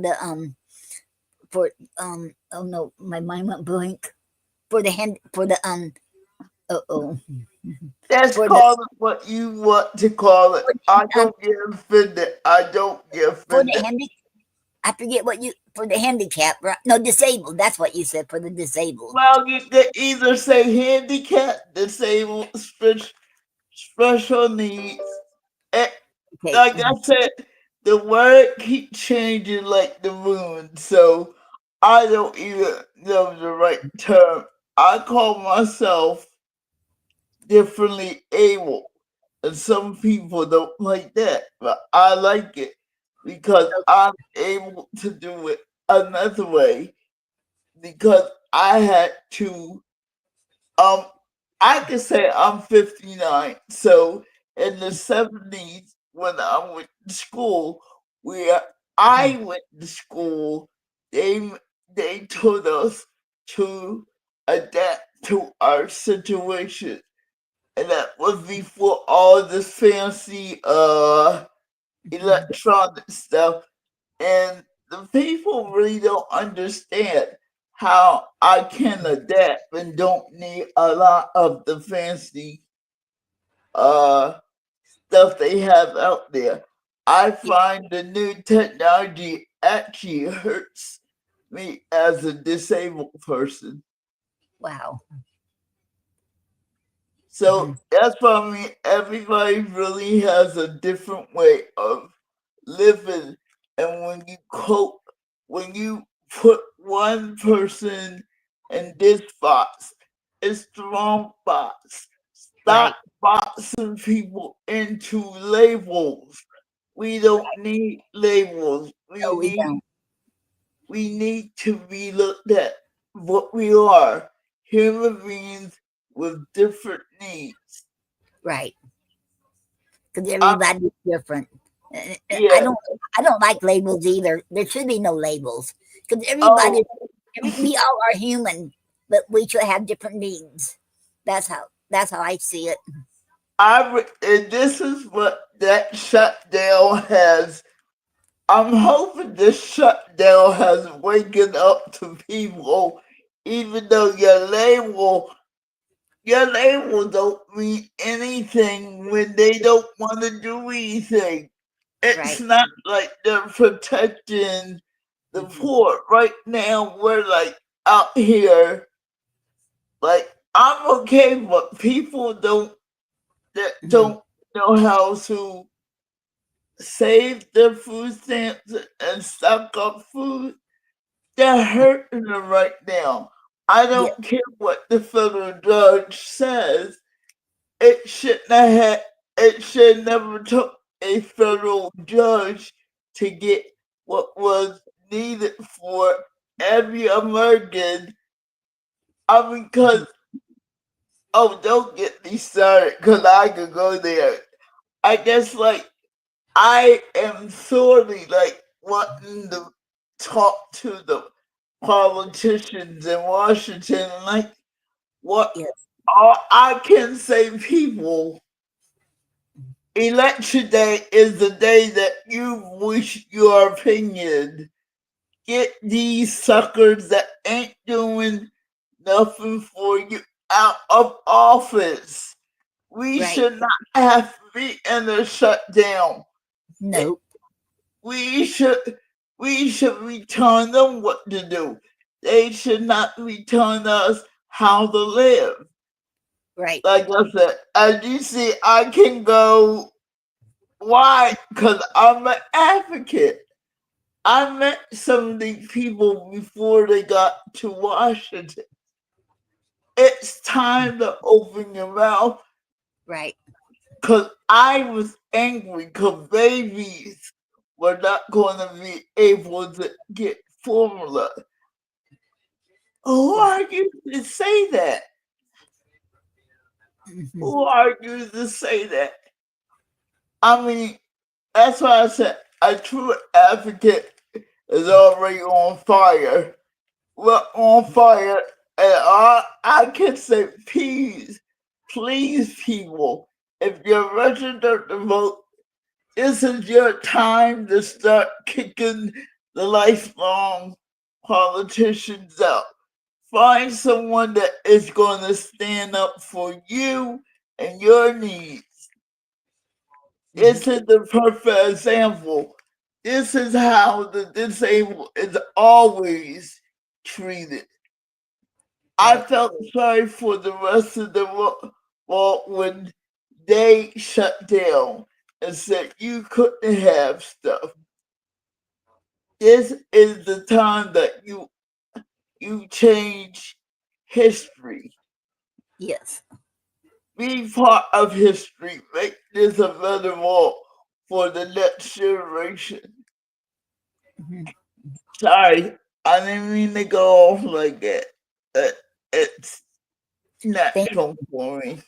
oh no, my mind went blank, for the hand for the oh Just for the call it what you want to call it. I don't get offended. I don't get for the offended. handy. I forget what you for the handicap, right? No, disabled. That's what you said, for the disabled. Well, you can either say handicapped, disabled, special needs. Eh, Okay. like I said, the word keep changing like the moon, so I don't even know the right term. I call myself differently able, and some people don't like that, but I like it because I'm able to do it another way because I had to um, I could say I'm 59. So in the 70s, when I went to school, where I went to school, they they told us to adapt to our situation, and that was before all this fancy electronic stuff, and the people really don't understand how I can adapt and don't need a lot of the fancy uh stuff they have out there. I Yeah. find the new technology actually hurts me as a disabled person. Wow. So Mhm. that's why I mean everybody really has a different way of living, and when you put one person in this box, it's the wrong box. Stop Right. boxing people into labels. We don't need labels. No, we don't. We need to be looked at what we are, human beings with different needs. Right. Because I, everybody's different. I yeah. don't. I don't like labels either. There should be no labels because Oh, we all are human, but we should have different needs. That's how I see it. and this is what that shutdown has. I'm hoping this shutdown has waken up to people, even though your label don't mean anything when they don't want to do anything. It's Right. not like they're protecting the Mhm. poor. Right now, we're like out here, like I'm okay, but people that Mhm. don't know how to save their food stamps and stock up food. They're hurting them right now. I Yeah. don't care what the federal judge says. It shouldn't have had, it should never took a federal judge to get what was needed for every American. I mean, Mhm. because, oh, don't get me started, because I could go there. I guess, like, I am sorely, like, wanting to talk to the politicians in Washington, like, what Yes. all I can say, people, election day is the day that you wish your opinion. Get these suckers that ain't doing nothing for you out of office. We Right. should not have to be in a shutdown. It, Nope. we should we should be telling them what to do. They should not be telling us how to live. Right. Like I said, as you see, I can go. Why? Because I'm an advocate. I met some of these people before they got to Washington. It's time to open your mouth Right. because I was angry because babies were not going to be able to get formula. Who Right. are you to say that? Mhm. Who are you to say that? I mean, that's why I said a true advocate is already on fire. We're on fire, and I can say, please, people, if you're registered to vote, this is your time to start kicking the lifelong politicians out. Find someone that is going to stand up for you and your needs. Mhm. This is the perfect example. This is how the disabled is always treated. I Right. felt sorry for the rest of the world when they shut down and said you couldn't have stuff. This is the time that you change history. Yes. Be part of history. Make this a better world for the next generation. Mhm. Sorry, I didn't mean to go off like that. Uh, It's Thank. natural for me.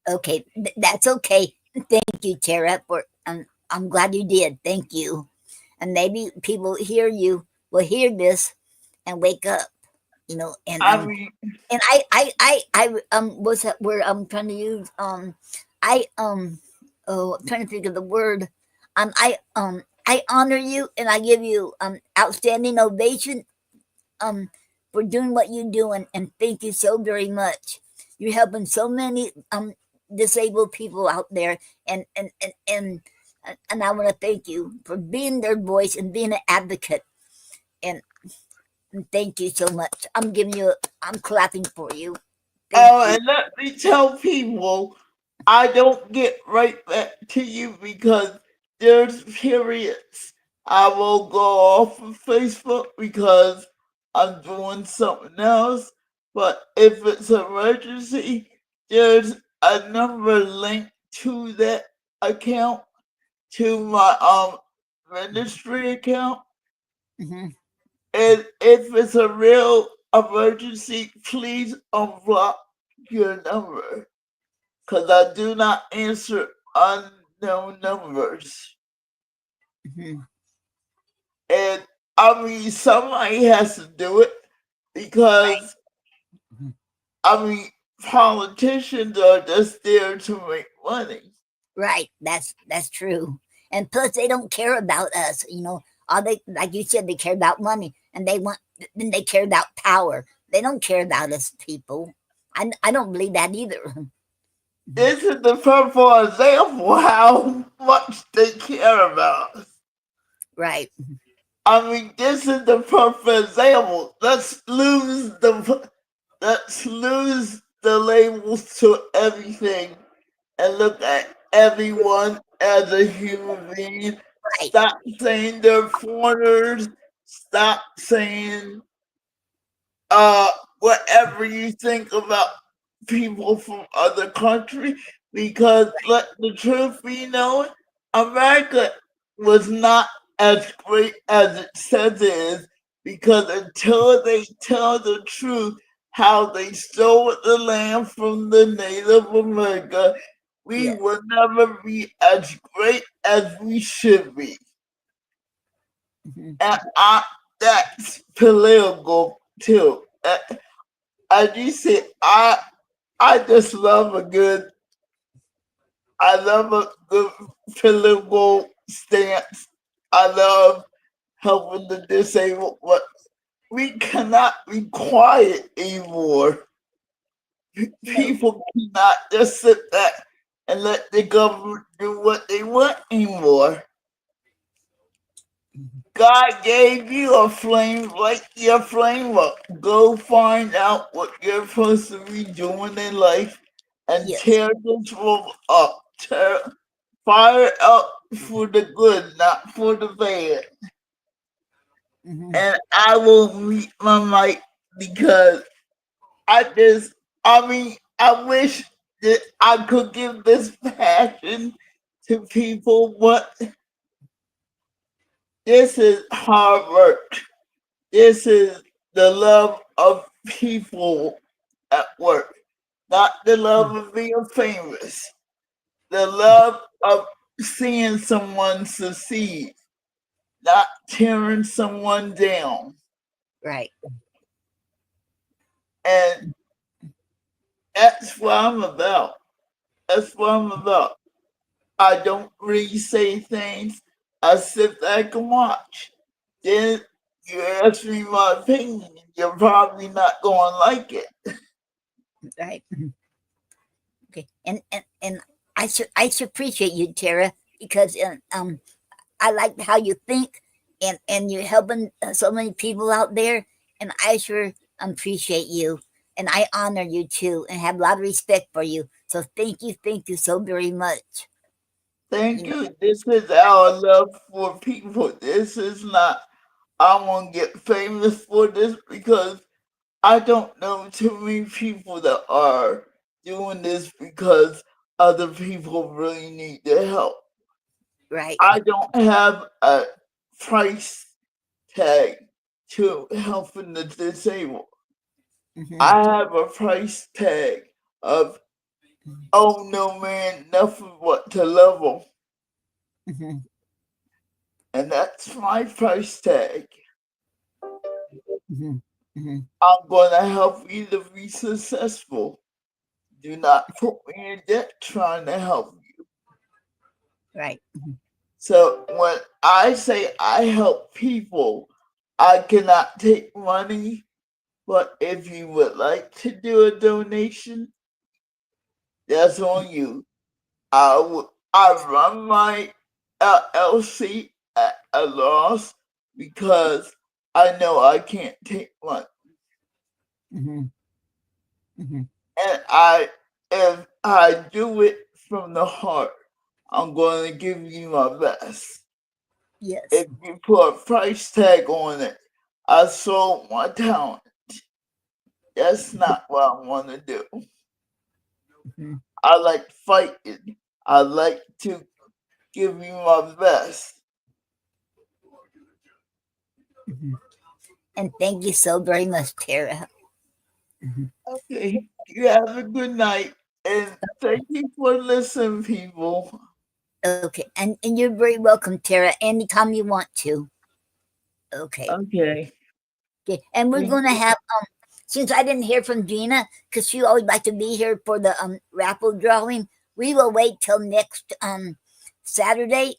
Okay. That's okay. Thank you, Tara. For I'm glad you did. Thank you. And maybe people hear you will hear this and wake up. You know. I mean, And what's that word I'm trying to use? I oh, I'm trying to think of the word. I honor you and I give you outstanding ovation for doing what you're doing, and thank you so very much. You're helping so many disabled people out there, and and I want to thank you for being their voice and being an advocate. And, and thank you so much. I'm clapping for you. Thank oh, you. and let me tell people, I don't get right back to you because there's periods I will go off of Facebook because I'm doing something else. But if it's an emergency, there's a number linked to that account, to my registry account. Mm-hmm. And if it's a real emergency, please unblock your number, because I do not answer unknown numbers. Mm-hmm. And I mean, somebody has to do it because Mhm. I mean, politicians are just there to make money. Right. That's true. And plus, they don't care about us. All they, like you said, they care about money, and then they care about power. They don't care about us people. I don't believe that either. This is the perfect example how much they care about us. Right. I mean, this is the perfect example. Let's lose the labels to everything and look at everyone as a human being. Right. Stop saying they're foreigners. Stop saying whatever you think about people from other countries, because let the truth be known, America was not as great as it says it is, because until they tell the truth how they stole the land from the Native America, we Yeah. will never be as great as we should be. Hmm. And that's political too. As you said, I just love I love a good political stance. I love helping the disabled, but we cannot be quiet anymore. No. People cannot just sit back and let the government do what they want anymore. Mhm. God gave you a flame, light your flame up. Go find out what you're supposed to be doing in life and Yes. tear this world up. Fire up for the good, not for the bad. Hmm. And I will meet my mic because I mean, I wish that I could give this passion to people, but this is hard work. This is the love of people at work, not the love of being famous. The love of seeing someone succeed, not tearing someone down. Right. And that's what I'm about. That's what I'm about. I don't really say things. I sit back and watch. Then you ask me my opinion. You're probably not going to like it. Right. Okay. And I should appreciate you, Tara, because I like how you think, and you're helping so many people out there, and I sure appreciate you, and I honor you too, and have a lot of respect for you. So thank you so very much. Thank You know, you. This is our love for people. This is not, I want to get famous for this, because I don't know too many people that are doing this because other people really need their help. right? I don't have a price tag to helping the disabled. Hmm. I have a price tag of, oh no man, nothing but to love them. Hmm. And that's my price tag. Hmm. Hmm. I'm going to help you to be successful. Do not put me in debt trying to help you. Right. So when I say I help people, I cannot take money, but if you would like to do a donation, that's on you. I run my LLC at a loss because I know I can't take money. Hmm. Hmm. And if I do it from the heart, I'm going to give you my best. Yes. If you put a price tag on it, I sold my talent. That's not what I want to do. Mhm. I like fighting. I like to give you my best. Mhm. And thank you so very much, Tara. Mhm. Okay, you have a good night, and thank you for listening, people. Okay, and you're very welcome, Tara, anytime you want to. Okay. Okay. Okay, and we're Thank gonna have since I didn't hear from Gina because she always liked to be here for the raffle drawing. We will wait till next Saturday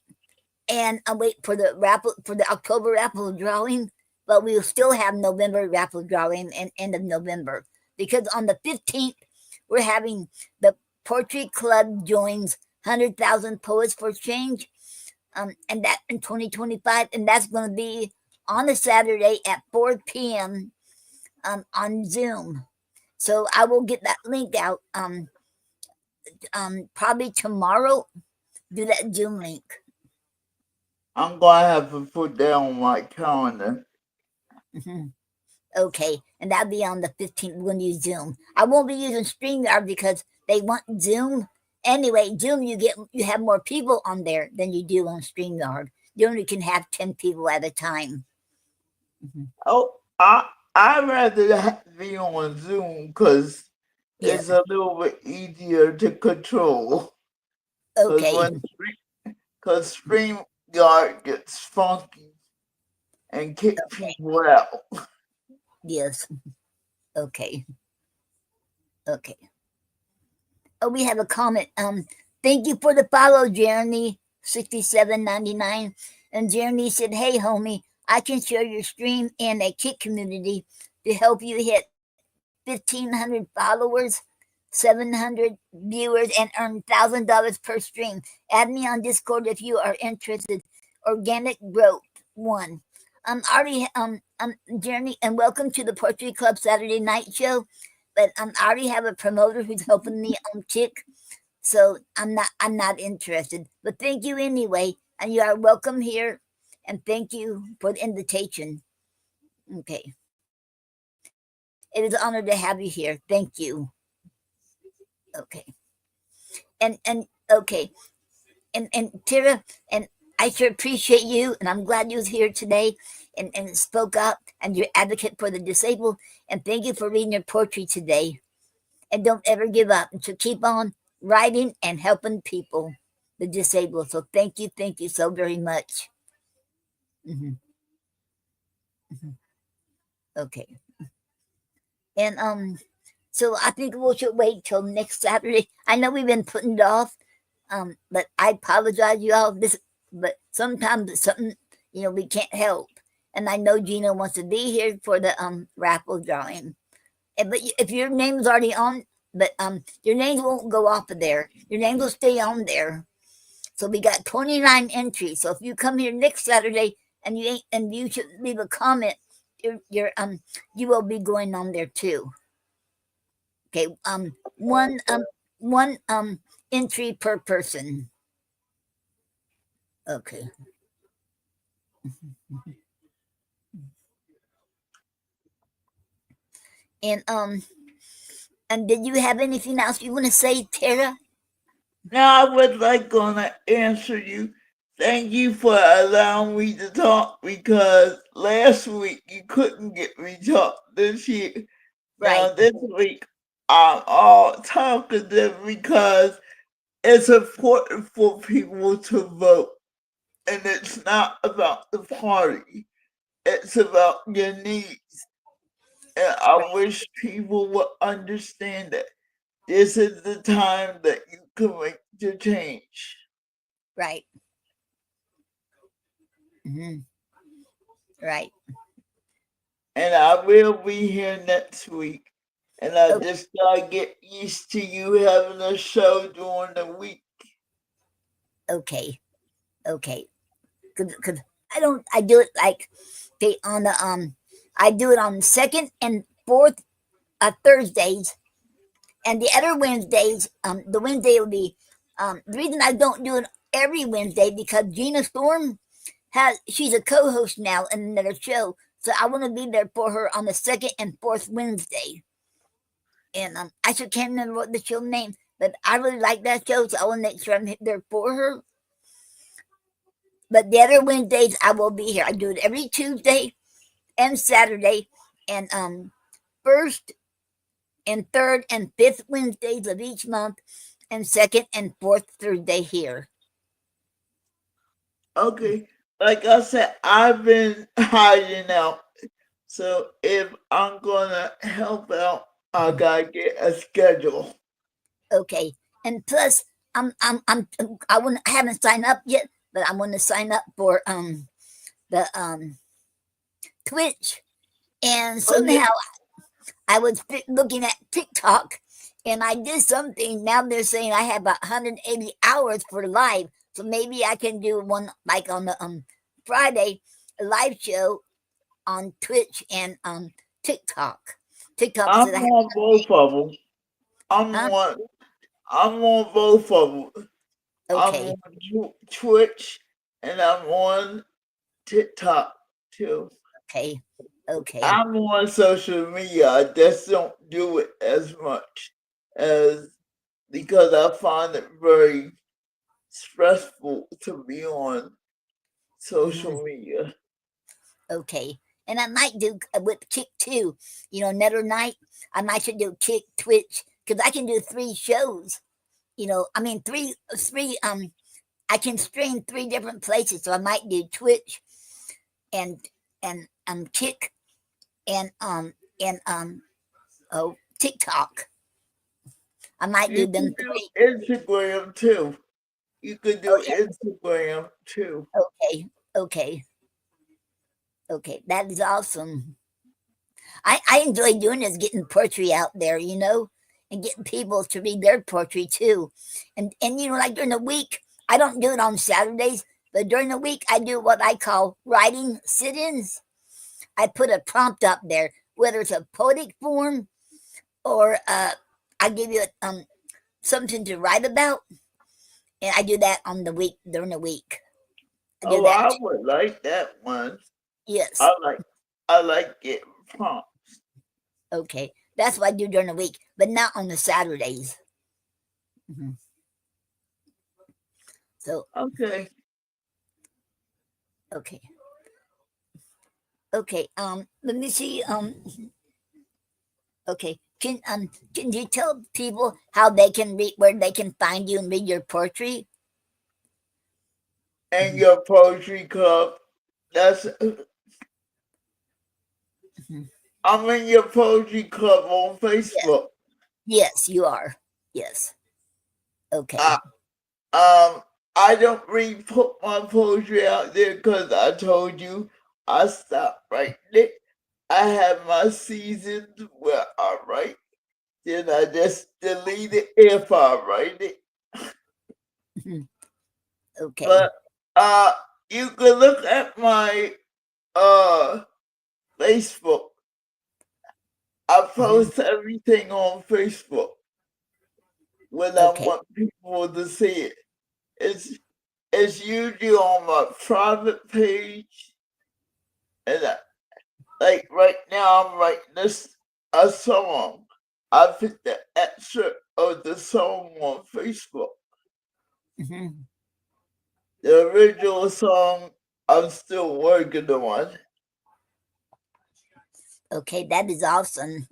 and I'll wait for the raffle for the October raffle drawing, but we will still have November raffle drawing and end of November because on the 15th we're having the Poetry Club joins 100,000 Poets for Change, and that in 2025, and that's going to be on a Saturday at 4 p.m. On Zoom. So I will get that link out probably tomorrow. Do that Zoom link. I'm gonna have to put that on my calendar. Mm-hmm. Okay, and that'll be on the 15th. We're going to use Zoom. I won't be using StreamYard because they want Zoom. Anyway, Zoom you have more people on there than you do on StreamYard. You only can have 10 people at a time. Mm-hmm. Oh, I rather be on Zoom because Yeah. it's a little bit easier to control. Because Okay. because StreamYard gets funky and kick people out. Yes. Okay. Okay. Oh, we have a comment. Thank you for the follow, Jeremy. 67.99. And Jeremy said, "Hey, homie, I can share your stream in a Kik community to help you hit 1,500 followers, 700 viewers, and earn $1,000 per stream. Add me on Discord if you are interested. Organic growth one. Already, Jeremy, and welcome to the Poetry Club Saturday Night Show. But I already have a promoter who's helping me on Kik, so I'm not interested. But thank you anyway, and you are welcome here. And thank you for the invitation. Okay, it is an honor to have you here. Thank you. Okay, and okay, and Tara, and I sure appreciate you, and I'm glad you was here today, and spoke up, and you're advocate for the disabled, and thank you for reading your poetry today. And don't ever give up. And so keep on writing and helping people, the disabled. So thank you so very much. Hmm. Hmm. Okay, and so I think we should wait till next Saturday. I know we've been putting it off, but I apologize, you all. But sometimes it's something we can't help. And I know Gina wants to be here for the raffle drawing. But if your name's already on, but your names won't go off of there. Your names will stay on there. So we got 29 entries. So if you come here next Saturday and you should leave a comment, you will be going on there too. Okay, one entry per person. Okay. And did you have anything else you want to say, Tara? Now I would like gonna answer you. Thank you for allowing me to talk because last week you couldn't get me talk this year. Right, Now this week I'm all talkative because it's important for people to vote. And it's not about the party. It's about your needs. And I right, wish people would understand that this is the time that you can make the change. right. Hmm. Right. And I will be here next week. And I Oh, just gotta get used to you having a show during the week. okay. Okay. Cause I do it like okay on the I do it on second and fourth Thursdays, and the other Wednesdays the Wednesday will be the reason I don't do it every Wednesday because Gina Storm she's a co-host now in another show, so I want to be there for her on the second and fourth Wednesday. And I still can't remember what the show name, but I really like that show, so I want to make sure I'm there for her. But the other Wednesdays, I will be here. I do it every Tuesday and Saturday, and first and third and fifth Wednesdays of each month, and second and fourth Thursday here. Okay. Like I said, I've been hiding out. So if I'm gonna help out, I gotta get a schedule. Okay, and plus, I haven't signed up yet, but I'm going to sign up for the Twitch, and Oh yeah. somehow I was looking at TikTok, and I did something. Now they're saying I have about 180 hours for live, so maybe I can do one like on the Friday, a live show on Twitch and TikTok. TikTok I'm said I have, on both of them. I'm huh? on. I'm on both of them. I'm Okay, on Twitch and I'm on TikTok too. okay, okay. I'm on social media. I just don't do it as much as because I find it very stressful to be on Mhm. social media. Okay. And I might do with Kick too. Another night I might should do Kick, Twitch, because I can do 3 shows. I mean three. I can stream 3 different places, so I might do Twitch and Kick and TikTok. I might do You them can do three. Instagram too. You can Oh do yeah. Instagram too. Okay. Okay. Okay. That is awesome. I enjoy doing this, getting poetry out there, and getting people to read their poetry too. And like during the week, I don't do it on Saturdays, but during the week I do what I call writing sit-ins. I put a prompt up there, whether it's a poetic form or I give you something to write about, and I do that on the week during the week. I do Oh, that I too. would like that one. Yes. I like I like it prompt. Okay. That's what I do during the week, but not on the Saturdays. Mhm. So Okay. okay. Okay. Let me see. Okay. Can you tell people how they can read, where they can find you and read your poetry? And Mhm, your poetry club. That's mhm. I'm in your poetry club on Yes. Facebook. Yes, you are. Yes. I Okay. I don't really put my poetry out there because I told you I stopped writing it. I have my seasons where I write, then I just delete it if I write it. Mhm. Okay. But uh, you can look at my uh Facebook. I Mhm. post everything on Facebook when I Okay. want people to see it. It's it's usually on my private page, and like right now I'm writing this a song. I put the excerpt of the song on Facebook. Mhm. The original song I'm still working on. Okay. That is awesome.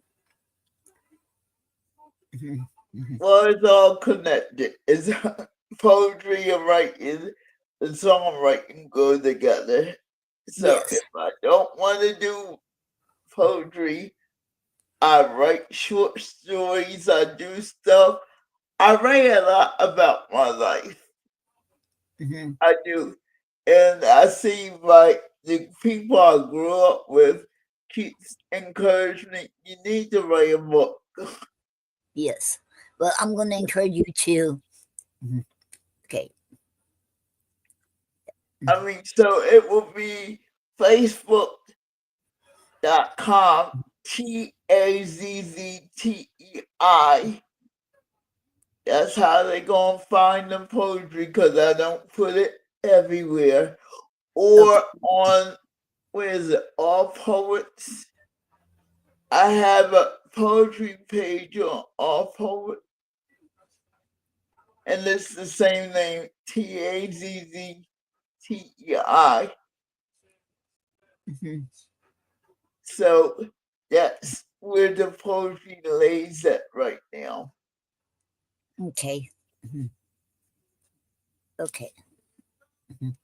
Mhm, mhm. Well, it's all connected. It's poetry and writing and songwriting go together. So Yes. if I don't want to do poetry, I write short stories, I do stuff. I write a lot about my life. Mhm. I do. And I see like the people I grew up with keeps encouraging me, you need to write a book. Yes. Well, I'm going to encourage you to. Mhm. Okay. I mean, so it will be Facebook.com TAZZTEI. That's how they gonna find the poetry because I don't put it everywhere. Okay. Or on, where is it, All Poets? I have a poetry page on All Poets. and it's the same name, Tazztei. Mhm. So that's where the poetry lays at right now. Okay. Mhm. Okay. Mhm.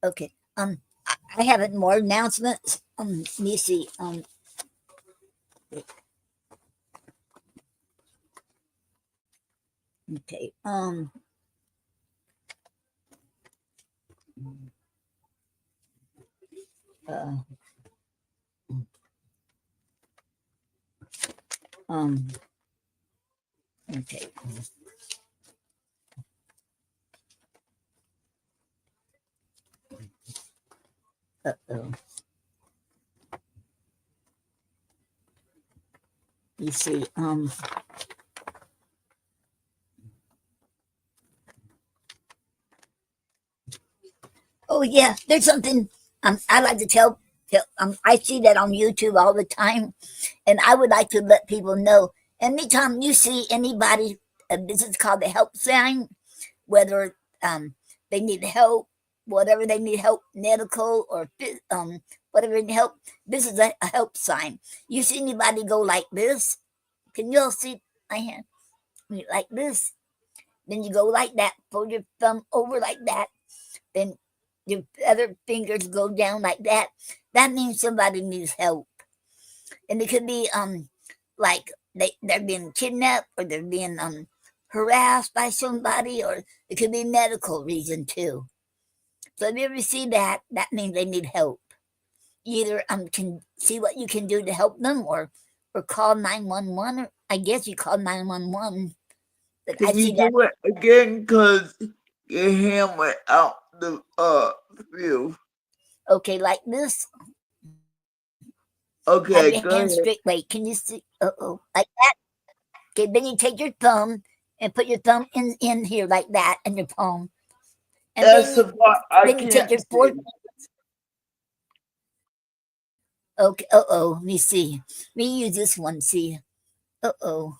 Okay. I have more announcements. Let me see. Okay. Uh, um. Okay. Uh-oh. You see. Oh yeah. There's something. I like to tell. I see that on YouTube all the time, and I would like to let people know. Anytime you see anybody, this is called the help sign, whether they need help, whatever they need help, medical or whatever they need help. This is a help sign. You see anybody go like this? Can you all see my hand? Like this? Then you go like that. Fold your thumb over like that. Then your other fingers go down like that. That means somebody needs help, and it could be like they're being kidnapped or they're being harassed by somebody, or it could be medical reason too. So if you ever see that, that means they need help. You either can see what you can do to help them, or call 911. Or I guess you call 911. But I Can you see that. do it again? Cause your hand went out the view. Okay, like this. Have Okay, your go hands ahead. straight. Wait, can you see? Uh-oh, like that. Okay, then you take your thumb and put your thumb in here like that in your palm, and That's the part I then you take can't your see. Okay. Uh-oh. Let me see. Let me use this one. See. Uh-oh.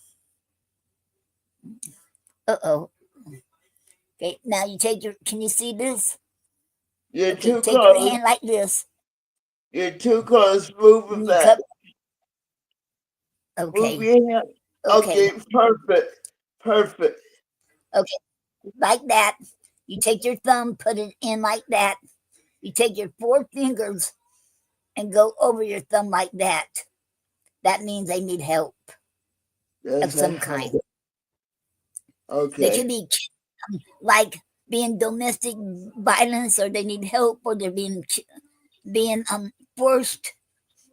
Uh-oh. Okay. Now you take your. Can you see this? You're Okay. too Take your close. hand like this. You're too close. Move it And you back. cup. Move Okay. your hand. Okay. Okay, perfect. Perfect. Okay. Like that. You take your thumb, put it in like that. You take your 4 fingers and go over your thumb like that. That means they need help of That's some a kind. They okay. could be like being domestic violence, or they need help, or they're being forced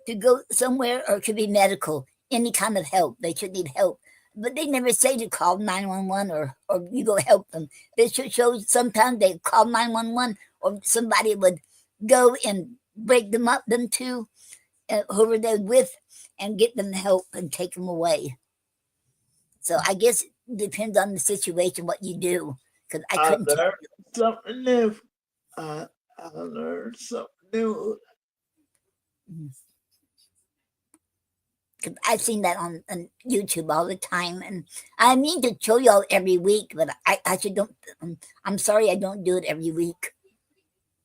to go somewhere, or it could be medical, any kind of help. They should need help. But they never say to call 911, or you go help them. They should show sometimes they call 911, or somebody would go and break them up, them two, whoever they're with, and get them help and take them away. So I guess it depends on the situation what you do, because I I couldn't tell learned something new. I I learned something new. you. Because I've seen that on YouTube all the time, and I mean to show y'all every week, but I should don't. I'm sorry I don't do it every week.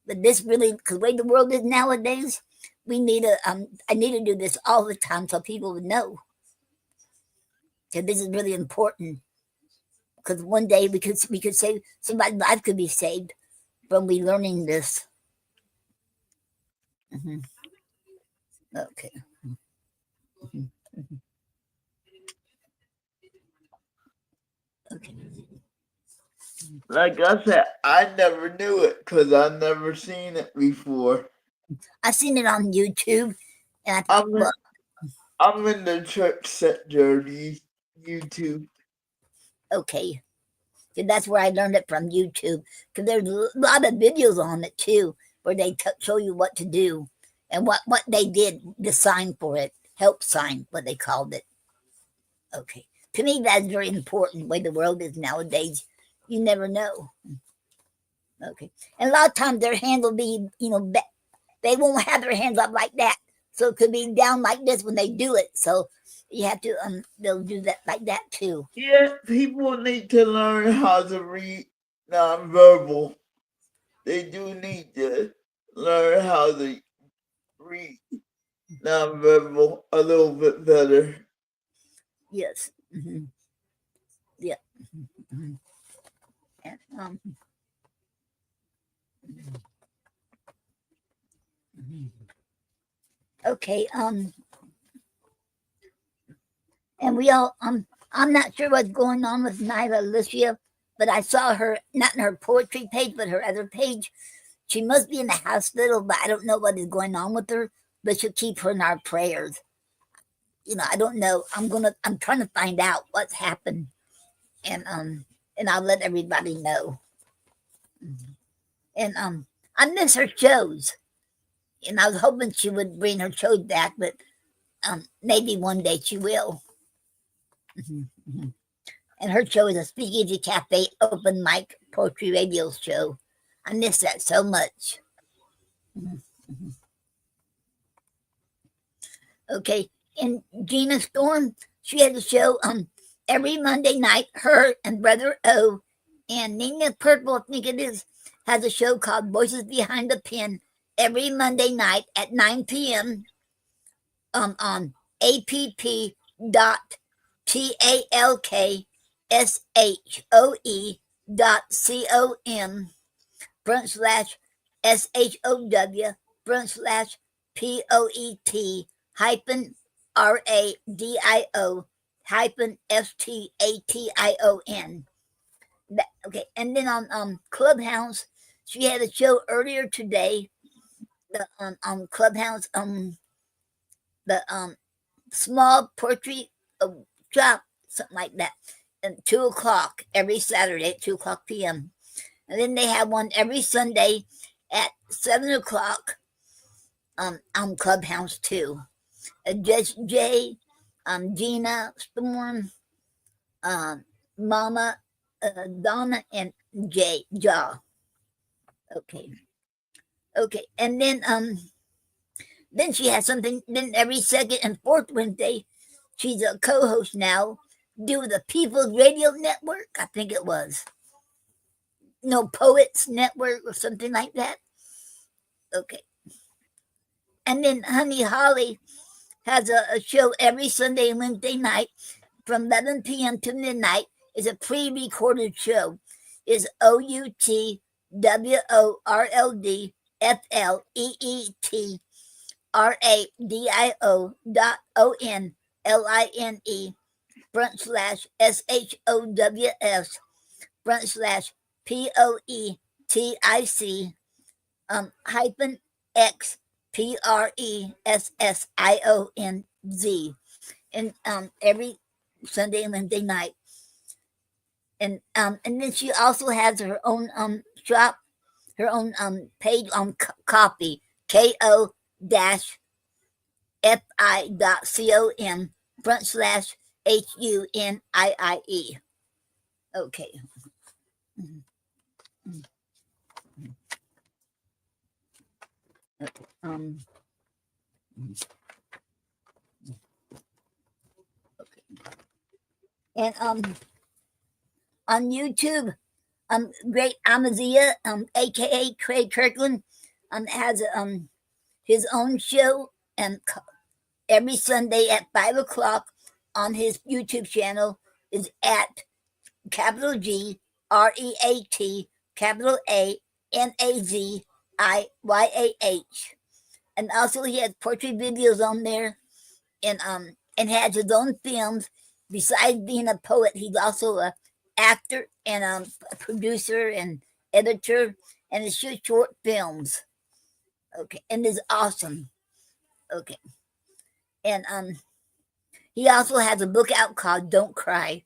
But this really, because the way the world is nowadays, we need a I need to do this all the time so people would know. Because this is really important. Because one day we could save somebody's life could be saved from we learning this. Hmm. Okay. Mhm. Mhm. Okay. Like I said, I never knew it because I never seen it before. I've seen it on YouTube, and I thought, I'm in, well, I'm in the church sector of YouTube. okay. And that's where I learned it from YouTube. Because there's a lot of videos on it too, where they show you what to do and what they did, the sign for it, help sign, what they called it. Okay. To me, that's very important. The way the world is nowadays, you never know. Okay. And a lot of times their hands will be, they won't have their hands up like that. So it could be down like this when they do it. So you have to they'll do that like that too. Yeah, people need to learn how to read nonverbal. They do need to learn how to read nonverbal a little bit better. Yes. Mm-hmm. Yeah. Mm-hmm. And, okay. And we all I'm not sure what's going on with Nyla Alicia, but I saw her not in her poetry page, but her other page. She must be in the hospital, but I don't know what is going on with her. But she'll keep her in our prayers. You know, I don't know. I'm trying to find out what's happened, and I'll let everybody know. And I miss her shows, and I was hoping she would bring her shows back, but maybe one day she will. And her show is a Speakeasy Cafe open mic poetry radio show. I miss that so much. Okay, and Gina Storm, she had a show every Monday night. Her and Brother O and Nina Purple, I think it is, has a show called Voices Behind the Pen every Monday night at 9 p.m. On app.shoe.com/SHOW/POET-radio-STATION. Okay, and then on Clubhouse, she had a show earlier today. On Clubhouse, the small poetry shop, something like that, at 2:00 every Saturday at 2:00 p.m. And then they have one every Sunday at 7:00 on Clubhouse too. Just Jay, Gina Storm, Mama, Donna, and Jay Jaw. Okay, and then she has something. Then every second and fourth Wednesday, she's a co-host now. Do the People's Radio Network, I think it was. No, Poets Network or something like that. Okay. And then Honey Holly has a show every Sunday and Wednesday night from 11 p.m. to midnight. It's a pre-recorded show. It's OUTWORLD@LINE//POETIC hyphen XPRESSIONZ, and every Sunday and Wednesday night. And then she also has her own shop, her own page on Coffee, ko-fi.com/HUNIIE. Okay. Okay. And on YouTube, Great Amazia, aka Craig Kirkland, has his own show, and every Sunday at 5:00 on his YouTube channel is at capital G REAT capital ANAZIYAH. And also he has portrait videos on there, and has his own films. Besides being a poet, he's also a actor and a producer and editor, and he shoots short films. Okay, and it's awesome. Okay, and he also has a book out called Don't Cry.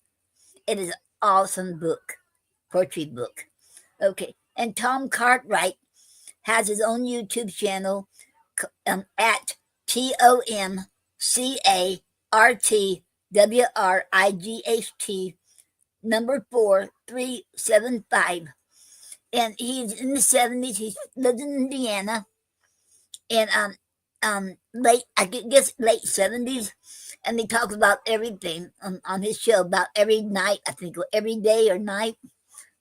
It is an awesome book, poetry book. Okay, and Tom Cartwright has his own YouTube channel at TOMCARTWRIGHT number 4375, and he's in the 70s. He lives in Indiana, and late, I guess late 70s, and he talks about everything on his show about every night, I think every day or night.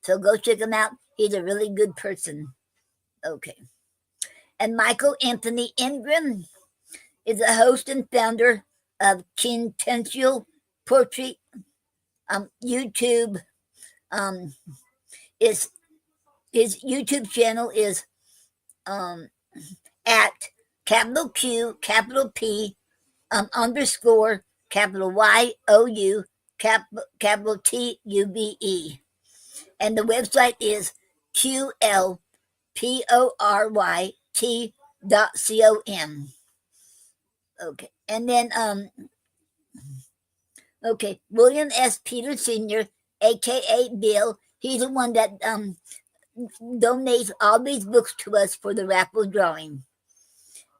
So go check him out. He's a really good person. Okay. And Michael Anthony Ingram is a host and founder of Quintessential Portrait. YouTube is his YouTube channel is at capital Q, capital P, underscore, capital YOU, capital TUBE. And the website is QLPORYT.com. Okay. And then okay, William S. Peter Sr., aka Bill, he's the one that donates all these books to us for the raffle drawing.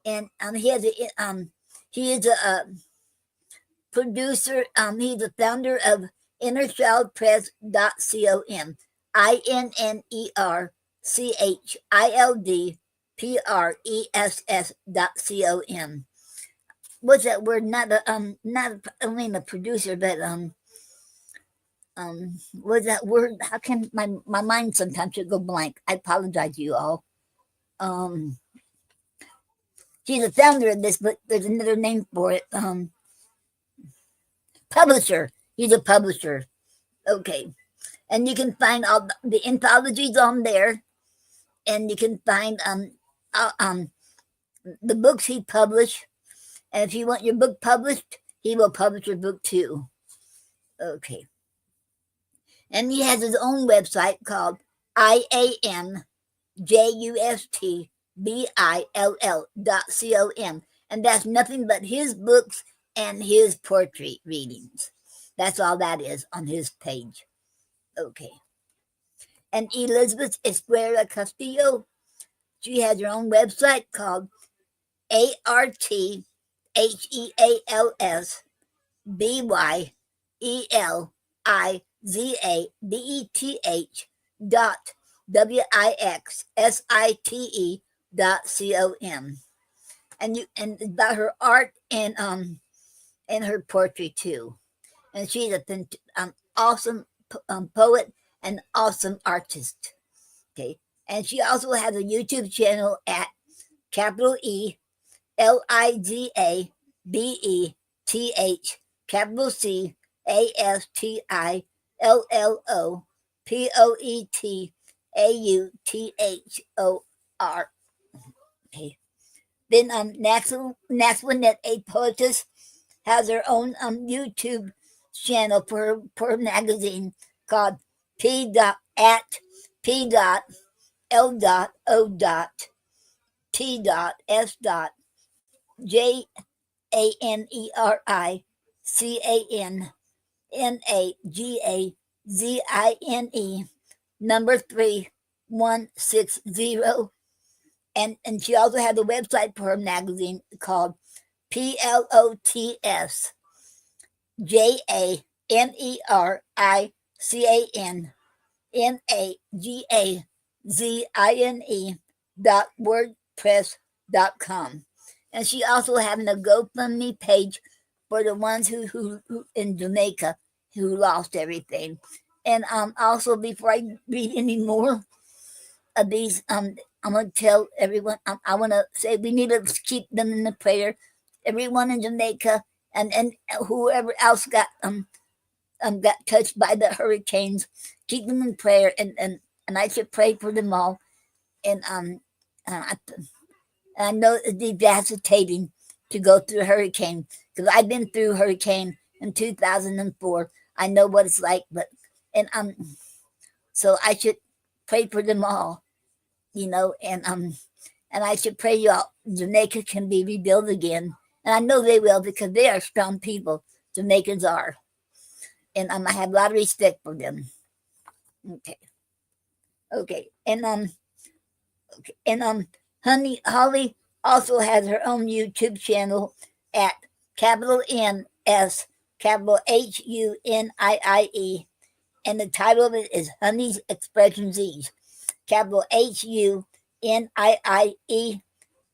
And he is a producer. He's the founder of InnerChildPress.com. INNERCHILDPRESS.com. What's that word? Not only a producer, but what's that word? How can my mind sometimes should go blank? I apologize to you all. He's the founder of this, but there's another name for it. Publisher. He's a publisher. Okay. And you can find all the anthologies on there, and you can find the books he published. And if you want your book published, he will publish your book too. Okay. And he has his own website called IAMJUSTBILL.com. And that's nothing but his books and his poetry readings. That's all that is on his page. Okay. And Elizabeth Esquera Castillo, she has her own website called ARTHELSBYELIZABETH.WIXSITE.com. And about her art and her poetry too. And she's an awesome poet and awesome artist. Okay. And she also has a YouTube channel at capital ELIZABETH, capital CAPITALLOPOETAUTHOR. Okay. Then Naxwinette, a poetess, has her own YouTube channel for her magazine called P.Janeagazine 3 she also has a website for her magazine called PLOTSJaneAgazine.wordpress.com. And she also having a GoFundMe page for the ones who in Jamaica who lost everything. And also before I read any more of these, I'm going to tell everyone, I want to say we need to keep them in the prayer. Everyone in Jamaica and whoever else got touched by the hurricanes, keep them in prayer, and I should pray for them all. And I know it's devastating to go through a hurricane because I've been through a hurricane in 2004. I know what it's like, so I should pray for them all, and I should pray y'all Jamaica can be rebuilt again. And I know they will because they are strong people. Jamaicans are. And I have a lot of respect for them. Okay. And Holly also has her own YouTube channel at capital NS, capital HUNIIE. And the title of it is Honey's Expression Z's. Capital HUNIIE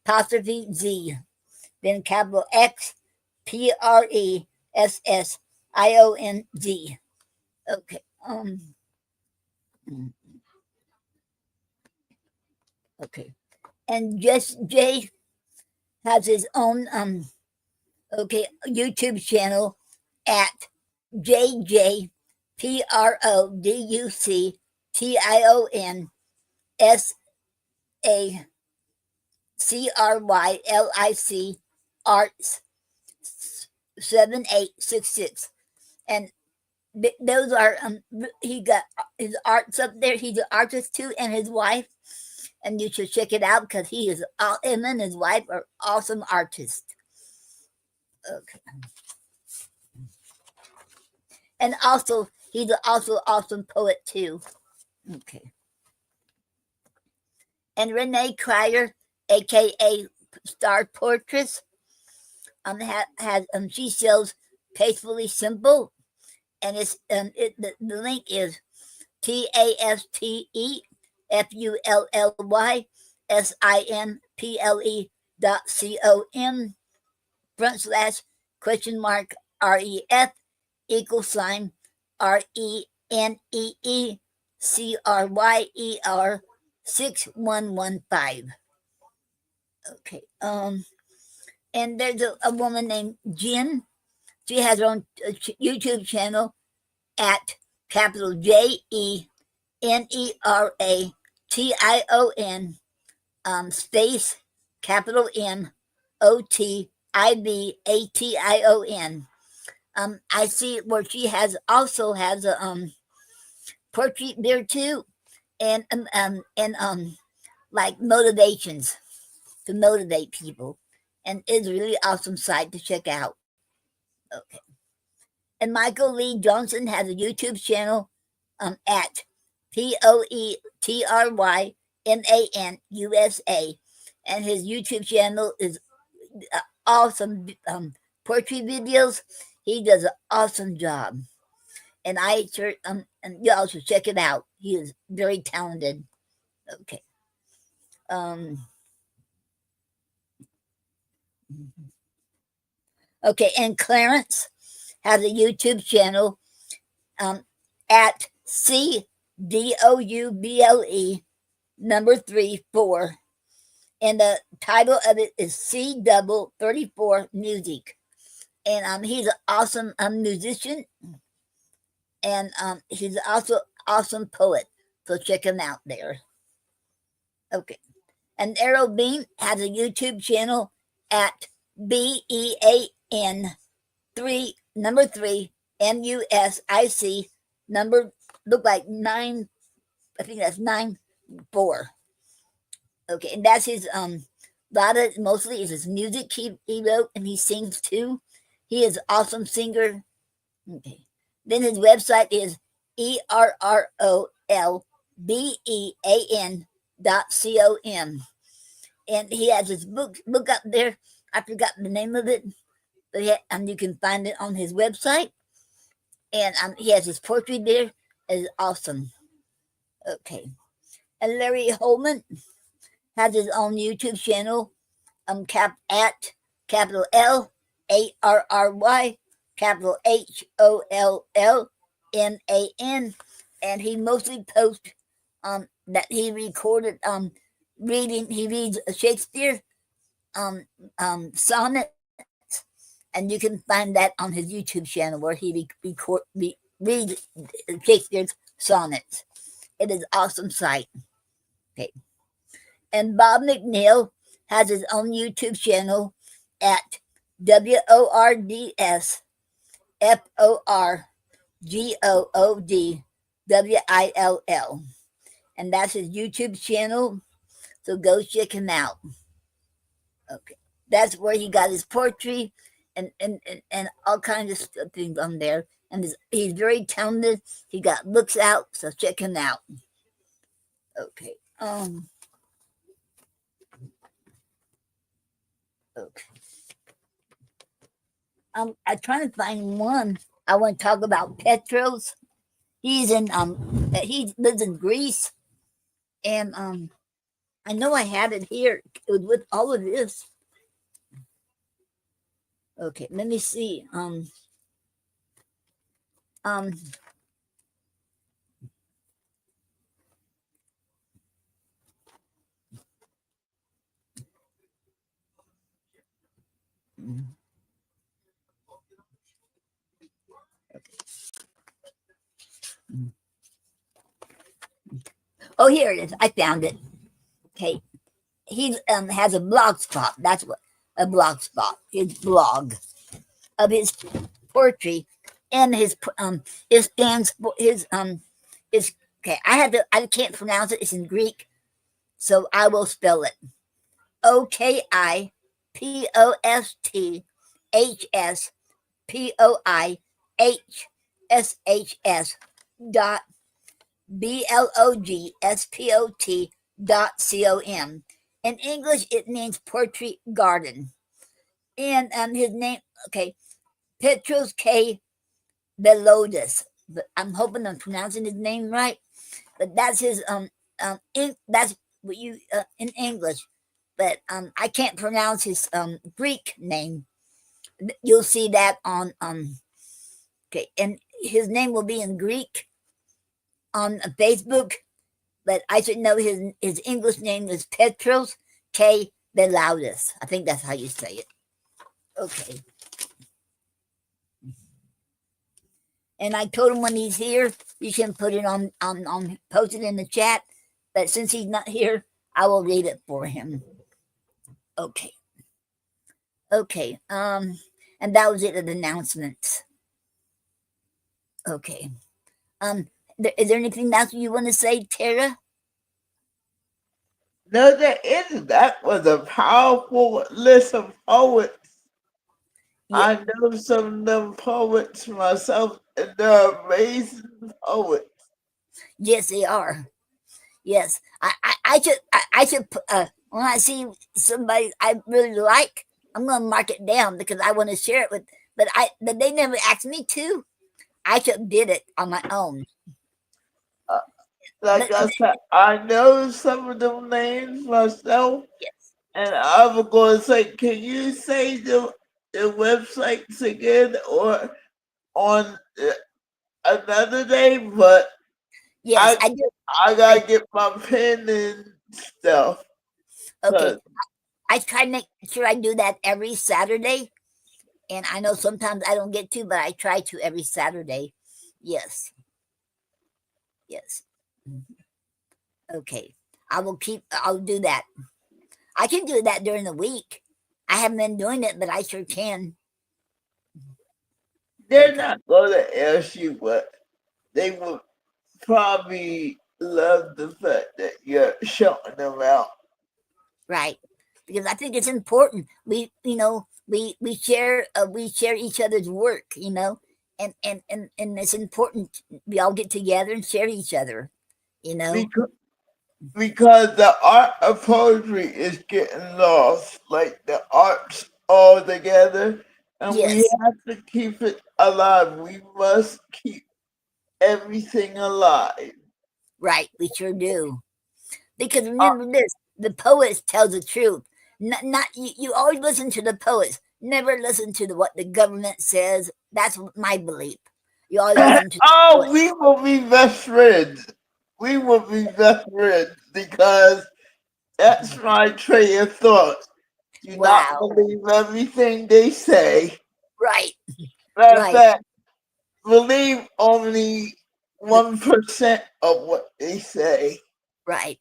apostrophe Z. then capital XPRESSIONG. Okay. Okay. And Just Jay has his own YouTube channel at JJPRODUCTIONSACRYLIC Arts 7866. And those are he got his arts up there. He's an artist too, and his wife. And you should check it out because him and his wife are awesome artists. Okay. And also, he's also awesome poet too. Okay. And Renee Cryer, aka Star Portraits, she sells Tastefully Simple, and the link is TASTEFULLYSIMPLE.com /?ref RENEECRYER 6115. Okay. And there's a woman named Jen. She has her own YouTube channel at capital JENERATION space capital NOTIBATION. I see where she also has a portrait there too, and like motivations to motivate people, and it's a really awesome site to check out. Okay. And Michael Lee Johnson has a YouTube channel at POETRYMANUSA, and his YouTube channel is awesome portrait videos. He does an awesome job, and and y'all should check it out. He is very talented. Okay. Okay, and Clarence has a YouTube channel at CDOUBLE 34, and the title of it is C34 Music. And he's an awesome musician, and he's also awesome poet. So check him out there. Okay. And Arrow Bean has a YouTube channel at BEAN 3 MUSIC look like 9. I think that's 94. Okay, and that's his mostly is his music he wrote, and he sings too. He is an awesome singer. Okay. Then his website is ERROLBEAN.com. And he has his book up there. I forgot the name of it, but you can find it on his website. And he has his portrait there. It's awesome. Okay. And Larry Holman has his own YouTube channel at capital LARRY capital HOLLMAN, and he mostly posts that he recorded he reads Shakespeare sonnets, and you can find that on his YouTube channel where he reads Shakespeare's sonnets. It is an awesome site. Okay. And Bob McNeil has his own YouTube channel at WORDSFORGOODWILL. And that's his YouTube channel. So go check him out. Okay. That's where he got his poetry and all kinds of things on there. And he's very talented. He got looks out, so check him out. Okay. Okay. I'm trying to find one. I want to talk about Petros. He lives in Greece, and I know I had it here. It was with all of this. Okay, let me see. Um, oh, here it is. I found it. Okay, he has a blog spot. That's what a blog spot. His blog of his poetry and his stands his okay. I can't pronounce it. It's in Greek, so I will spell it. OKIPOSTHSPOIHSHS dot BLOGSPOT dot COM. In English, it means poetry garden. And his name, okay, Petros K. Belodis. But I'm hoping I'm pronouncing his name right. But that's his that's what you in English. But I can't pronounce his Greek name. You'll see that on okay, and his name will be in Greek on Facebook. But I should know his English name is Petros K. Belodis. I think that's how you say it. Okay. And I told him when he's here, you can put it on post it in the chat. But since he's not here, I will read it for him. Okay. Okay. And that was it of the announcements. Okay. Is there anything else you want to say, Tara? No, there isn't. That was a powerful list of poets. Yeah. I know some of them poets myself, and they're amazing poets. Yes, they are. Yes, I should when I see somebody I really like, I'm gonna mark it down because I want to share it with. But they never asked me to. I just did it on my own. Like But I said, I know some of them names myself, yes, and I was going to say, can you say the websites again or on another day? But yes, I I do. I I, gotta get my pen and stuff. okay, 'Cause I try to make sure I do that every Saturday, and I know sometimes I don't get to, but I try to every Saturday. Yes, yes. Okay, I will keep. I'll do that. I can do that during the week. I haven't been doing it, but I sure can. they're Okay, not gonna ask you, but they would probably love the fact that you're shouting them out. right. Because I think it's important. We share each other's work. And it's important. We all get together and share each other. You know. Because because the art of poetry is getting lost, like the arts all together, and we Yes. have to keep it alive. We must keep everything alive. Right. We sure do. Because remember this: the poets tell the truth. Not you. You always listen to the poets. Never listen to what the government says. That's my belief. You always listen to the Oh, poets. we will be best friends. We will be best friends because that's my train of thought. Do not Wow. believe everything they say. Right. Matter of Right. fact, believe only The, 1% of what they say. right.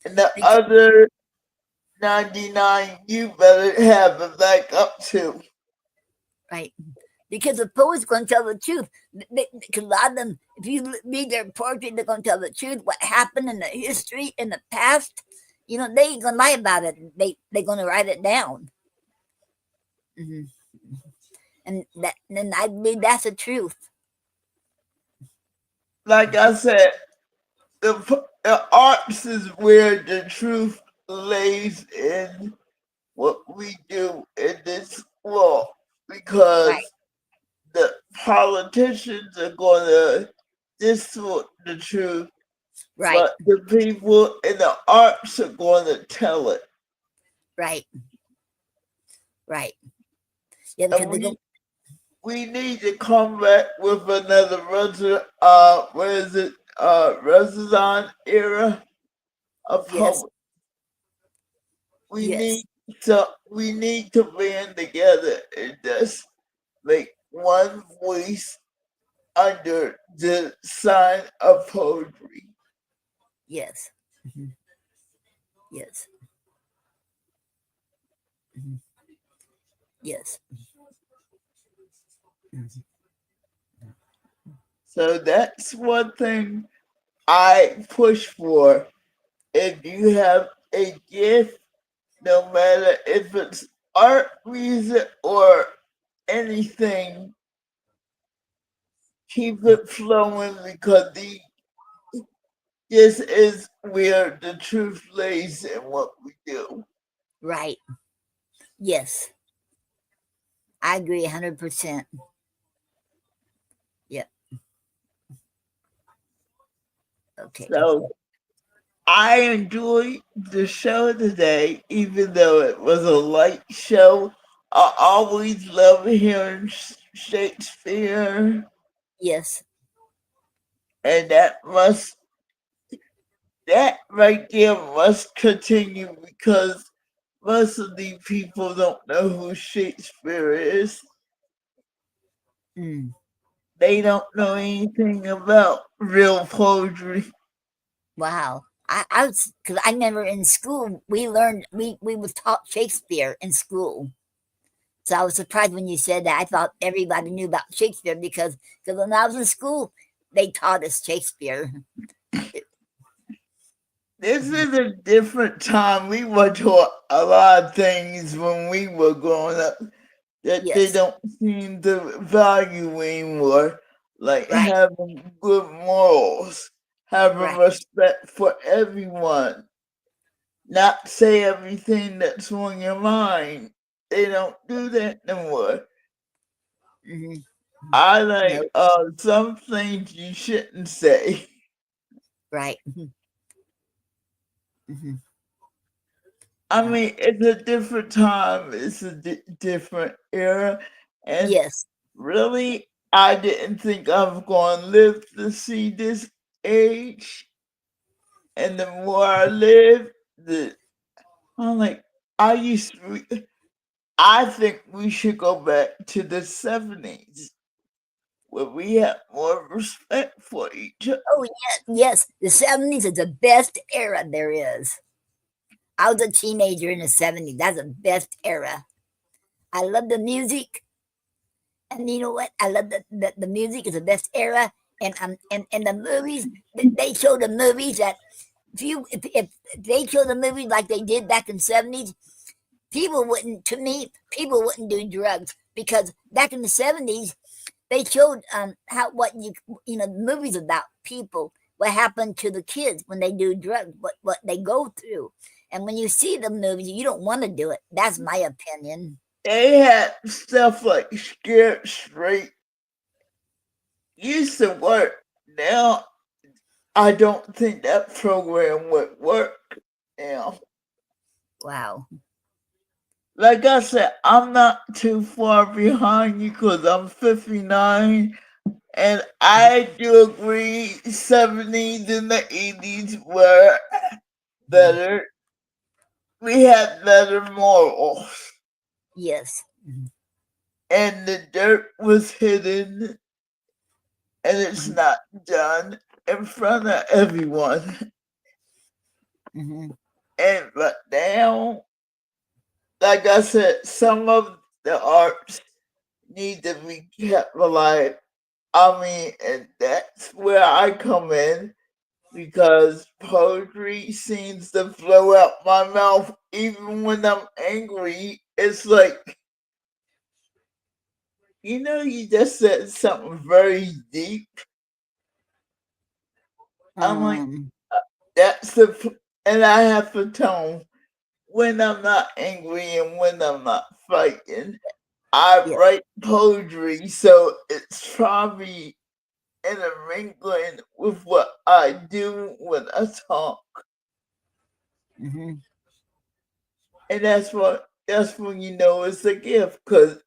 And the Because, other 99 you better have a back up to. right. Because the poet's going to tell the truth. Because a lot of them, if you read their poetry, they're going to tell the truth. What happened in the history, in the past, they ain't going to lie about it. They're going to write it down. Hmm. And I believe that's the truth. Like I said, the arts is where the truth lays in what we do in this world Right. because the politicians are going to distort the truth, Right. but the people in the arts are going to tell it. Right. Right. Yeah, And because they go we need to come back with another what is it, Renaissance era of yes, poetry. We yes, need we need to band together and just make one voice under the sign of poetry. yes, mhm, yes, mhm, yes, mhm, So that's one thing I push for. If you have a gift, no matter if it's art, music, or anything, keep it flowing because this is where the truth lays in what we do. right. Yes, I agree 100%. Yep. Okay. So I enjoyed the show today, even though it was a light show. I always love hearing Shakespeare, Yes. and that right there must continue because most of the people don't know who Shakespeare is. Mm. They don't know anything about real poetry. Wow. I was because I never in school we learned we was taught Shakespeare in school. So I was surprised when you said that. I thought everybody knew about Shakespeare because when I was in school they taught us Shakespeare. This is a different time. We were taught a lot of things when we were growing up that they Yes. don't seem to value anymore, like Right. having good morals, having Right. respect for everyone, not say everything that's on your mind. They don't do that no more. Hmm. I No. like some things you shouldn't say. Right. Hmm. I mean, it's a different time. It's a different era, and Yes. really, I didn't think I was going to live to see this age. And the more I live, the I'm like, I used to. I think we should go back to the '70s where we had more respect for each other. Oh yes. The 70s is the best era there is. I was a teenager in the 70s. That's the best era. I love the music. And you know what? I love the music is the best era. And the movies, they show the movies that if they show the movies like they did back in the 70s, people wouldn't, to me, people wouldn't do drugs because back in the 70s, they showed how what you know movies about people what happened to the kids when they do drugs what they go through, and when you see the movies you don't want to do it. That's my opinion. They had stuff like Scared Straight used to work. Now I don't think that program would work now. Wow. Like I said, I'm not too far behind you because I'm 59, and I do agree 70s and the 80s were Mhm. better. We had better morals, Yes. Mhm. and the dirt was hidden, and it's Mhm. not done in front of everyone. Mhm. And but now, like I said, some of the arts need to be kept alive. I mean, and that's where I come in because poetry seems to flow out my mouth even when I'm angry. It's like, you just said something very deep. I'm like, um that's and I have a tone when I'm not angry and when I'm not fighting. I yeah. write poetry, so it's probably intermingling with what I do when I talk. Mhm. And that's when you know it's a gift because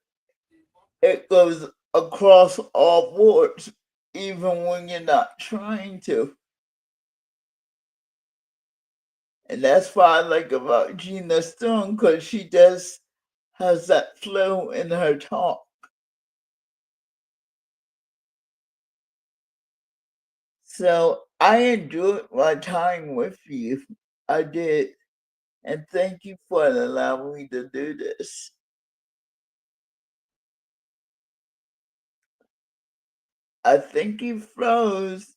it goes across all boards, even when you're not trying to. And that's what I like about Gina Stone, because she just has that flow in her talk. So I enjoyed my time with you. I did. And thank you for allowing me to do this. I think you froze.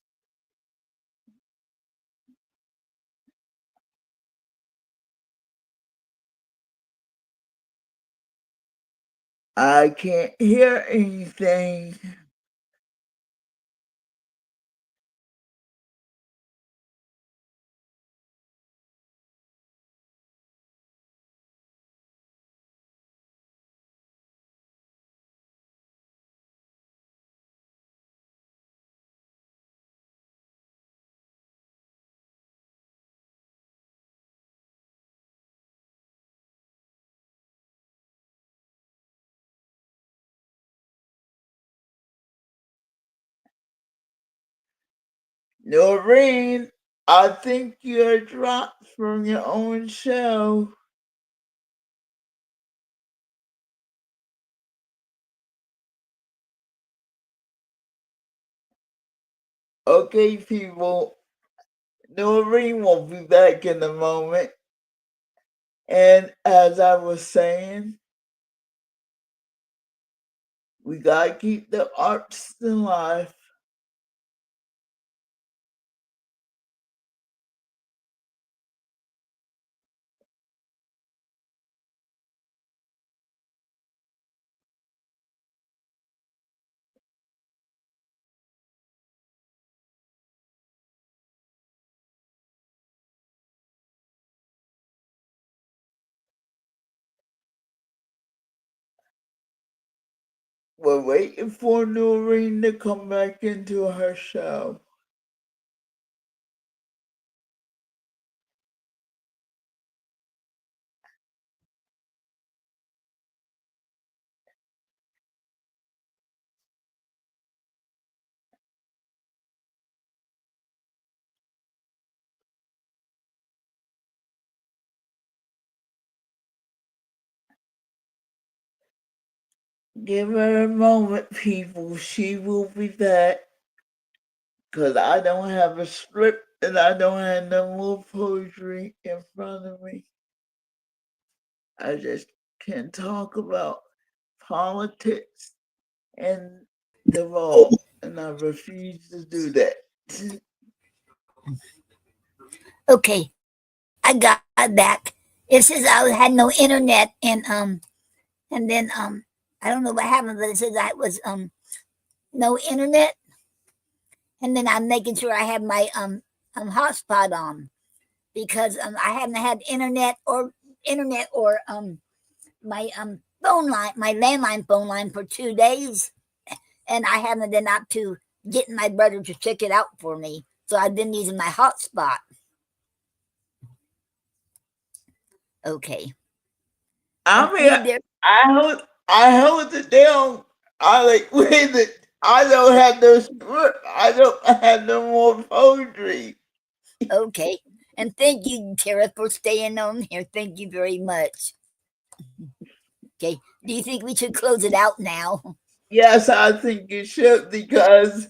I can't hear anything. Noreen, I think you're dropped from your own show. Okay, people, Noreen will be back in a moment. And as I was saying, we gotta keep the arts alive. We're waiting for Noreen to come back into her show. Give her a moment, people. She will be back. Because I don't have a script and I don't have no more poetry in front of me. I just can talk about politics and the law, and I refuse to do that. Okay, I got back. It says I had no internet and then I don't know what happened, but it says I was no internet, and then I'm making sure I have my hotspot on because I haven't had internet or my phone line, my landline phone line for 2 days, and I haven't been up to getting my brother to check it out for me. So I've been using my hotspot. Okay. I mean, You there? I hold it down. I like wait it. I don't have no script. I don't have no more poetry. Okay. And thank you, Tara, for staying on here. Thank you very much. Okay. Do you think we should close it out now? Yes, I think you should because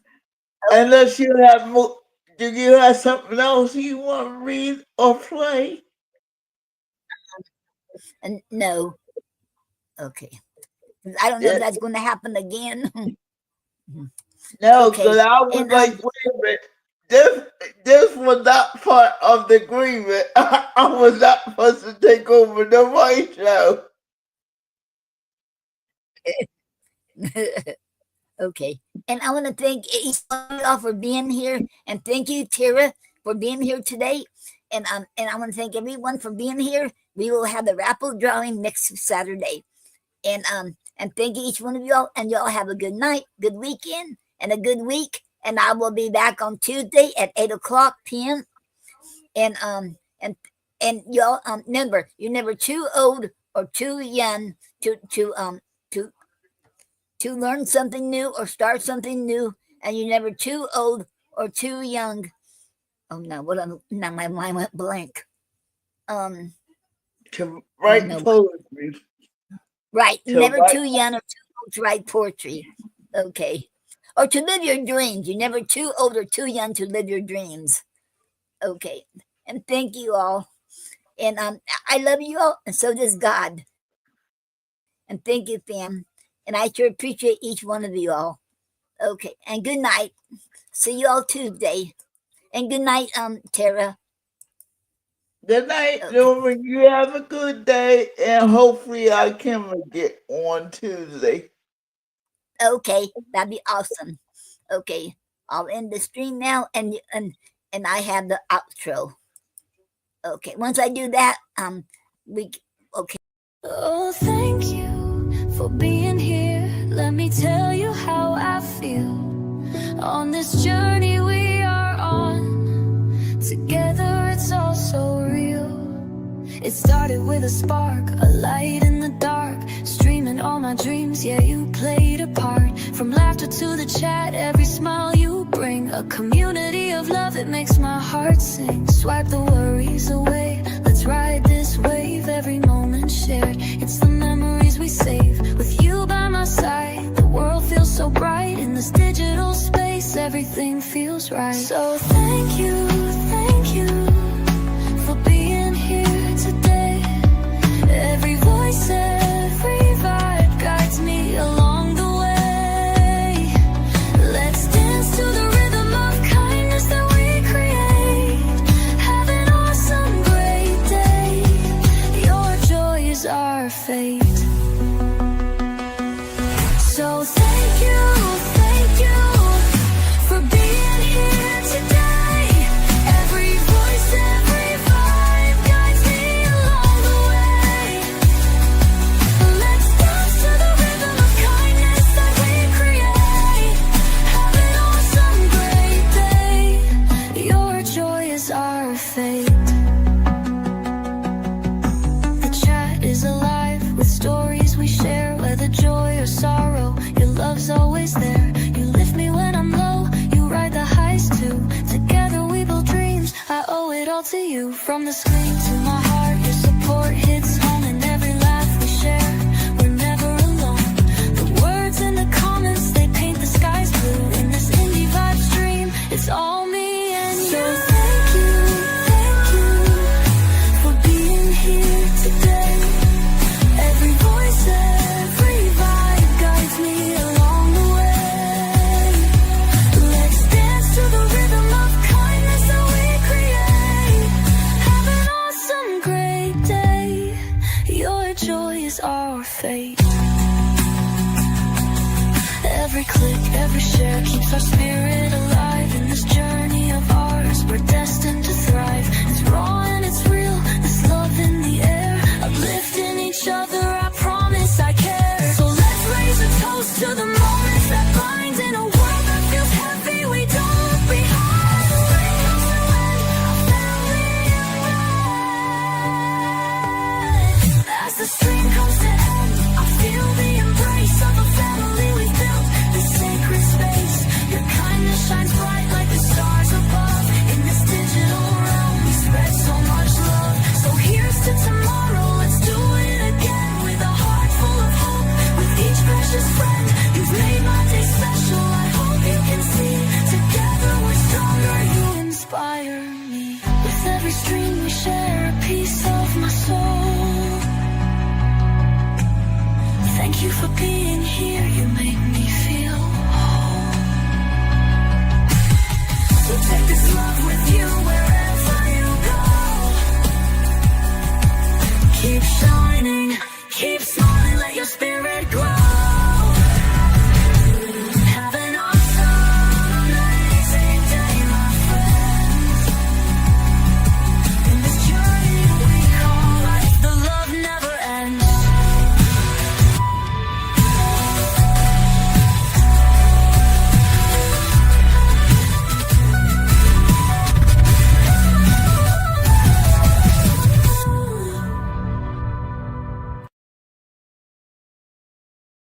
unless you have more, do you have something else you want to read or play? And no. Okay. I don't know if Yeah, that's going to happen again. no, Okay. because I was And like, wait a minute. This this was not part of the agreement. I was not supposed to take over the white show. okay. And I want to thank each one of y'all for being here, and thank you, Tara, for being here today. And I want to thank everyone for being here. We will have the raffle drawing next Saturday. And thank you each one of y'all, and y'all have a good night, good weekend, and a good week. And I will be back on Tuesday at 8 o'clock p.m. And y'all remember, you're never too old or too young to to learn something new or start something new, and you're never too old or too young. Oh no, now my mind went blank. To write no. poetry. Right, To never write- too young or too old to write poetry. Okay. Or to live your dreams. You're never too old or too young to live your dreams. Okay. And thank you all. And I love you all, and so does God. And thank you, fam. And I sure appreciate each one of you all. Okay. And good night. See you all Tuesday. And good night, Tara. Good night, Okay. Noreen. You have a good day, and hopefully I can make it on Tuesday. Okay, that'd be awesome. Okay, I'll end the stream now, and I have the outro. Okay, once I do that, okay. Oh, thank you for being here. Let me tell you how I feel on this journey we are on. Together it's all so real. It started with a spark, a light in the dark, streaming all my dreams, yeah, you played a part. From laughter to the chat, every smile you bring, a community of love that makes my heart sing. Swipe the worries away, let's ride this wave, every moment shared, it's the memories we save. With you by my side, the world feels so bright. In this digital space, everything feels right. So thank you for being here today. Every voice, every vibe guides me along the way. Let's dance to the rhythm of kindness that we create. Have an awesome, great day. Your joy is our fate. So thank you for being here today. Every voice, every vibe guides me along the way. Let's dance to the rhythm of kindness that we create. Have an awesome, great day. Your joy is our fate. The chat is alive with stories we share, whether joy or sorrow, your love's always there. You lift me when I'm low, you ride the highs too. Together we build dreams, I owe it all to you. From the screen to my heart, your support hits home. And every laugh we share, we're never alone. The words in the comments, they paint the skies blue. In this indie vibe stream, it's all me and you. So thank you for being here today. Every voice, every vibe guides me along the way. Let's dance to the rhythm of kindness that we create. Have an awesome, great day. Your joy is our fate. Every click, every share keeps our spirit alive. In this journey of ours, we're destined to thrive. It's raw and it's real, this love in the air. Uplifting each other, I promise I care. So let's raise a toast to the moments that bind. In a world that feels heavy, we don't look behind. The rain comes to end, our family unite. As the stream comes to end, I feel the embrace of a family we've built. This sacred space, your kindness shines bright like the stars above. In this digital realm, we spread so much love. So here's to tomorrow, let's do it again. With a heart full of hope, with each precious friend. You've made my day special, I hope you can see. Together we're stronger, you inspire me. With every stream we share a piece of my soul. Thank you for being here, you make me feel